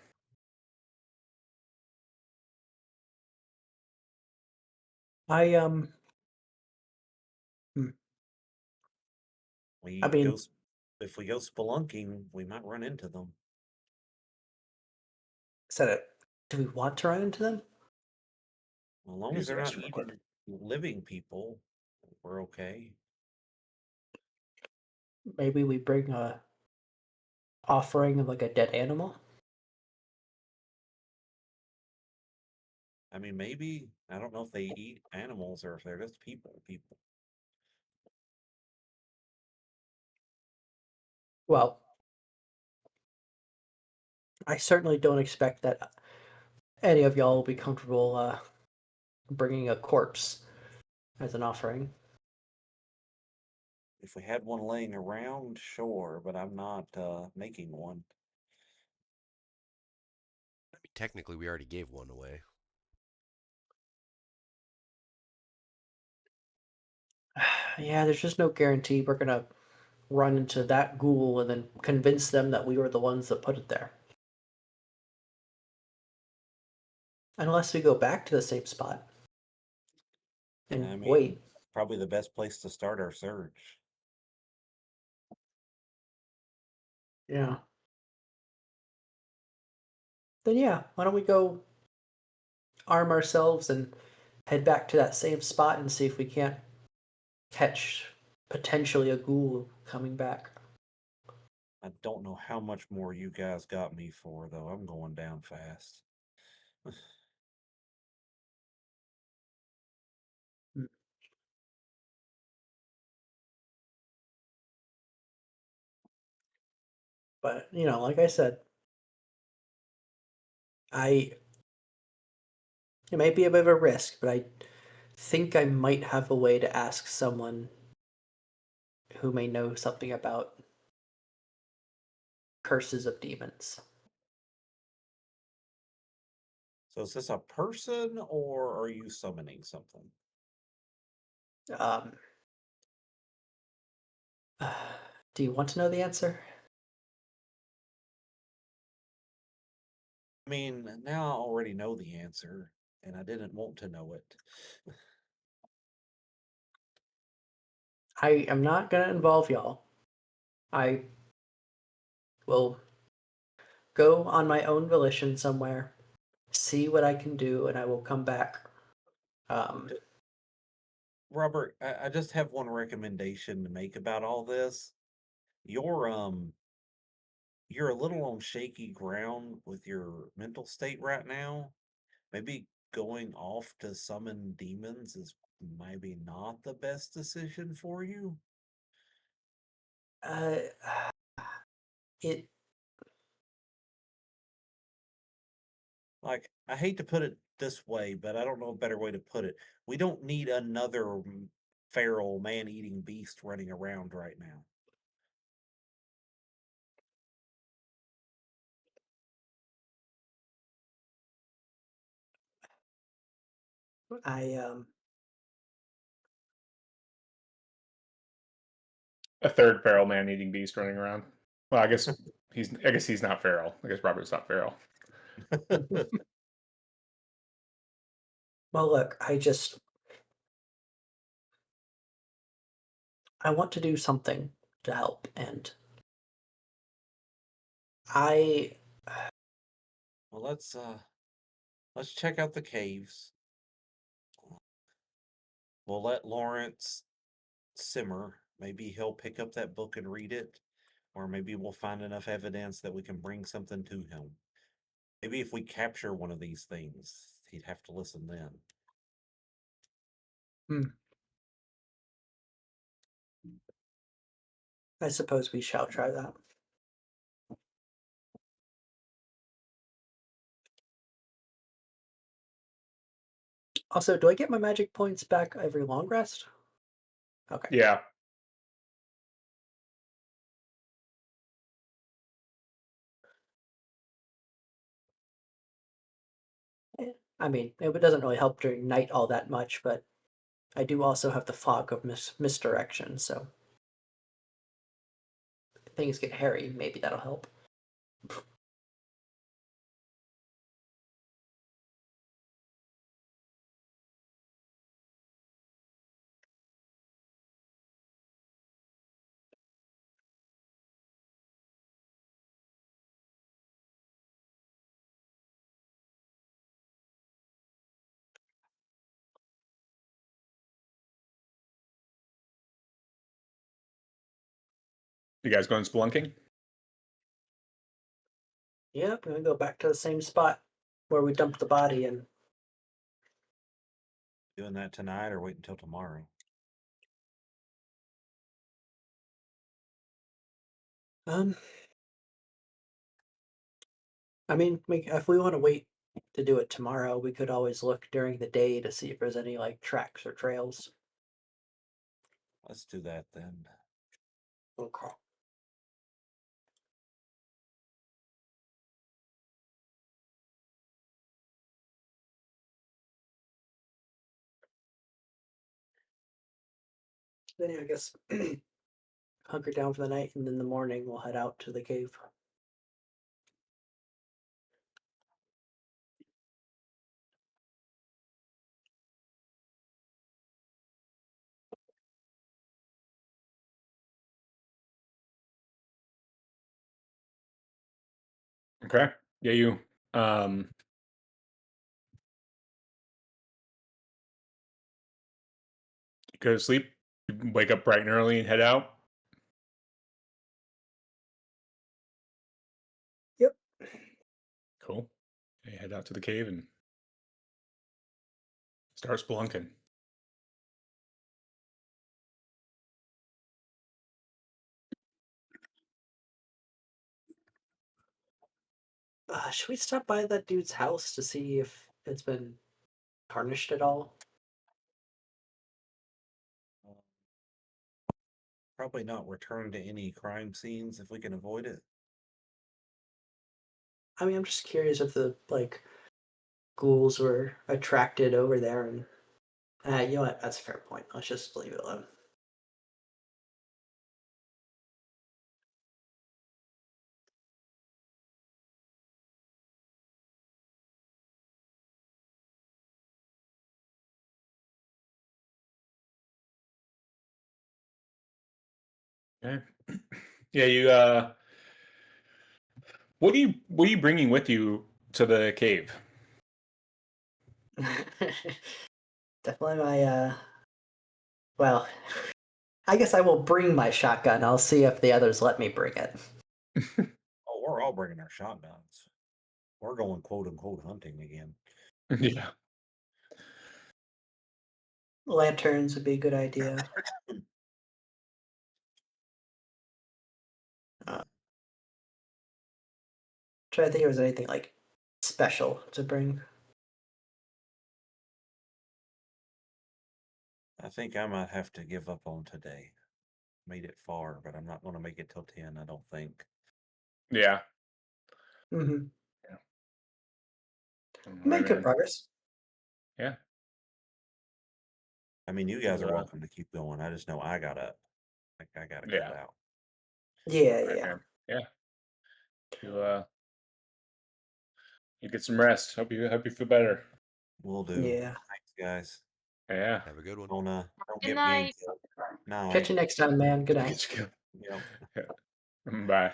I We I mean, go if we go spelunking, we might run into them. said it. Do we want to run into them? As long as Use the they're not restroom real quick. eating living people, we're okay. Maybe we bring a offering of like a dead animal. I mean, maybe I don't know if they eat animals or if they're just people. People. Well, I certainly don't expect that any of y'all will be comfortable bringing a corpse as an offering. If we had one laying around, sure, but I'm not making one. I mean, technically, we already gave one away. Yeah, there's just no guarantee we're gonna run into that ghoul and then convince them that we were the ones that put it there. Unless we go back to the same spot and I mean, wait. probably the best place to start our search. Yeah. Then yeah, why don't we go arm ourselves and head back to that same spot and see if we can't catch potentially a ghoul coming back. I don't know how much more you guys got me for, though. I'm going down fast. But like I said, it might be a bit of a risk, but I think I might have a way to ask someone who may know something about curses of demons. So is this a person or are you summoning something? Um, do you want to know the answer? I mean, now I already know the answer, and I didn't want to know it. I am not gonna involve y'all. I will go on my own volition somewhere, see what I can do, and I will come back. Robert, I just have one recommendation to make about all this. You're you're a little on shaky ground with your mental state right now. Maybe going off to summon demons is maybe not the best decision for you. uh, it Like, I hate to put it this way, but I don't know a better way to put it. We don't need another feral man-eating beast running around right now. I a third feral man-eating beast running around. Well, I guess he's not feral. I guess Robert's not feral. Well, look, I want to do something to help, and I Well, let's check out the caves. We'll let Lawrence simmer. Maybe he'll pick up that book and read it, or maybe we'll find enough evidence that we can bring something to him. Maybe if we capture one of these things, he'd have to listen then. I suppose we shall try that. Also, do I get my magic points back every long rest? Okay. Yeah. I mean, it doesn't really help during night all that much, but I do also have the fog of misdirection, so if things get hairy, maybe that'll help. You guys going spelunking? Yep, we're gonna go back to the same spot where we dumped the body and Doing that tonight or wait until tomorrow? I mean, if we want to wait to do it tomorrow, we could always look during the day to see if there's any like tracks or trails. Let's do that then. Okay. Then yeah, I guess hunker down for the night, and in the morning we'll head out to the cave. Okay. Yeah, you um go to sleep, you wake up bright and early and head out. Yep. Cool. You head out to the cave and start spelunking. Should we stop by that dude's house to see if it's been tarnished at all? Probably not return to any crime scenes if we can avoid it. I mean, I'm just curious if the ghouls were attracted over there, and you know what? That's a fair point. Let's just leave it alone. Okay. Yeah, you what are you bringing with you to the cave? Definitely my well, I guess I will bring my shotgun. I'll see if the others let me bring it. Oh, we're all bringing our shotguns. We're going quote unquote hunting again. Yeah. Lanterns would be a good idea. Try to think if there's anything like special to bring. I think I might have to give up on today. Made it far, but I'm not going to make it till 10, I don't think. Yeah. Mm-hmm. Yeah. All Make right, good man. progress. Yeah. I mean, you guys are Well, welcome to keep going. I just know I got up. Like I gotta Yeah. get out. Yeah, Right, yeah. man. Yeah. You get some rest. Hope you feel better. Will do. Yeah. Thanks, guys. Yeah. Have a good one. Don't Good get night. me killed. Night. Catch you next time, man. Good night. Yep. Bye.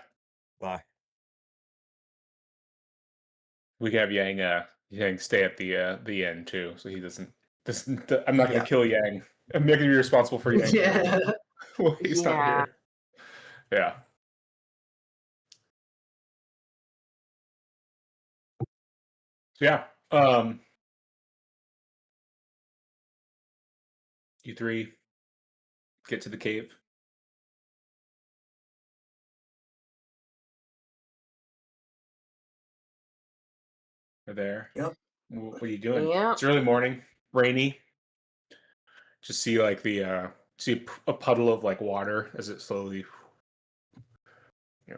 Bye. We can have Yang stay at the end too, so he doesn't. I'm not gonna kill Yang. I'm not gonna be responsible for Yang. Yeah. Well, he's not Yeah. here. Yeah. Yeah. You three get to the cave. Are there? Yep. What are you doing? Yeah. It's early morning, rainy. Just see like see a puddle of like water as it slowly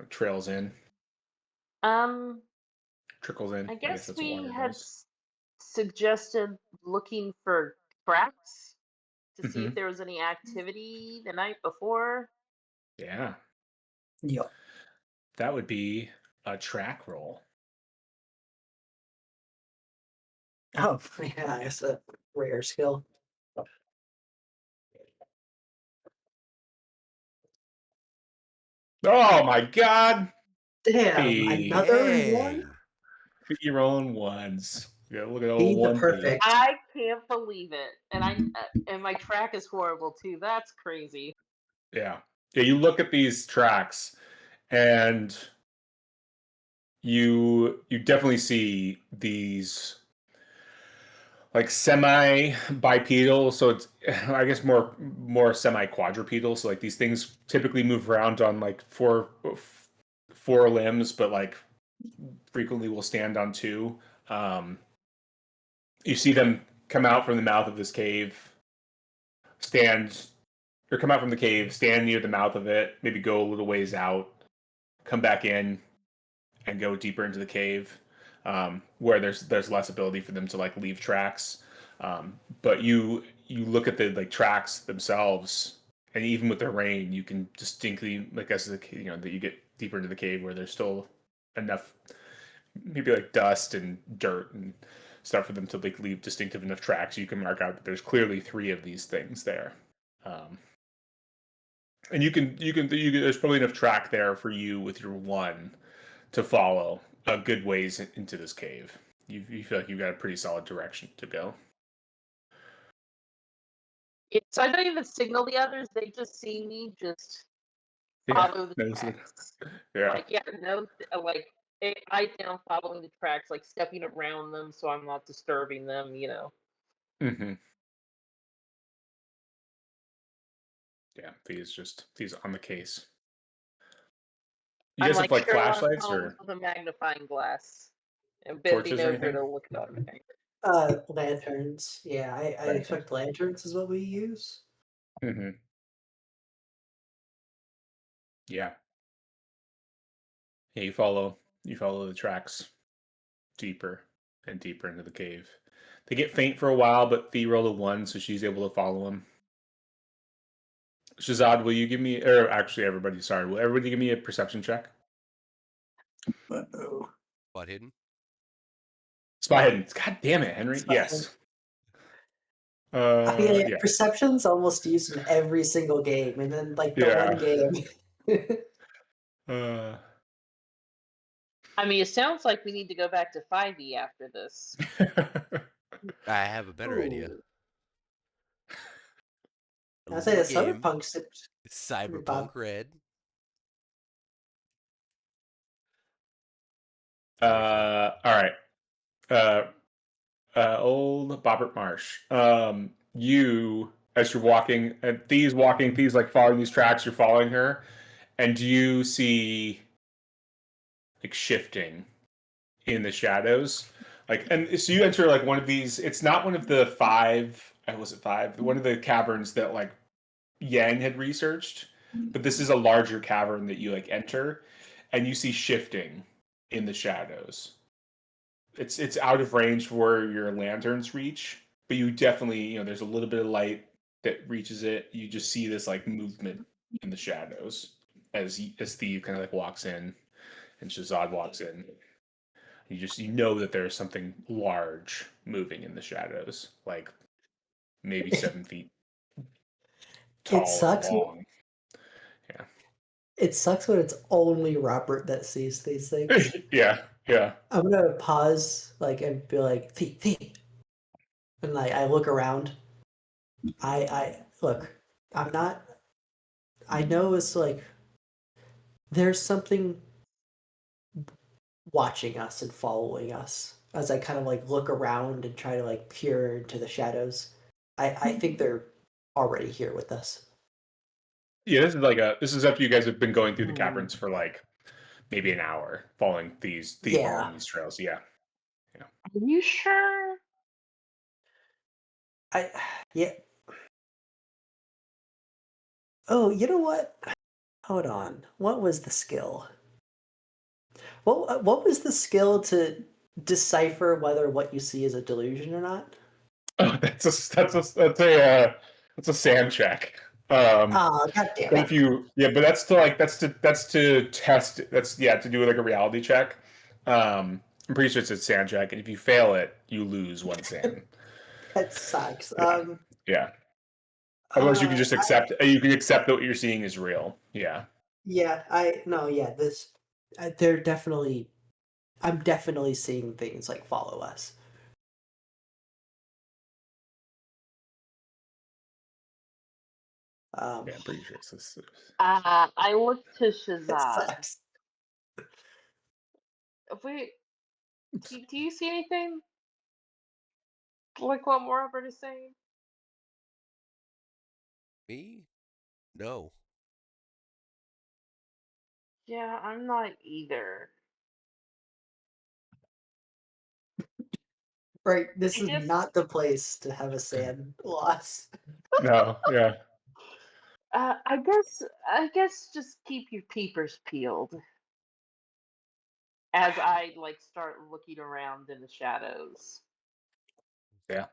trails in, trickles in. I I guess guess that's what we water had does. suggested looking for tracks to see Mhm. if there was any activity the night before. Yeah, Yep. that would be a track roll. Oh, yeah, it's a rare skill. Oh my god! Damn, Hey, another one? your own ones. Yeah, look at Be old the one. perfect. I can't believe it, and my track is horrible too. That's crazy. Yeah. You look at these tracks, and you definitely see these like semi bipedal, so it's I guess more semi quadrupedal. So like these things typically move around on like four limbs, but like frequently will stand on two. You see them come out from the mouth of this cave, come out from the cave, stand near the mouth of it, maybe go a little ways out, come back in, and go deeper into the cave, where there's less ability for them to like leave tracks. But you look at the like tracks themselves, and even with the rain, you can distinctly like as that you get deeper into the cave where there's still enough, maybe like dust and dirt and stuff for them to like leave distinctive enough tracks. You can mark out that there's clearly three of these things there. And there's probably enough track there for you with your one to follow a good ways into this cave. You feel like you've got a pretty solid direction to go. So I don't even signal the others; they just see me just Yeah, follow the notice it. tracks. Yeah. Like no, like I down following the tracks, like stepping around them so I'm not disturbing them. Mm-hmm. Yeah, these on the case. You I'm guys have like like Sherlock flashlights Holmes or with a magnifying glass and bending torches or over anything? to look at everything. Lanterns. Yeah, I Lanterns. expect lanterns is what we use. Mm-hmm. Yeah. Yeah, you follow the tracks deeper and deeper into the cave. They get faint for a while, but Thea rolled a 1, so she's able to follow him. Shazad, will you give me, or actually everybody, sorry, will everybody give me a perception check? Uh-oh. Spot hidden. Spot hidden. God damn it, Henry. Spot Yes. I feel like Yeah. perception's almost used in every single game, and then like the Yeah. one game. I mean, it sounds like we need to go back to 5e after this. I have a better idea. Ooh. A I say the little game. Cyberpunk's Cyberpunk Red. All right. Old Bobbert Marsh. You, as you're walking, and Thea's walking, Thea's like following these tracks, you're following her, and you see like shifting in the shadows. Like, and so you enter like one of these, it's not one of the five, was it five? One of the caverns that like Yang had researched, but this is a larger cavern that you like enter, and you see shifting in the shadows. It's out of range for where your lanterns reach, but you definitely there's a little bit of light that reaches it. You just see this like movement in the shadows as Steve kind of like walks in and Shazad walks in. You know that there's something large moving in the shadows, like maybe 7 feet It tall and sucks. long. Yeah. It sucks when it's only Robert that sees these things. Yeah. I'm gonna pause, like, and be like, "Fee," and like I look around. I look. I'm not. I know it's like there's something watching us and following us as I kind of like look around and try to like peer into the shadows. I think they're already here with us. Yeah, this is after you guys have been going through the caverns for like maybe an hour, following these trails. Yeah. Are you sure? Yeah. Oh, you know what? Hold on. What was the skill? What was the skill to decipher whether what you see is a delusion or not? Oh, that's a sand check. Oh, god damn But it. that's to test. To do like a reality check. I'm pretty sure it's a sand check, and if you fail it, you lose 1 sand. That sucks. Yeah. Otherwise, you can just accept. You can accept that what you're seeing is real. Yeah. This. I'm definitely seeing things like follow us. Yeah, I'm pretty sure it's this. I look to It Shazad. sucks. Wait, do you see anything? Like what Robert is saying? Me? No. Yeah, I'm not either. Right, this I is guess not the place to have a sand loss. No. Yeah. I guess just keep your peepers peeled as I like start looking around in the shadows. Yeah.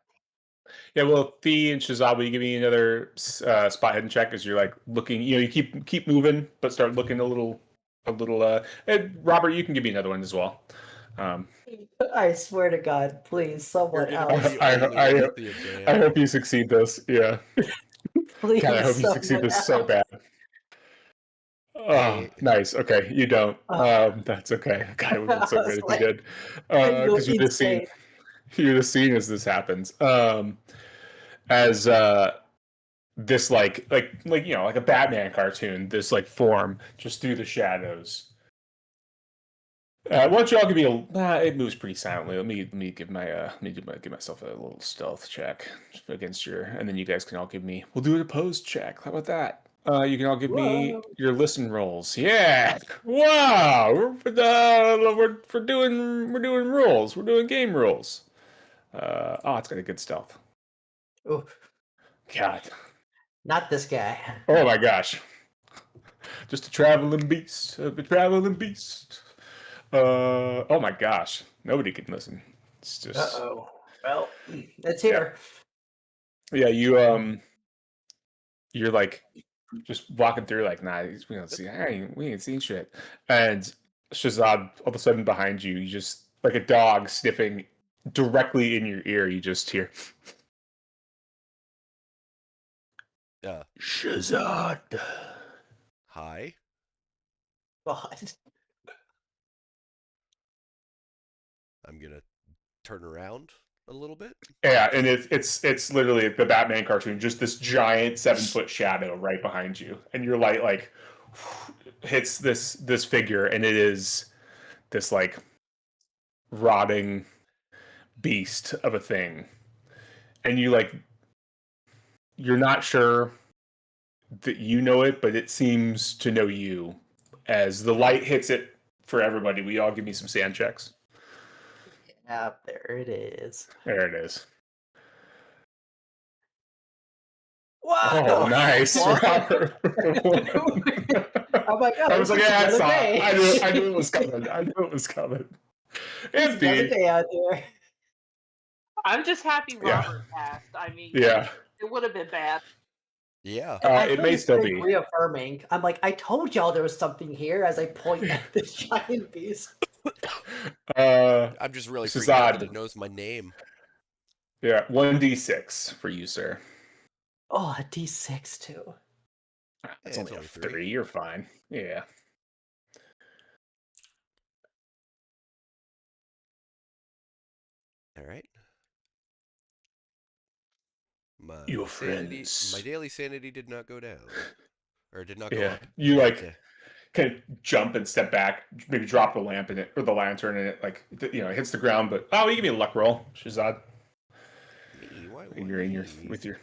Yeah, well, Fee and Shazad, will you give me another spot hidden check as you're like looking? You keep moving, but start looking a little. And Robert, you can give me another one as well. I swear to God, please, someone You're gonna be else. the only one with the I advantage. hope you succeed this. Yeah. Please, God, I hope you succeed someone this so else. bad. Oh, Hey. nice. Okay, you don't. That's okay. God, it would have been so good if you did. I go Because insane. you're just seeing as this happens. As this like like a Batman cartoon, this like form just through the shadows. Why don't you all give me it moves pretty silently. Let me give give myself a little stealth check against and then you guys can all give me. We'll do an opposed check. How about that? You can all give me your listen rolls. Yeah. Wow. We're doing rules. We're doing game rules. It's got a good stealth. Ooh, God. not this guy. Oh my gosh. Just a traveling beast. A traveling beast. Oh my gosh. Nobody can listen. It's just. Uh-oh. Well, it's here. Yeah, you're like just walking through like, nah, we don't see. We ain't seen shit. And Shazad, all of a sudden behind you, you just like a dog sniffing directly in your ear. You just hear Shazad. Hi. God. I'm gonna turn around a little bit. Yeah, and it's literally the Batman cartoon, just this giant 7-foot shadow right behind you, and your light like hits this figure, and it is this like rotting beast of a thing, and you're not sure that you know it, but it seems to know you. As the light hits it for everybody, we all give me some sand checks. Yeah, there it is. There it is. What? Oh, nice, Robert. I'm like, I was like, yeah, I saw it. day. I knew it was coming. I knew it was coming. It's another day out there. I'm just happy Yeah. Robert passed. I mean, Yeah. it would have been bad. Yeah. I It feel may like still it's be. reaffirming. I'm like, I told y'all there was something here as I point at this giant beast. I'm just really freaked out that Shazad. it knows my name. Yeah, 1d6 for you, sir. Oh, a D6 too. It's Yeah, only it's a only 3. 3. You're fine. Yeah. All right. Your My friends. daily sanity did not go down, or did not go Yeah. up. You I should like say. kind of jump and step back, maybe drop the lamp in it or the lantern and it like it hits the ground. But you give me a luck roll, Shazad. Me? Why And would you're in your me? with your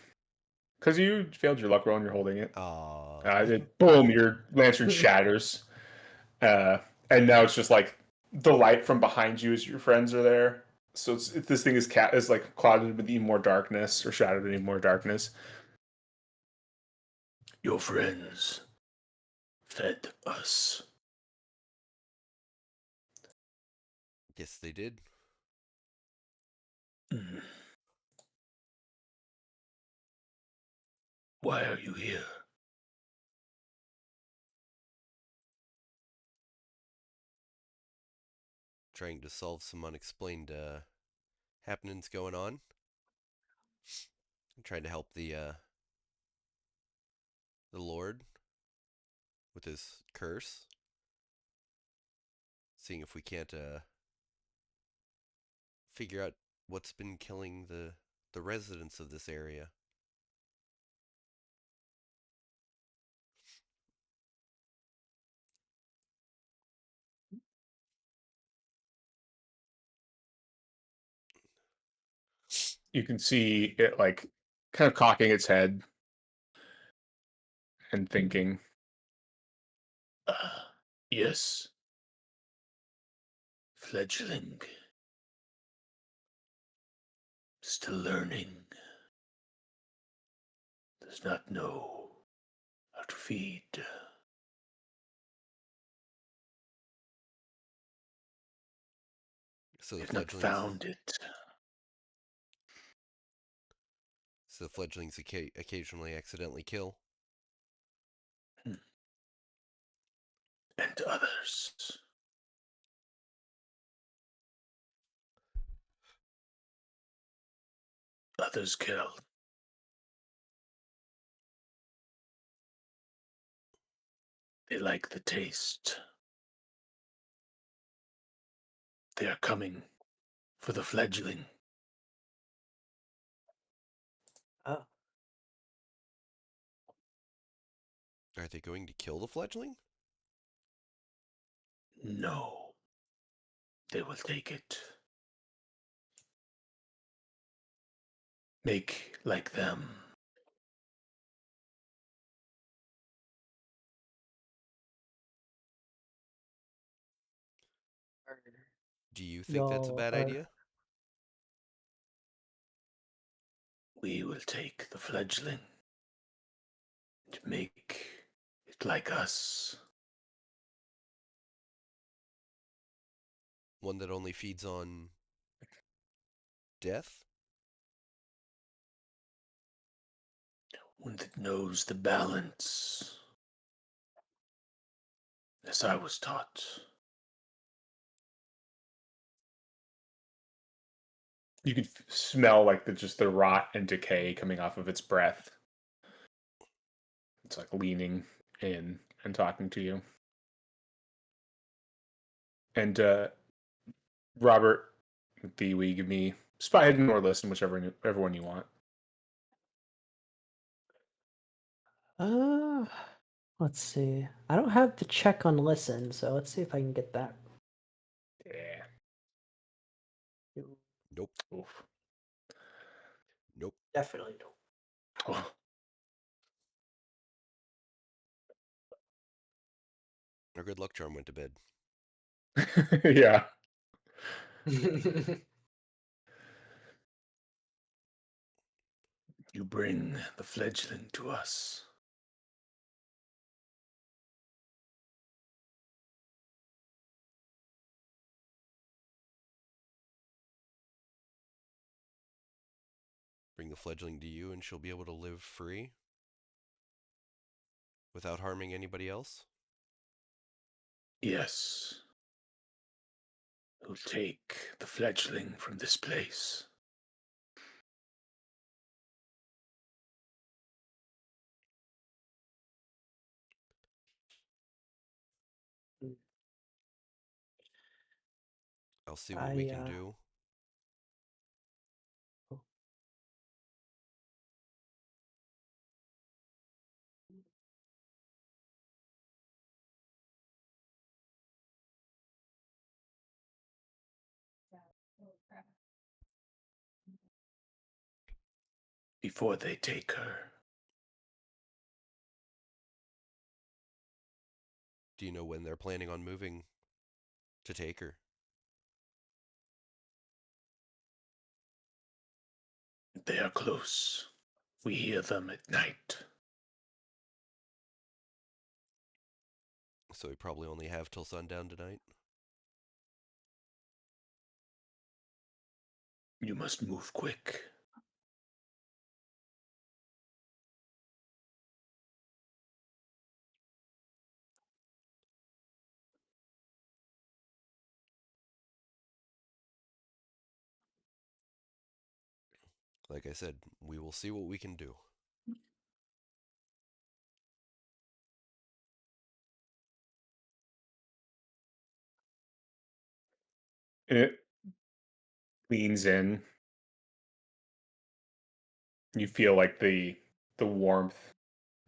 because you failed your luck roll and you're holding it. Aw. Boom! Your lantern shatters, and now it's just like the light from behind you as your friends are there. So this thing is like clouded with even more darkness or shadowed in even more darkness. Your friends fed us. Yes, they did. Mm. Why are you here? Trying to solve some unexplained happenings going on. I'm trying to help the Lord with his curse. Seeing if we can't figure out what's been killing the residents of this area. You can see it like kind of cocking its head and thinking, yes, fledgling, still learning, does not know how to feed. So the They've not fledglings. found it. So the fledglings occasionally accidentally kill. And others. Others killed. They like the taste. They are coming for the fledgling. Oh, Are they going to kill the fledgling? No, they will take it. Make like them. Do you think that's a y'all bad are. idea? We will take the fledgling to make it like us. One that only feeds on death? One that knows the balance, as I was taught. You could smell like just the rot and decay coming off of its breath. It's like leaning in and talking to you. And Robert, will you give me spy hidden or listen, whichever one you want. Uh, let's see. I don't have the check on listen, so let's see if I can get that. Yeah. Nope. Oof. Nope. Definitely don't. Oh. Our good luck charm went to bed. Yeah. You bring the fledgling to us. Bring the fledgling to you and she'll be able to live free. without harming anybody else? Yes. We'll take the fledgling from this place. I'll see what we can do. Before they take her. Do you know when they're planning on moving to take her? They are close. We hear them at night. So we probably only have till sundown tonight? You must move quick. Like I said, we will see what we can do. It leans in. You feel like the warmth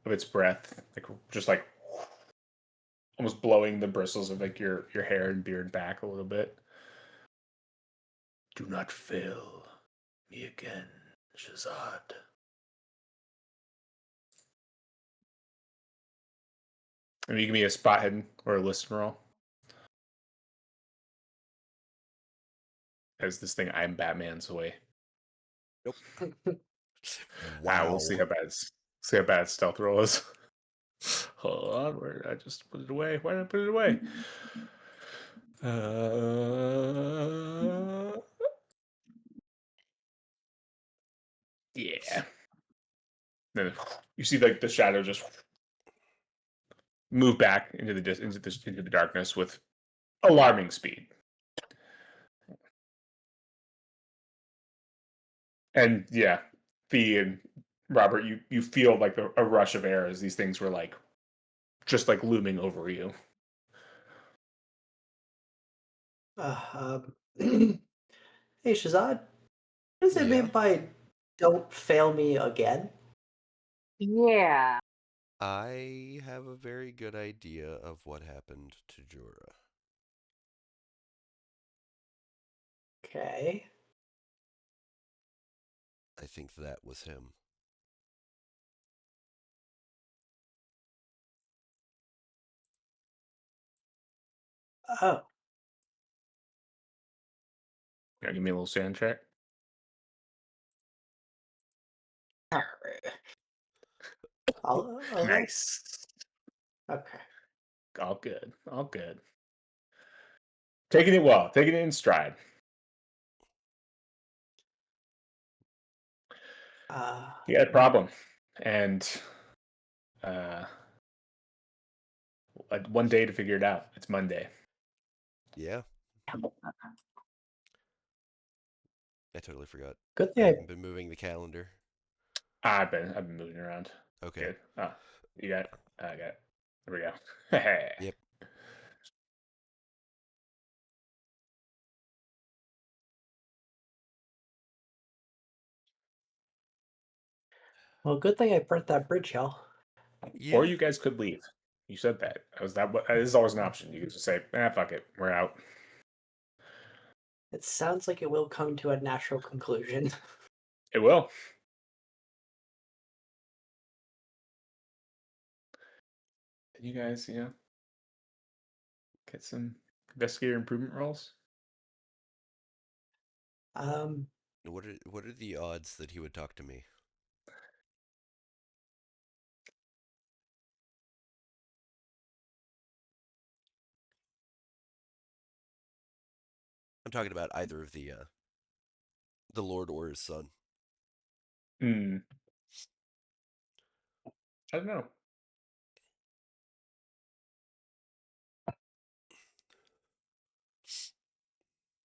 of its breath, like just like almost blowing the bristles of like your hair and beard back a little bit. Do not fail me again, Shazad. And you give me a spot hidden or a listen roll. As this thing, I'm Batman's away. Nope. Wow, we'll see how bad stealth roll is. Hold on, where did I just put it away? Why did I put it away? Yeah. Then you see like the shadow just move back into the darkness with alarming speed. And yeah, Fee and Robert, you feel like a rush of air as these things were like just like looming over you. Hey, Shazad, what does it mean by "don't fail me again"? Yeah. I have a very good idea of what happened to Jorah. Okay. I think that was him. Oh. Yeah, give me a little sand check. All Nice. Okay. All good. All good. Taking it well. Taking it in stride. You got a problem, and one day to figure it out. It's Monday. Yeah. I totally forgot. Good I thing haven't been moving the calendar. I've been moving around. Okay. Good. Oh, you got it. I got it. There we go. Yep. Well, good thing I burnt that bridge, y'all. Yeah. Or you guys could leave. You said that. This is always an option. You could just say, fuck it. We're out. It sounds like it will come to a natural conclusion. It will. You guys, get some investigator improvement rolls. What are the odds that he would talk to me? I'm talking about either of the Lord or his son. I don't know.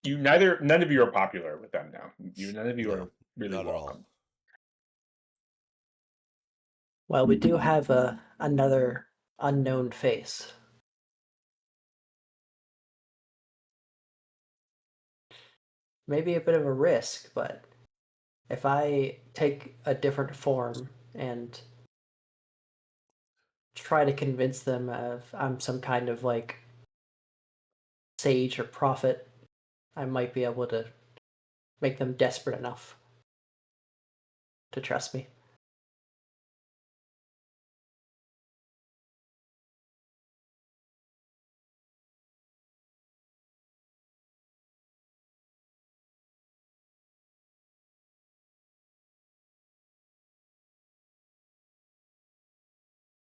none of you are popular with them now. None of you No, are really not at all. welcome. Well, we do have another unknown face. Maybe a bit of a risk, but if I take a different form and try to convince them of I'm some kind of like sage or prophet, I might be able to make them desperate enough to trust me.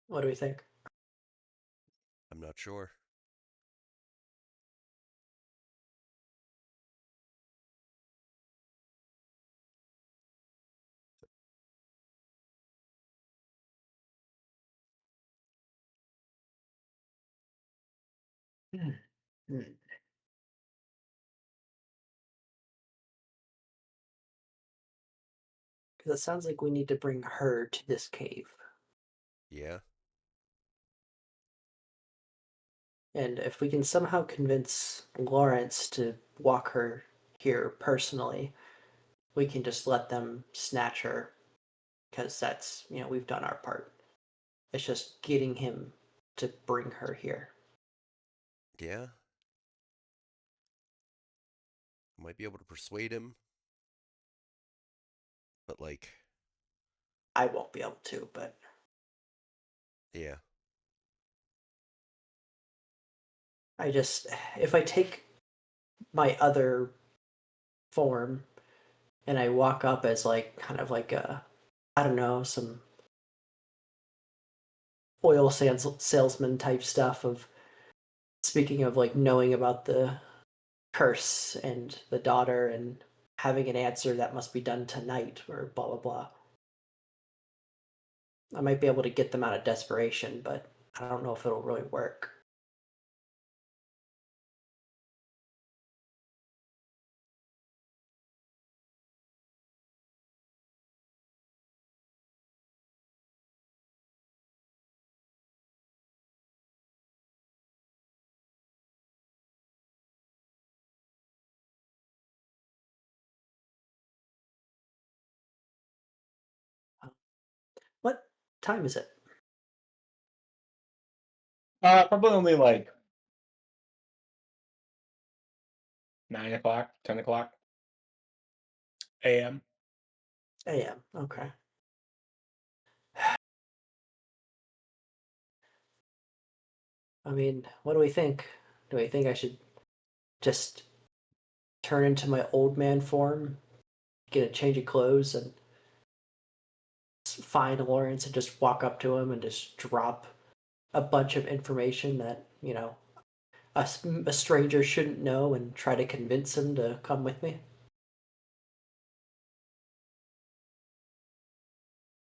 What do we think? I'm not sure. Because it sounds like we need to bring her to this cave. Yeah. And if we can somehow convince Lawrence to walk her here personally, we can just let them snatch her because that's, we've done our part. It's just getting him to bring her here. Yeah. Might be able to persuade him. But like, I won't be able to, but yeah. if I take my other form and I walk up as like kind of like I don't know, some oil salesman type stuff of speaking of like knowing about the curse and the daughter and having an answer that must be done tonight or blah blah blah. I might be able to get them out of desperation, but I don't know if it'll really work. What time is it? Probably only like 9 o'clock, 10 o'clock a.m. AM. Okay. I mean, what do we think? Do we think I should just turn into my old man form, get a change of clothes, and find Lawrence and just walk up to him and just drop a bunch of information that, a stranger shouldn't know and try to convince him to come with me?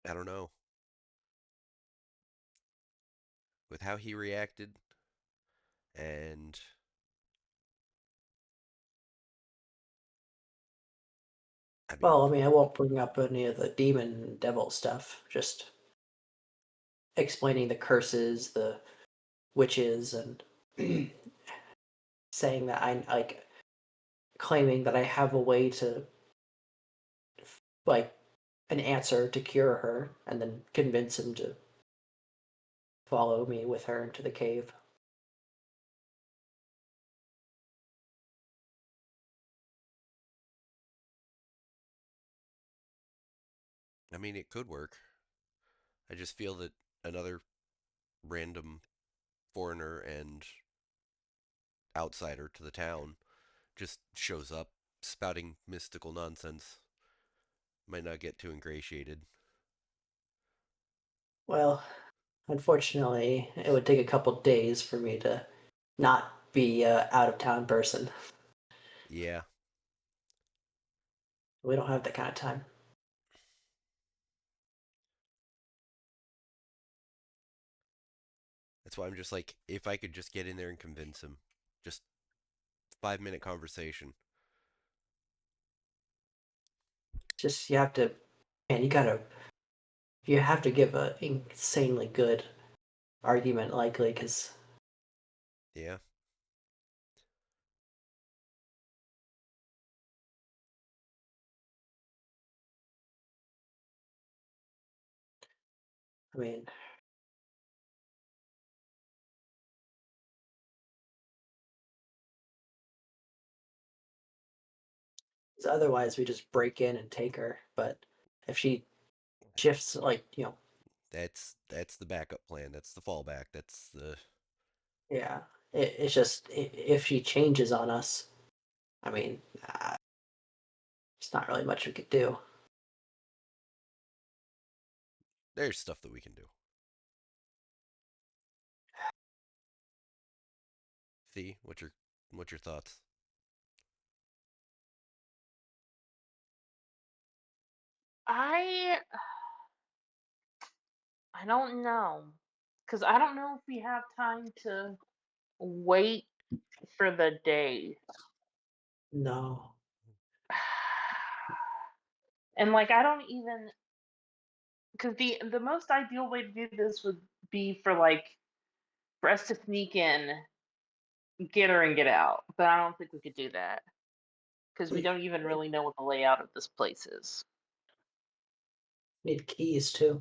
I don't know. With how he reacted and I mean, Well, I mean, I won't bring up any of the demon devil stuff, just explaining the curses, the witches, and saying that I like claiming that I have a way to like an answer to cure her and then convince him to follow me with her into the cave. it could work. I just feel that another random foreigner and outsider to the town just shows up spouting mystical nonsense might not get too ingratiated. Well, unfortunately, it would take a couple days for me to not be a out of town person. Yeah. We don't have that kind of time. That's why I'm just like, if I could just get in there and convince him, just 5-minute conversation. Just you have to, man. You have to give a insanely good argument, likely, because Yeah. I mean, 'cause otherwise we just break in and take her. But if she shifts, like That's the backup plan. That's the fallback. That's the yeah, it's just if she changes on us, I mean, it's not really much we could do. there's stuff that we can do. Thea, what's your thoughts? I don't know, because I don't know if we have time to wait for the day. No. And like I don't even, because the most ideal way to do this would be for us to sneak in, get her and get out. But I don't think we could do that because we don't even really know what the layout of this place is. Need keys too.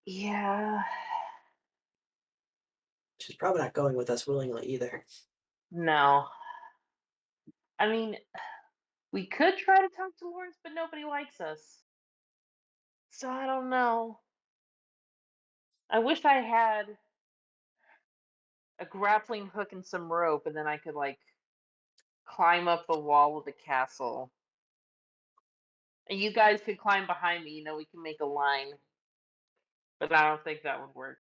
Yeah. She's probably not going with us willingly either. No. I mean, we could try to talk to Lawrence, but nobody likes us. So I don't know. I wish I had a grappling hook and some rope, and then I could like climb up the wall of the castle. And you guys could climb behind me, we can make a line. But I don't think that would work.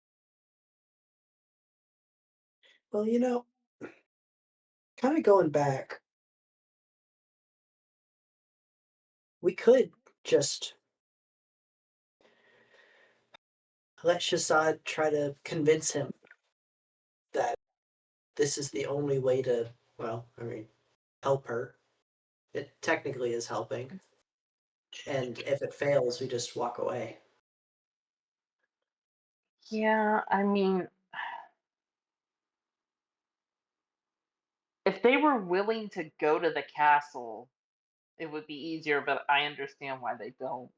Well, kind of going back, we could just let Shazad try to convince him that this is the only way to, well, I mean, help her. It technically is helping. And if it fails, we just walk away. Yeah, I mean, if they were willing to go to the castle, it would be easier, but I understand why they don't.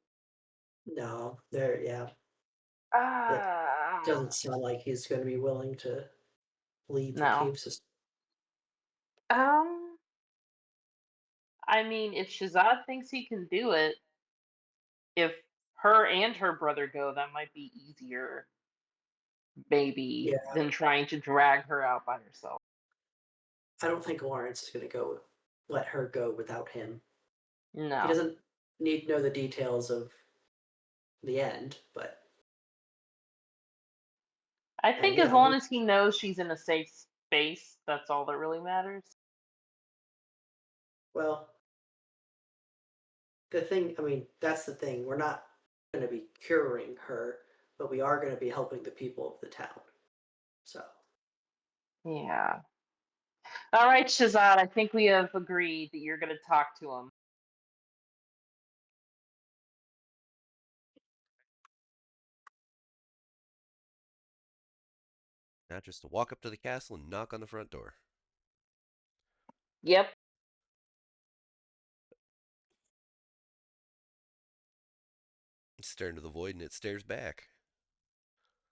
No, yeah. It Ah, doesn't sound like he's going to be willing to leave the no. cave system. Um, I mean, if Shazad thinks he can do it, if her and her brother go, that might be easier, maybe, Yeah, than trying to drag her out by herself. I don't think Lawrence is going to let her go without him. He No. doesn't need to know the details of the end, but I and think as yeah, long as he knows she's in a safe space, that's all that really matters. well, that's the thing. We're not going to be curing her, but we are going to be helping the people of the town. So, Yeah. All right, Shazad, I think we have agreed that you're going to talk to him. Not just to walk up to the castle and knock on the front door. Yep. Stare into the void and it stares back.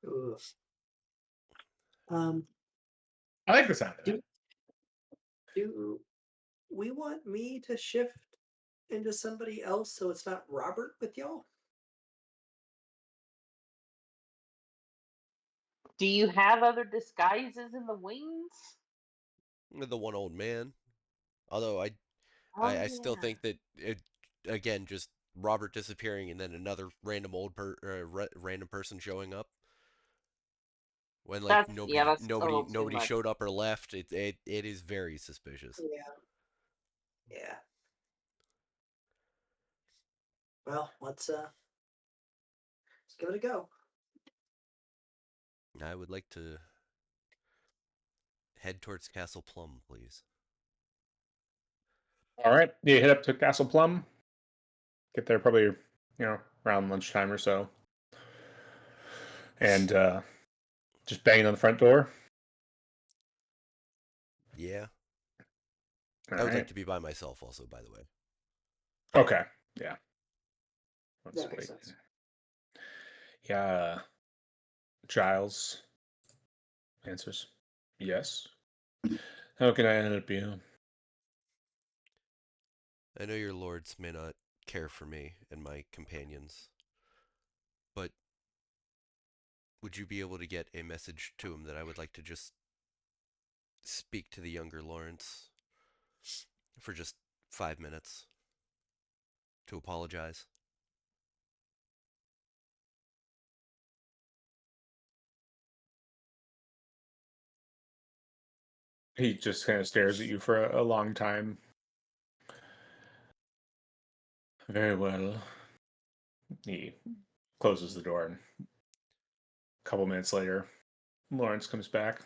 ugh. I like the sound of that. Do we want me to shift into somebody else so it's not Robert with y'all? Do you have other disguises in the wings? The one old man. Although Oh, I still yeah. think that again, just Robert disappearing and then another random random person showing up when like That's a little too nobody much. showed up or left. It is very suspicious. Yeah. Well, let's give it a go. I would like to head towards Castle Plum, please. All right, you head up to Castle Plum. get there probably, around lunchtime or so. And just banging on the front door. Yeah. All I would like right. to be by myself also, by the way. Okay. Yeah. Let's That makes wait. sense. Yeah. Giles answers, yes. How can I help you? I know your lords may not care for me and my companions, but would you be able to get a message to him that I would like to just speak to the younger Lawrence for just 5 minutes to apologize? He just kind of stares at you for a long time. Very well. He closes the door, and a couple minutes later, Lawrence comes back.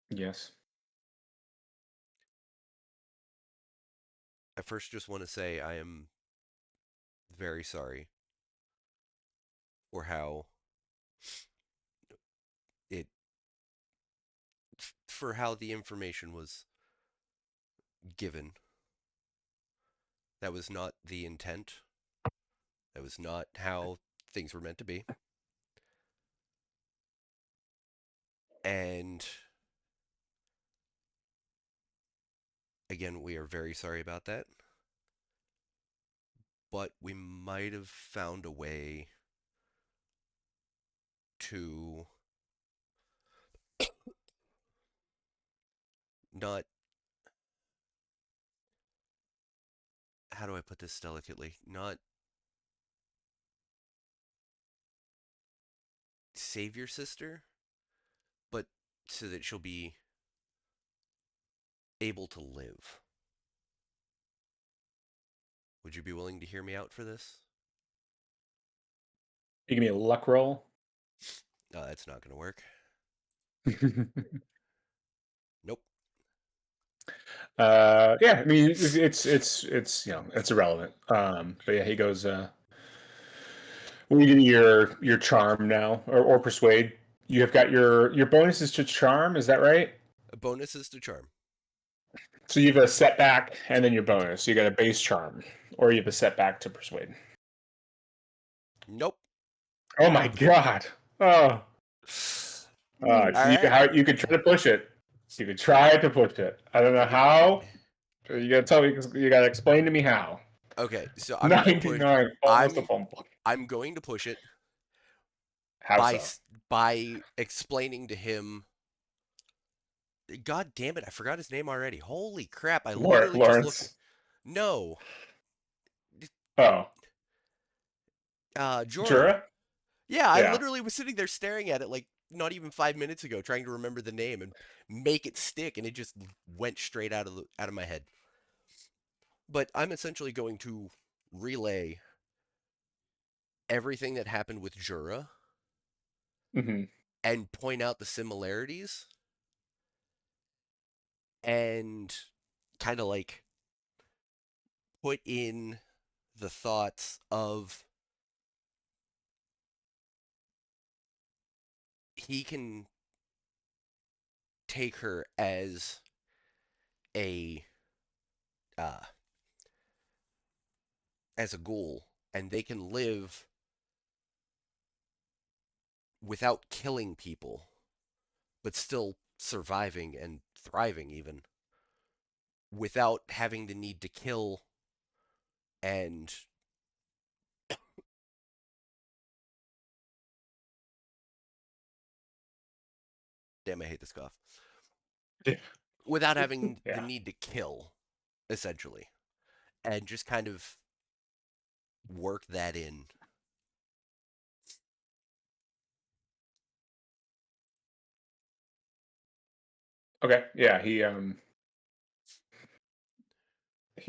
Yes. I first just want to say I am very sorry for how it for how the information was given. That was not the intent. That was not how things were meant to be. And again, we are very sorry about that. But we might have found a way to not, how do I put this delicately? Not save your sister, but so that she'll be able to live. Would you be willing to hear me out for this? You give me a luck roll. That's not going to work. Nope. Yeah, I mean it's it's irrelevant. But yeah, he goes. When you give me your charm now or persuade, you have got your bonuses to charm. Is that right? A bonus is to charm. So you have a setback and then your bonus. So you got a base charm, or you have a setback to persuade. Nope. Oh my god! Oh, All right. you could try to push it. You could try to push it. I don't know how. You gotta tell me. You gotta explain to me how. Okay, so I'm going to push. 99, almost a fumble. I'm going to push it How so? by explaining to him. God damn it! I forgot his name already. Holy crap! I literally just Lawrence. looked. No. Oh, Jorah. Jura? Yeah, I Yeah. literally was sitting there staring at it like not even 5 minutes ago, trying to remember the name and make it stick, and it just went straight out of my head. But I'm essentially going to relay everything that happened with Jura Mm-hmm. and point out the similarities and kind of like put in the thoughts of he can take her a uh, as a ghoul, and they can live without killing people, but still surviving and thriving, even without having the need to kill and damn, I hate this cough. Without having the need to kill, essentially, and just kind of work that in. Okay. Yeah. He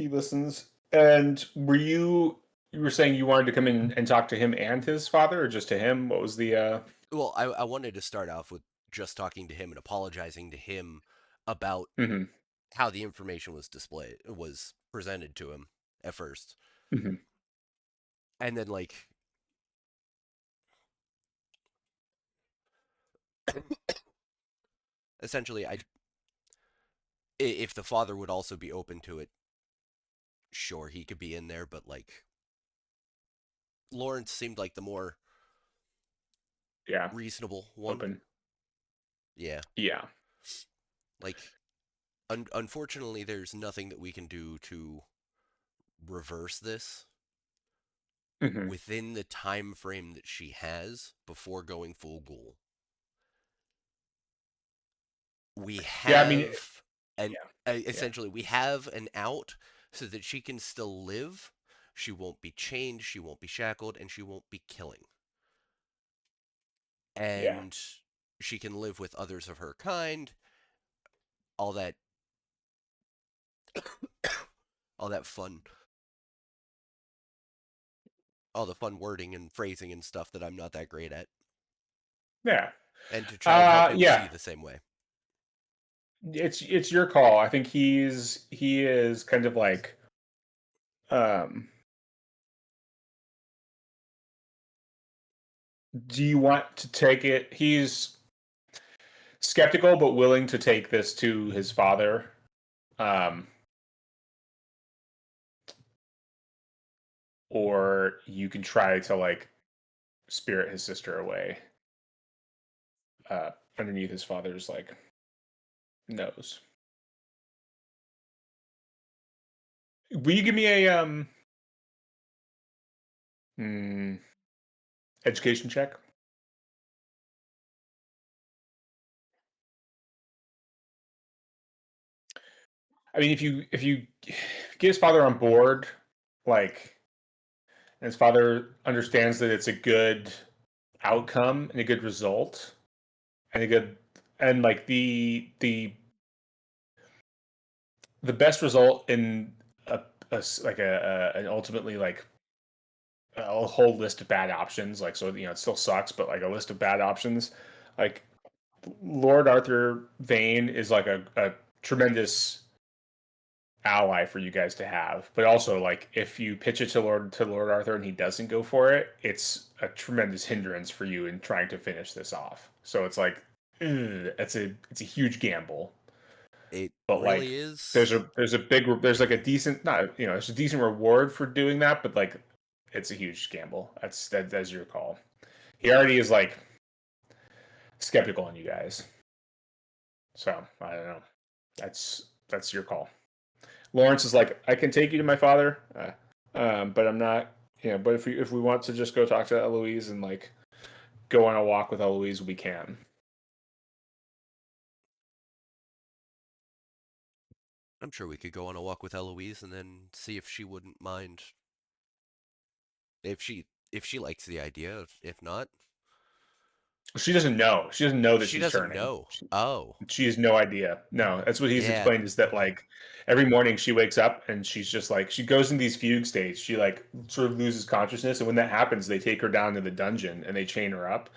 listens. And you were saying you wanted to come in and talk to him and his father, or just to him? What was the? Well, I wanted to start off with just talking to him and apologizing to him about Mm-hmm. how the information was displayed, was presented to him at first. Mm-hmm. And then, like, essentially, if the father would also be open to it, sure, he could be in there, but, like, Lawrence seemed like the more reasonable one. Open. Yeah. Yeah. Like, unfortunately, there's nothing that we can do to reverse this within the time frame that she has before going full ghoul. We have essentially we have an out so that she can still live. She won't be chained, she won't be shackled, and she won't be killing. And she can live with others of her kind. All that all that fun. All the fun wording and phrasing and stuff that I'm not that great at. Yeah. And to try and help him see the same way. It's your call. I think he is kind of like do you want to take it? He's skeptical but willing to take this to his father. Or you can try to like spirit his sister away underneath his father's like nose. Will you give me a education check? I mean, if you get his father on board, like, and his father understands that it's a good outcome and a good result, and a good and like the best result in an ultimately like a whole list of bad options. Like, so it still sucks, but like a list of bad options, like Lord Arthur Vane is like a tremendous ally for you guys to have, but also like if you pitch it to Lord Arthur and he doesn't go for it, it's a tremendous hindrance for you in trying to finish this off. So it's like it's a huge gamble. But really is. There's like a decent there's a decent reward for doing that, but like it's a huge gamble. That's your call. He already is like skeptical on you guys. So I don't know. That's your call. Lawrence is like, I can take you to my father, but I'm not. But if we want to just go talk to Eloise and like go on a walk with Eloise, we can. I'm sure we could go on a walk with Eloise and then see if she wouldn't mind. If she likes the idea, if not, she doesn't know. She doesn't know that she she's doesn't turning. know. She has no idea. No, that's what he's explained. Is that like every morning she wakes up and she's just like she goes in these fugue states. She like sort of loses consciousness, and when that happens, they take her down to the dungeon and they chain her up.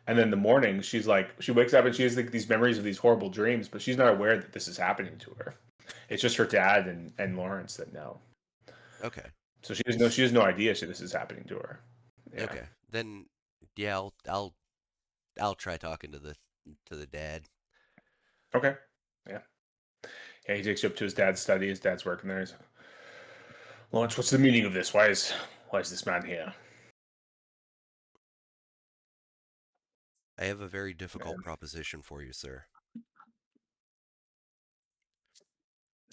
And then in the morning, she's like she wakes up and she has like these memories of these horrible dreams, but she's not aware that this is happening to her. It's just her dad and Lawrence that know. Okay. So she has no idea this is happening to her. Yeah. Okay. Then yeah, I'll try talking to the dad. Okay. Yeah. Yeah, he takes you up to his dad's study. His dad's working there. He's like, Lawrence, what's the meaning of this? Why is this man here? I have a very difficult proposition for you, sir.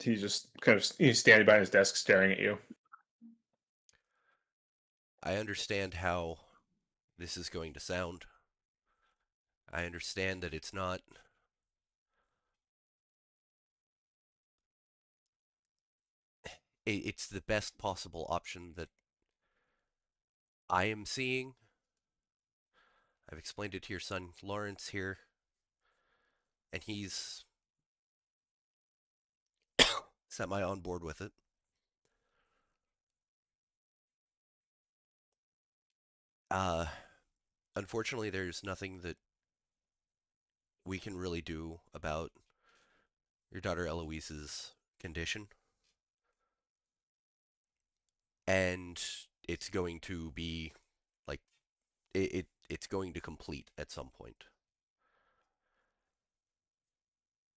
He's just kind of standing by his desk staring at you. I understand how this is going to sound. I understand that it's not it's the best possible option that I am seeing. I've explained it to your son Lawrence here, and he's semi on board with it. Unfortunately, there's nothing that we can really do about your daughter Eloise's condition. and it's going to be like it's going to complete at some point.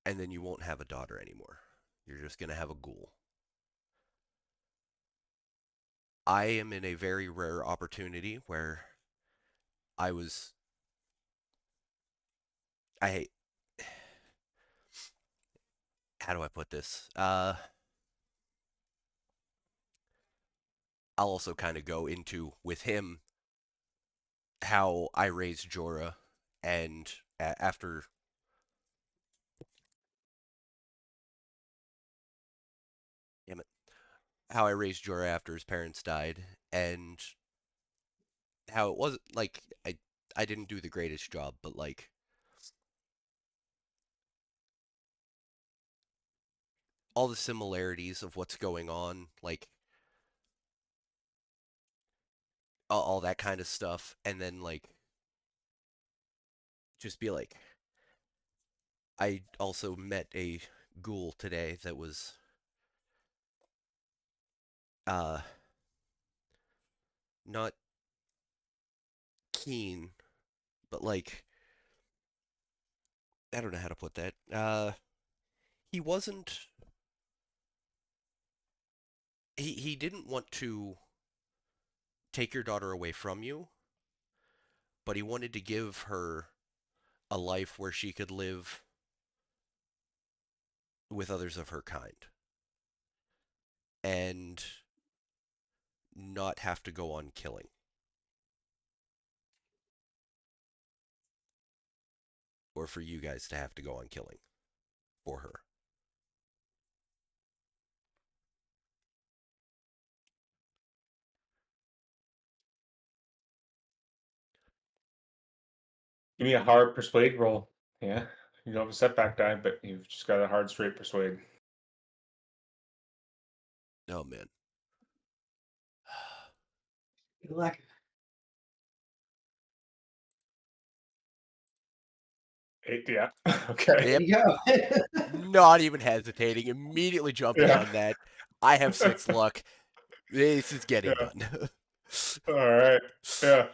And then you won't have a daughter anymore. You're just going to have a ghoul. I am in a very rare opportunity where I was I how do I put this? I'll also kind of go into with him how I raised Jorah, and after damn it, how I raised Jorah after his parents died, and how it wasn't like I didn't do the greatest job, but like all the similarities of what's going on, like all that kind of stuff, and then like just be like, I also met a ghoul today that was uh not keen, but like I don't know how to put that. He wasn't he didn't want to take your daughter away from you, but he wanted to give her a life where she could live with others of her kind and not have to go on killing. Or for you guys to have to go on killing for her. Give me a hard persuade roll. Yeah. You don't have a setback die, but you've just got a hard straight persuade. Oh man. Good luck. Eight, yeah. Okay. There you go. Not even hesitating, immediately jumping Yeah. on that. I have 6 luck. This is getting Yeah. done. All right. Yeah.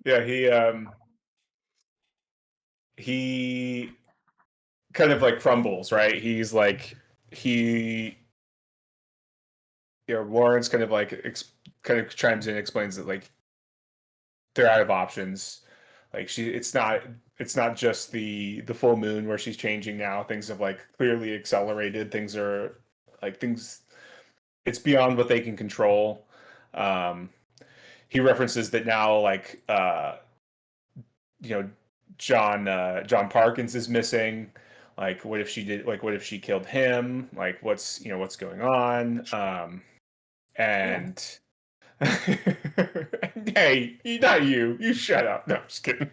Yeah, he kind of like crumbles, right? He's like Lawrence kind of like kind of chimes in and explains that like they're out of options. Like it's not just the full moon where she's changing now. Things have like clearly accelerated. Things are like things. It's beyond what they can control. Um, he references that now, like you know, John Parkins is missing. Like, what if she did? Like, what if she killed him? Like, what's going on? And hey, not you. You shut up. No, I'm just kidding.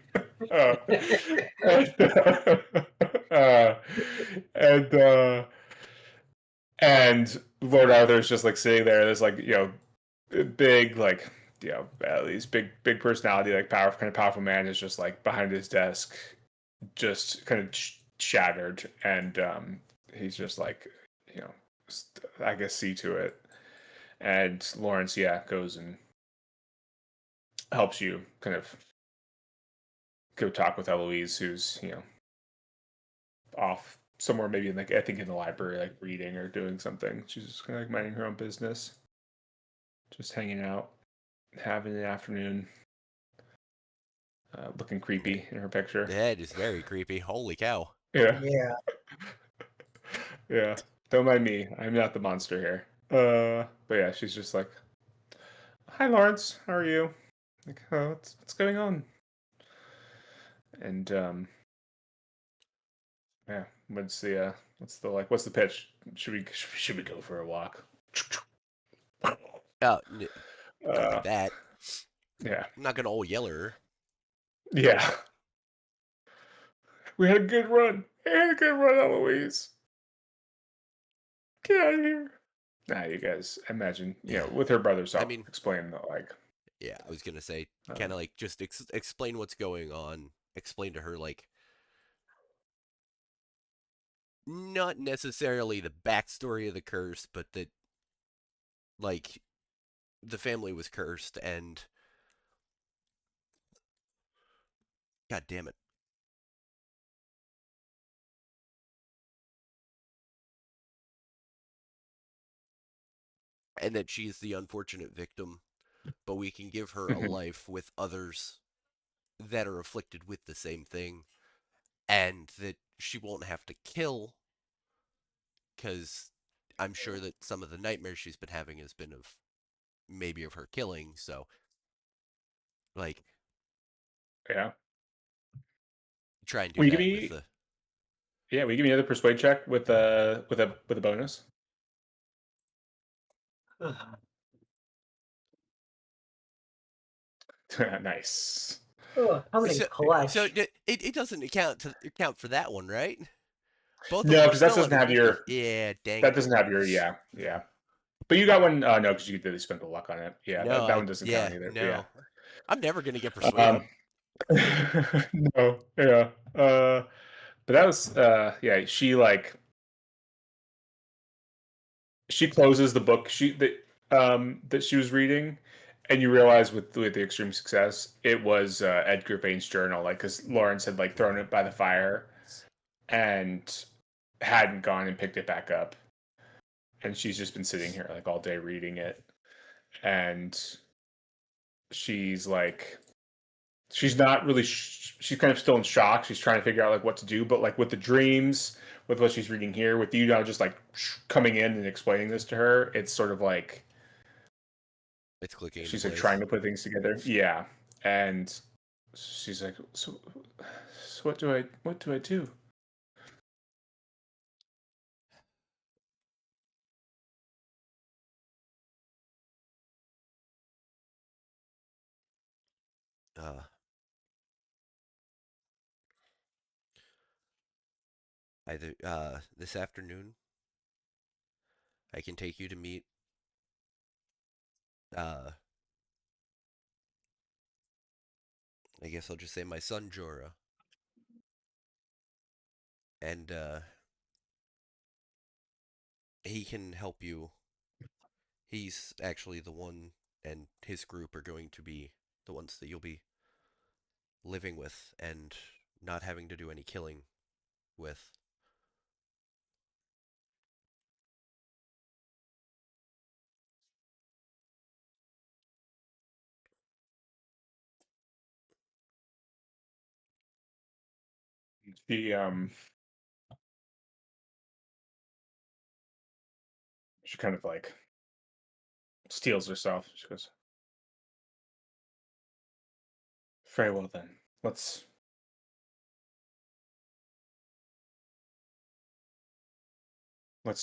Uh, and, uh, and and Lord Arthur's just like sitting there. There's like big like these big personality like powerful man is just like behind his desk, just kind of shattered, and he's just like I guess see to it. And Lawrence, goes and helps you kind of go talk with Eloise, who's off somewhere, maybe in I think in the library, like reading or doing something. She's just kind of like minding her own business, just hanging out, having an afternoon. Looking creepy in her picture. That is very creepy. Holy cow. Yeah. Yeah. Yeah. Don't mind me. I'm not the monster here. But yeah, she's just like, "Hi, Lawrence. How are you?" Like, "Oh, what's going on?" And yeah, what's the pitch? Should we go for a walk? Oh, don't do that. Yeah. I'm not gonna old yell at her. Yeah. We had a good run. Eloise. Get out of here. Nah, you guys, imagine, with her brothers, I'll explain that, like. Yeah, I was gonna say, kind of like just explain what's going on. Explain to her like, not necessarily the backstory of the curse, but that, like, the family was cursed, and God damn it. And that she's the unfortunate victim, but we can give her a life with others that are afflicted with the same thing, and that she won't have to kill, because I'm sure that some of the nightmares she's been having has been of maybe of her killing. So, like, Yeah. try and do Will you give that with me? the. Yeah, will you give me another persuade check with a bonus? Nice. Oh, how many So, clutch? it doesn't account for that one, right? Both of No, them are because that still doesn't under have 50. your. Yeah, dang That it. doesn't have your. Yeah. But you got one. No, because you really spent the luck on it. Yeah, No, that one doesn't count either. Yeah. no. I'm never gonna get persuaded. No. Yeah. But that was. Yeah. She closes the book that she was reading, and you realize with the extreme success, it was Edgar Vane's journal. Like, because Lawrence had like thrown it by the fire, and hadn't gone and picked it back up, and she's just been sitting here like all day reading it, and she's like, she's not really. She's kind of still in shock. She's trying to figure out like what to do, but like with the dreams, with what she's reading here, with you now just like coming in and explaining this to her, it's sort of like It's clicking into she's like place. trying to put things together. Yeah, and she's like, so what do I do? Either this afternoon, I can take you to meet I guess I'll just say my son Jorah, and he can help you. He's actually the one, and his group are going to be the ones that you'll be living with and not having to do any killing with. She she kind of like steals herself. She goes, very well then, let's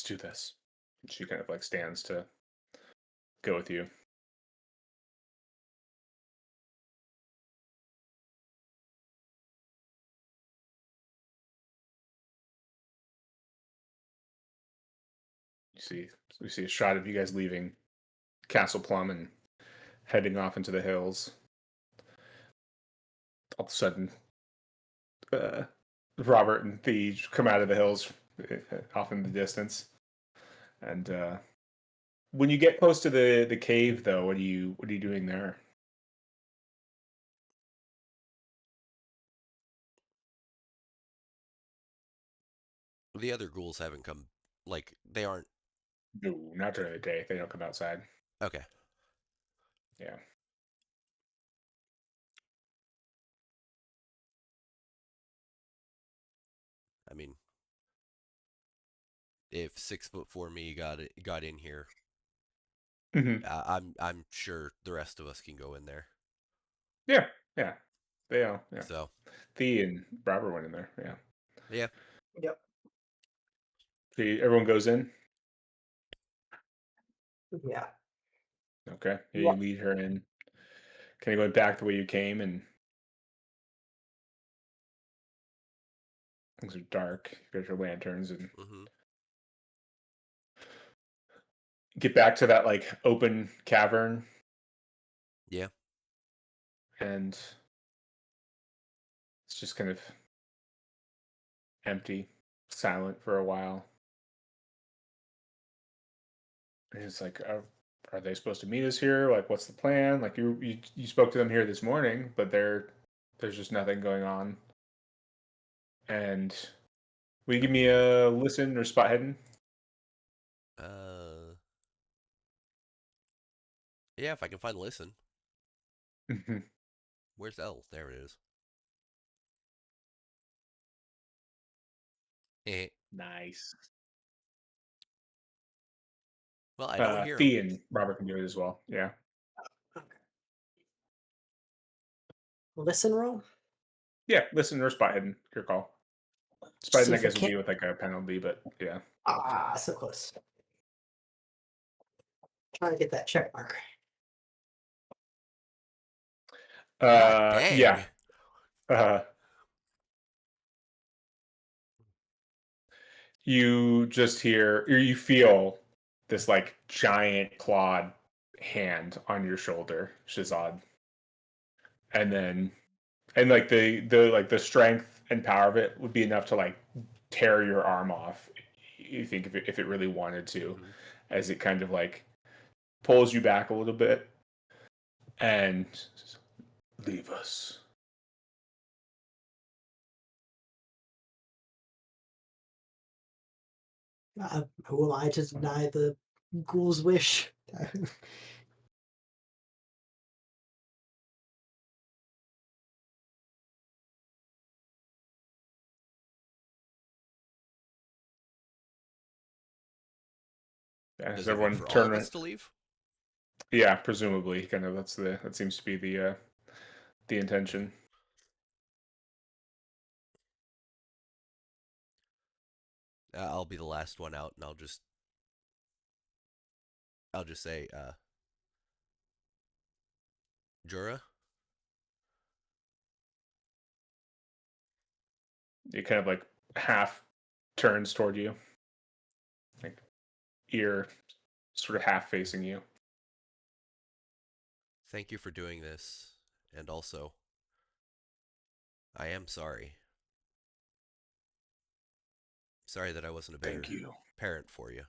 do this. She kind of like stands to go with you. We see a shot of you guys leaving Castle Plum and heading off into the hills. All of a sudden, Robert and Thee come out of the hills off in the distance. And when you get close to the cave, though, what are you doing there? The other ghouls haven't come. Like, they aren't. No, not during the day. They don't come outside. Okay. Yeah. I mean, if 6'4" me got in here, I'm sure the rest of us can go in there. Yeah. They all. Yeah. So. Thee and Robert went in there. Yeah. Yeah. Yep. Everyone goes in. Yeah. Okay. You lead her in. Kind of going back the way you came, and things are dark. You got your lanterns and get back to that like open cavern. Yeah. And it's just kind of empty, silent for a while. And it's like, are they supposed to meet us here? Like, what's the plan? Like, you spoke to them here this morning, but there's just nothing going on. And will you give me a listen or spot hidden? Yeah, if I can find listen. Mm-hmm. Where's L? There it is. Nice. Well, I don't hear Thea him. and Robert can do it as well. Yeah. Okay. Listen roll? Yeah, listen or spot hidden. Your call. Spot hidden, I guess, would be with like a penalty, but yeah. So close. Trying to get that check mark. God dang. Yeah. You just hear, or you feel this like giant clawed hand on your shoulder, Shazad. And like the strength and power of it would be enough to like tear your arm off. You think if it really wanted to, as it kind of like pulls you back a little bit and leave us. Who am I to deny the ghoul's wish? Does everyone for turn all of us to leave? Yeah, presumably. Kind of that seems to be the intention. I'll be the last one out, and I'll just say, Jura? It kind of like half turns toward you, like ear sort of half facing you. Thank you for doing this, and also, I am sorry. Sorry that I wasn't a better parent for you.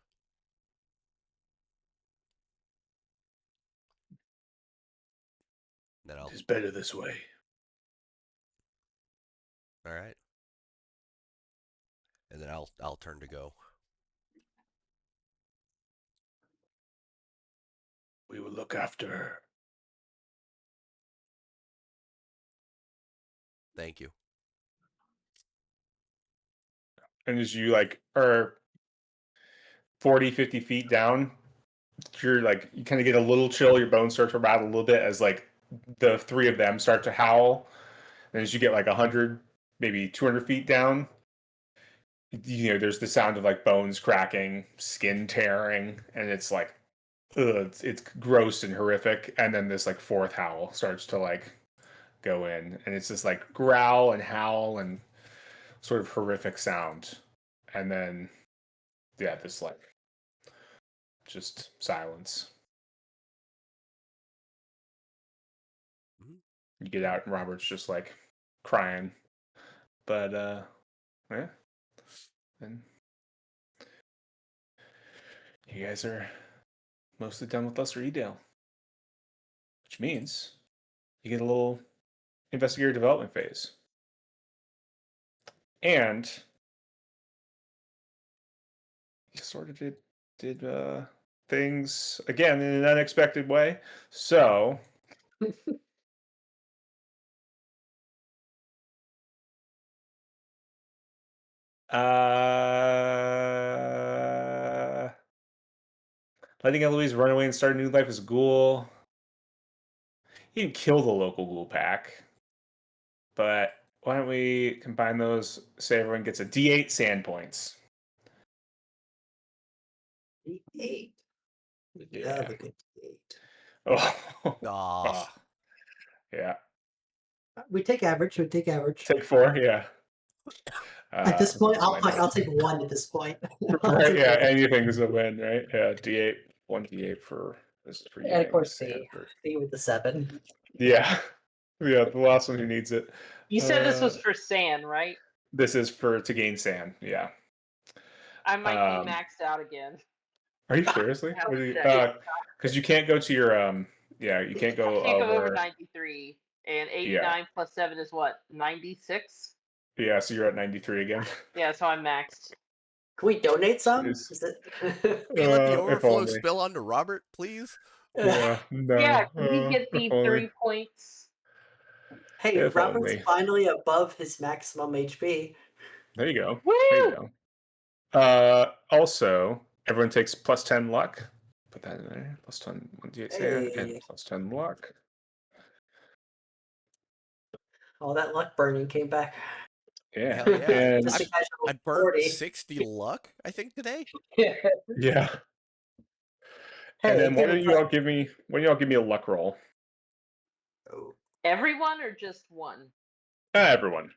Then It's better this way. All right. And then I'll turn to go. We will look after her. Thank you. And as you like are 40, 50 feet down, you're like, you kind of get a little chill, your bones start to rattle a little bit as like the three of them start to howl. And as you get like 100, maybe 200 feet down, there's the sound of like bones cracking, skin tearing, and it's like, it's gross and horrific. And then this like fourth howl starts to like go in, and it's this like growl and howl and sort of horrific sound. And then, yeah, this like just silence. You get out, and Robert's just like crying. But yeah, and you guys are mostly done with Lesser Edale, which means you get a little investigator development phase, and you sort of did things again in an unexpected way. So letting Eloise run away and start a new life as a ghoul. He didn't kill the local ghoul pack, but why don't we combine those so everyone gets a D8 sand points? D8. Yeah. Love a good D8. Oh. Yeah. We take average. Take 4, yeah. At this point, I'll take 1 at this point. Right, yeah, anything's a win, right? Yeah, D8, 1 D8 for this is for you. And of course, C with the 7. Yeah. Yeah, the last one who needs it. You said this was for sand, right? This is to gain sand, yeah. I might be maxed out again. Are you seriously? How much did I- Because you can't go to your you can't go I can't go over over. 93. And Yeah, 89 plus 7 is what? 96? yeah. So you're at 93 again. Yeah, so I'm maxed. Can we donate some? Jeez. Is it? Can we let the If overflow only. spill onto Robert, please? Yeah, no. Yeah, can we get if the only. 3 points? Hey, If Robert's only. finally above his maximum HP. There you go. Woo! There you go. Also, everyone takes plus 10 luck. Put that in there. Plus 10 1d8 sand and Hey. plus 10 luck. All that luck burning came back. Yeah. Hell yeah. And Just a casual I burnt 40. 60 luck, I think, today. yeah. Hey, And then it why came don't in you all give me a luck roll? Oh. Everyone or just one? Everyone.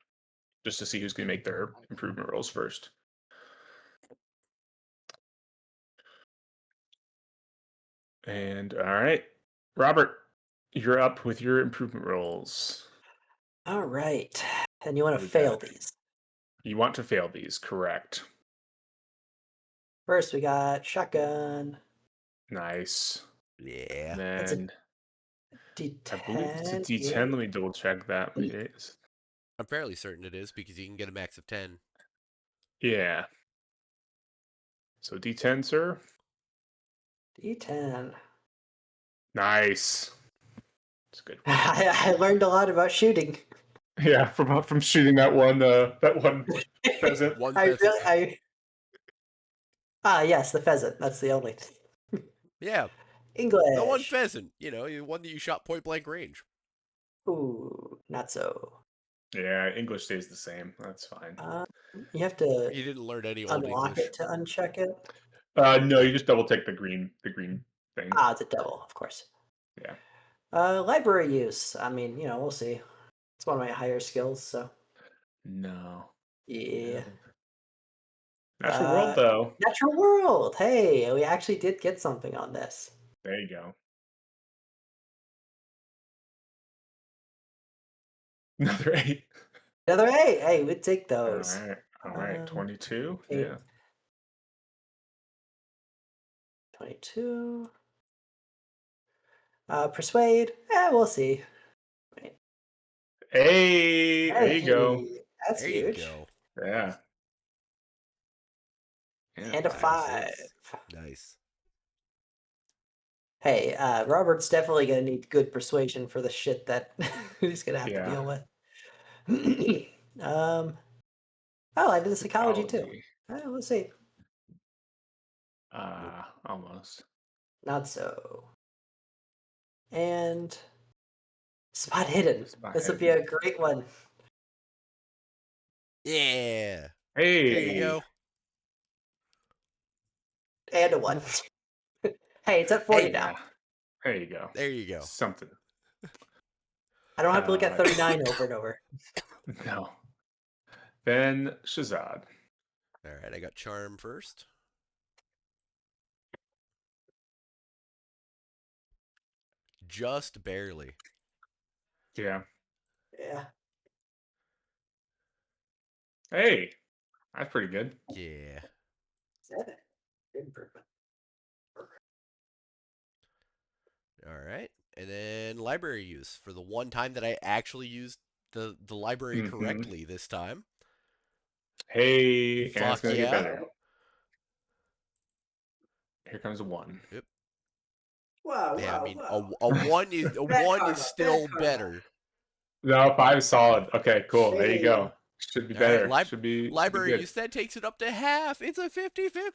Just to see who's gonna make their improvement rolls first. And all right. Robert, you're up with your improvement rolls. All right. And you want to We fail got- these. You want to fail these, correct? First, we got shotgun. Nice. Yeah. That's a Then D10. I believe it's a D10. Yeah. Let me double check that. I'm fairly certain it is because you can get a max of 10. Yeah. So D10, sir. D10. Nice. It's good. I learned a lot about shooting. Yeah, from shooting that one pheasant. One I pheasant. really, yes, the pheasant. That's the only thing. Yeah. English. The one pheasant, the one that you shot point blank range. Ooh, not so. Yeah, English stays the same. That's fine. You have to You didn't learn any old unlock English. it to uncheck it. No, you just double take the green thing. It's a double, of course. Yeah. Library use. I mean, we'll see. It's one of my higher skills, so No. yeah. Natural world, though. Natural world. Hey, we actually did get something on this. There you go. Another 8. Another 8. Hey, we'd take those. All right. 22. 8. Yeah. 22. Persuade. We'll see. Hey, there you go. That's There huge. you go. Yeah. And a 5. Nice. Hey, Robert's definitely gonna need good persuasion for the shit that he's gonna have to deal with. I did psychology too. Let's see. Almost. Not so. And spot hidden. This would be a great one. Yeah. Hey. There you go. And a 1. Hey, it's at 40 now. There you go. There you go. Something. I don't have to look at 39 over and over. No. Then Shazad. All right, I got charm first. Just barely. Yeah. Yeah. Hey, that's pretty good. Yeah. 7. Good improvement. All right. And then library use for the one time that I actually used the library correctly this time. Hey, and it's Fuck gonna yeah. get better. Here comes a 1. Yep. Wow. Yeah, wow, I mean wow. a 1 is karma, still bad karma. better. No, 5 is solid. Okay, cool. There you go. Should be All better. right, should be library good. use that takes it up to half. It's a 50-50.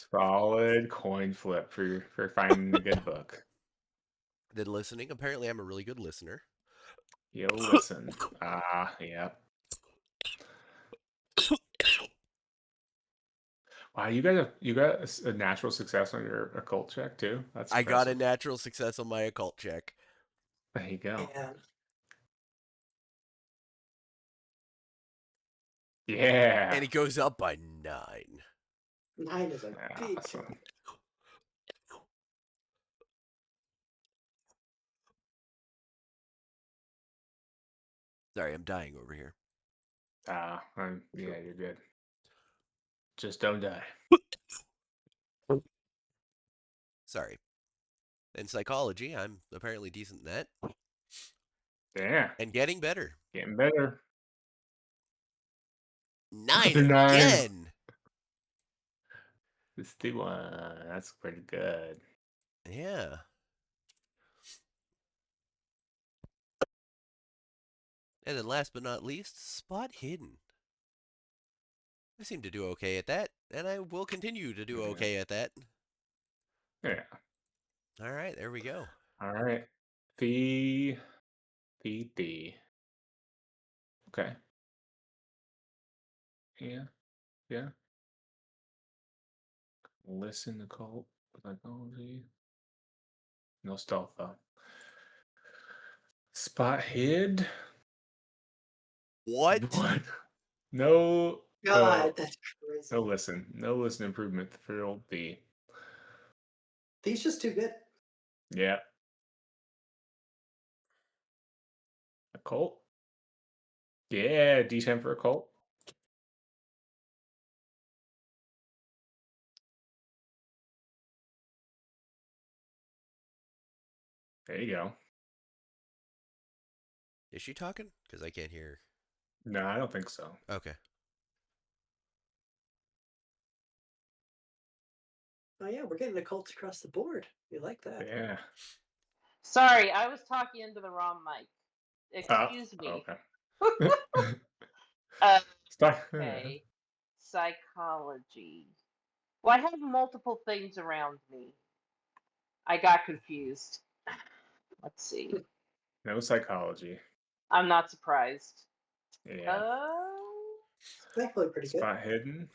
Solid coin flip for finding a good book. Then listening. Apparently, I'm a really good listener. You'll listen. Yeah. Wow, you got a natural success on your occult check too. That's I got a impressive. natural success on my occult check. There you go. Yeah. And it goes up by 9. 9 is a big Awesome. jump. Sorry, I'm dying over here. Yeah, you're good. Just don't die. Sorry. In psychology, I'm apparently decent in that. Yeah. And getting better. Getting better. 9 Another 9. again. This the one. That's pretty good. Yeah. And then last but not least, spot hidden. I seem to do okay at that, and I will continue to do okay at that. Yeah. All right, there we go. All right. The. Okay. Yeah. Yeah. Listen to cult psychology. No stealth though. Spot hid. What? What? No. God, that's crazy. No listen. No listen improvement for old B. He's just too good. Yeah. A cult. Yeah, D10 for a cult. There you go. Is she talking? Because I can't hear. No, I don't think so. Okay. Oh yeah, we're getting the cults across the board. We like that. Yeah. Sorry, I was talking into the wrong mic. Excuse me. Okay. Okay. Psychology. Well, I have multiple things around me. I got confused. Let's see. No psychology. I'm not surprised. Yeah. Thankfully, pretty good. Spot hidden.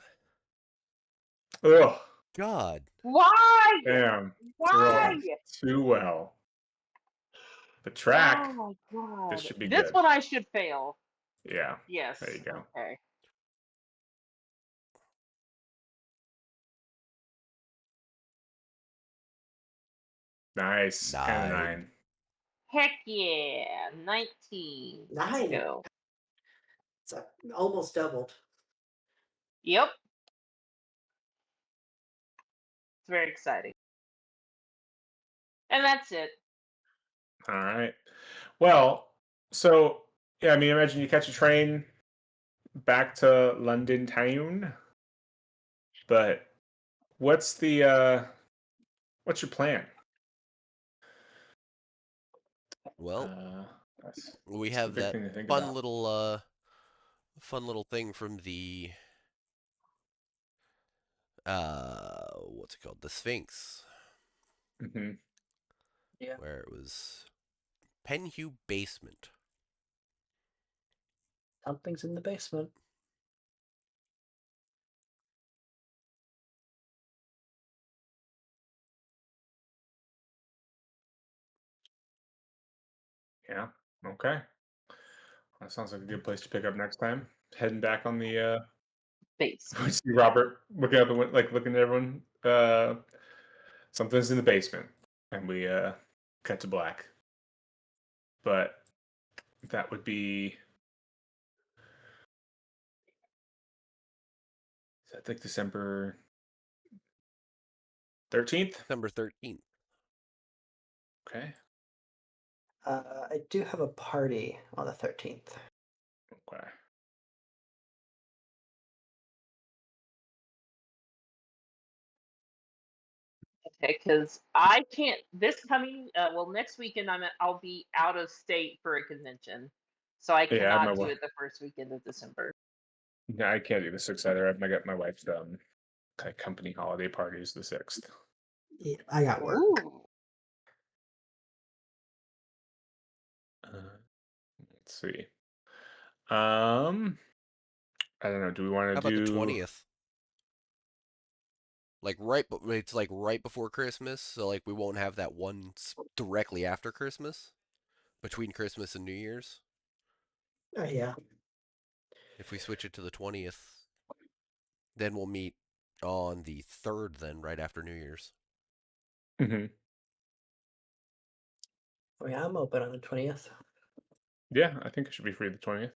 Ugh. God. Why? Damn. Why? Too well. The track. Oh my god. This should be This good. one I should fail. Yeah. Yes. There you go. Okay. Nice. And a 9. Heck yeah. 19. 9. Let's go. It's almost doubled. Yep. It's very exciting. And that's it. All right. Well, so yeah, I mean, imagine you catch a train back to London town, but what's your plan? Well, we that's have the big that thing to think fun about. little thing from the what's it called? The Sphinx. Mm-hmm. Yeah. Where it was Penhew basement. Something's in the basement. Yeah. Okay. That sounds like a good place to pick up next time. Heading back on the base. we see Robert looking out the window, like looking at everyone. Something's in the basement, and we cut to black. But that would be, I think, December 13th. December 13th. Okay. I do have a party on the 13th. Okay. Okay, because I can't. This coming, next weekend I'll be out of state for a convention, so I Yeah, I have cannot my do it the first weekend of December. Yeah, I can't do the 6th either. I got my wife's company holiday parties the 6th. Yeah, I got work. Ooh. Let's see. I don't know. Do we want How to about do the 20th? It's like right before Christmas, so like we won't have that one directly after Christmas, between Christmas and New Year's. Yeah. If we switch it to the 20th, then we'll meet on the 3rd, then right after New Year's. Mm-hmm. Oh, yeah, I'm open on the 20th. Yeah, I think it should be free the 20th.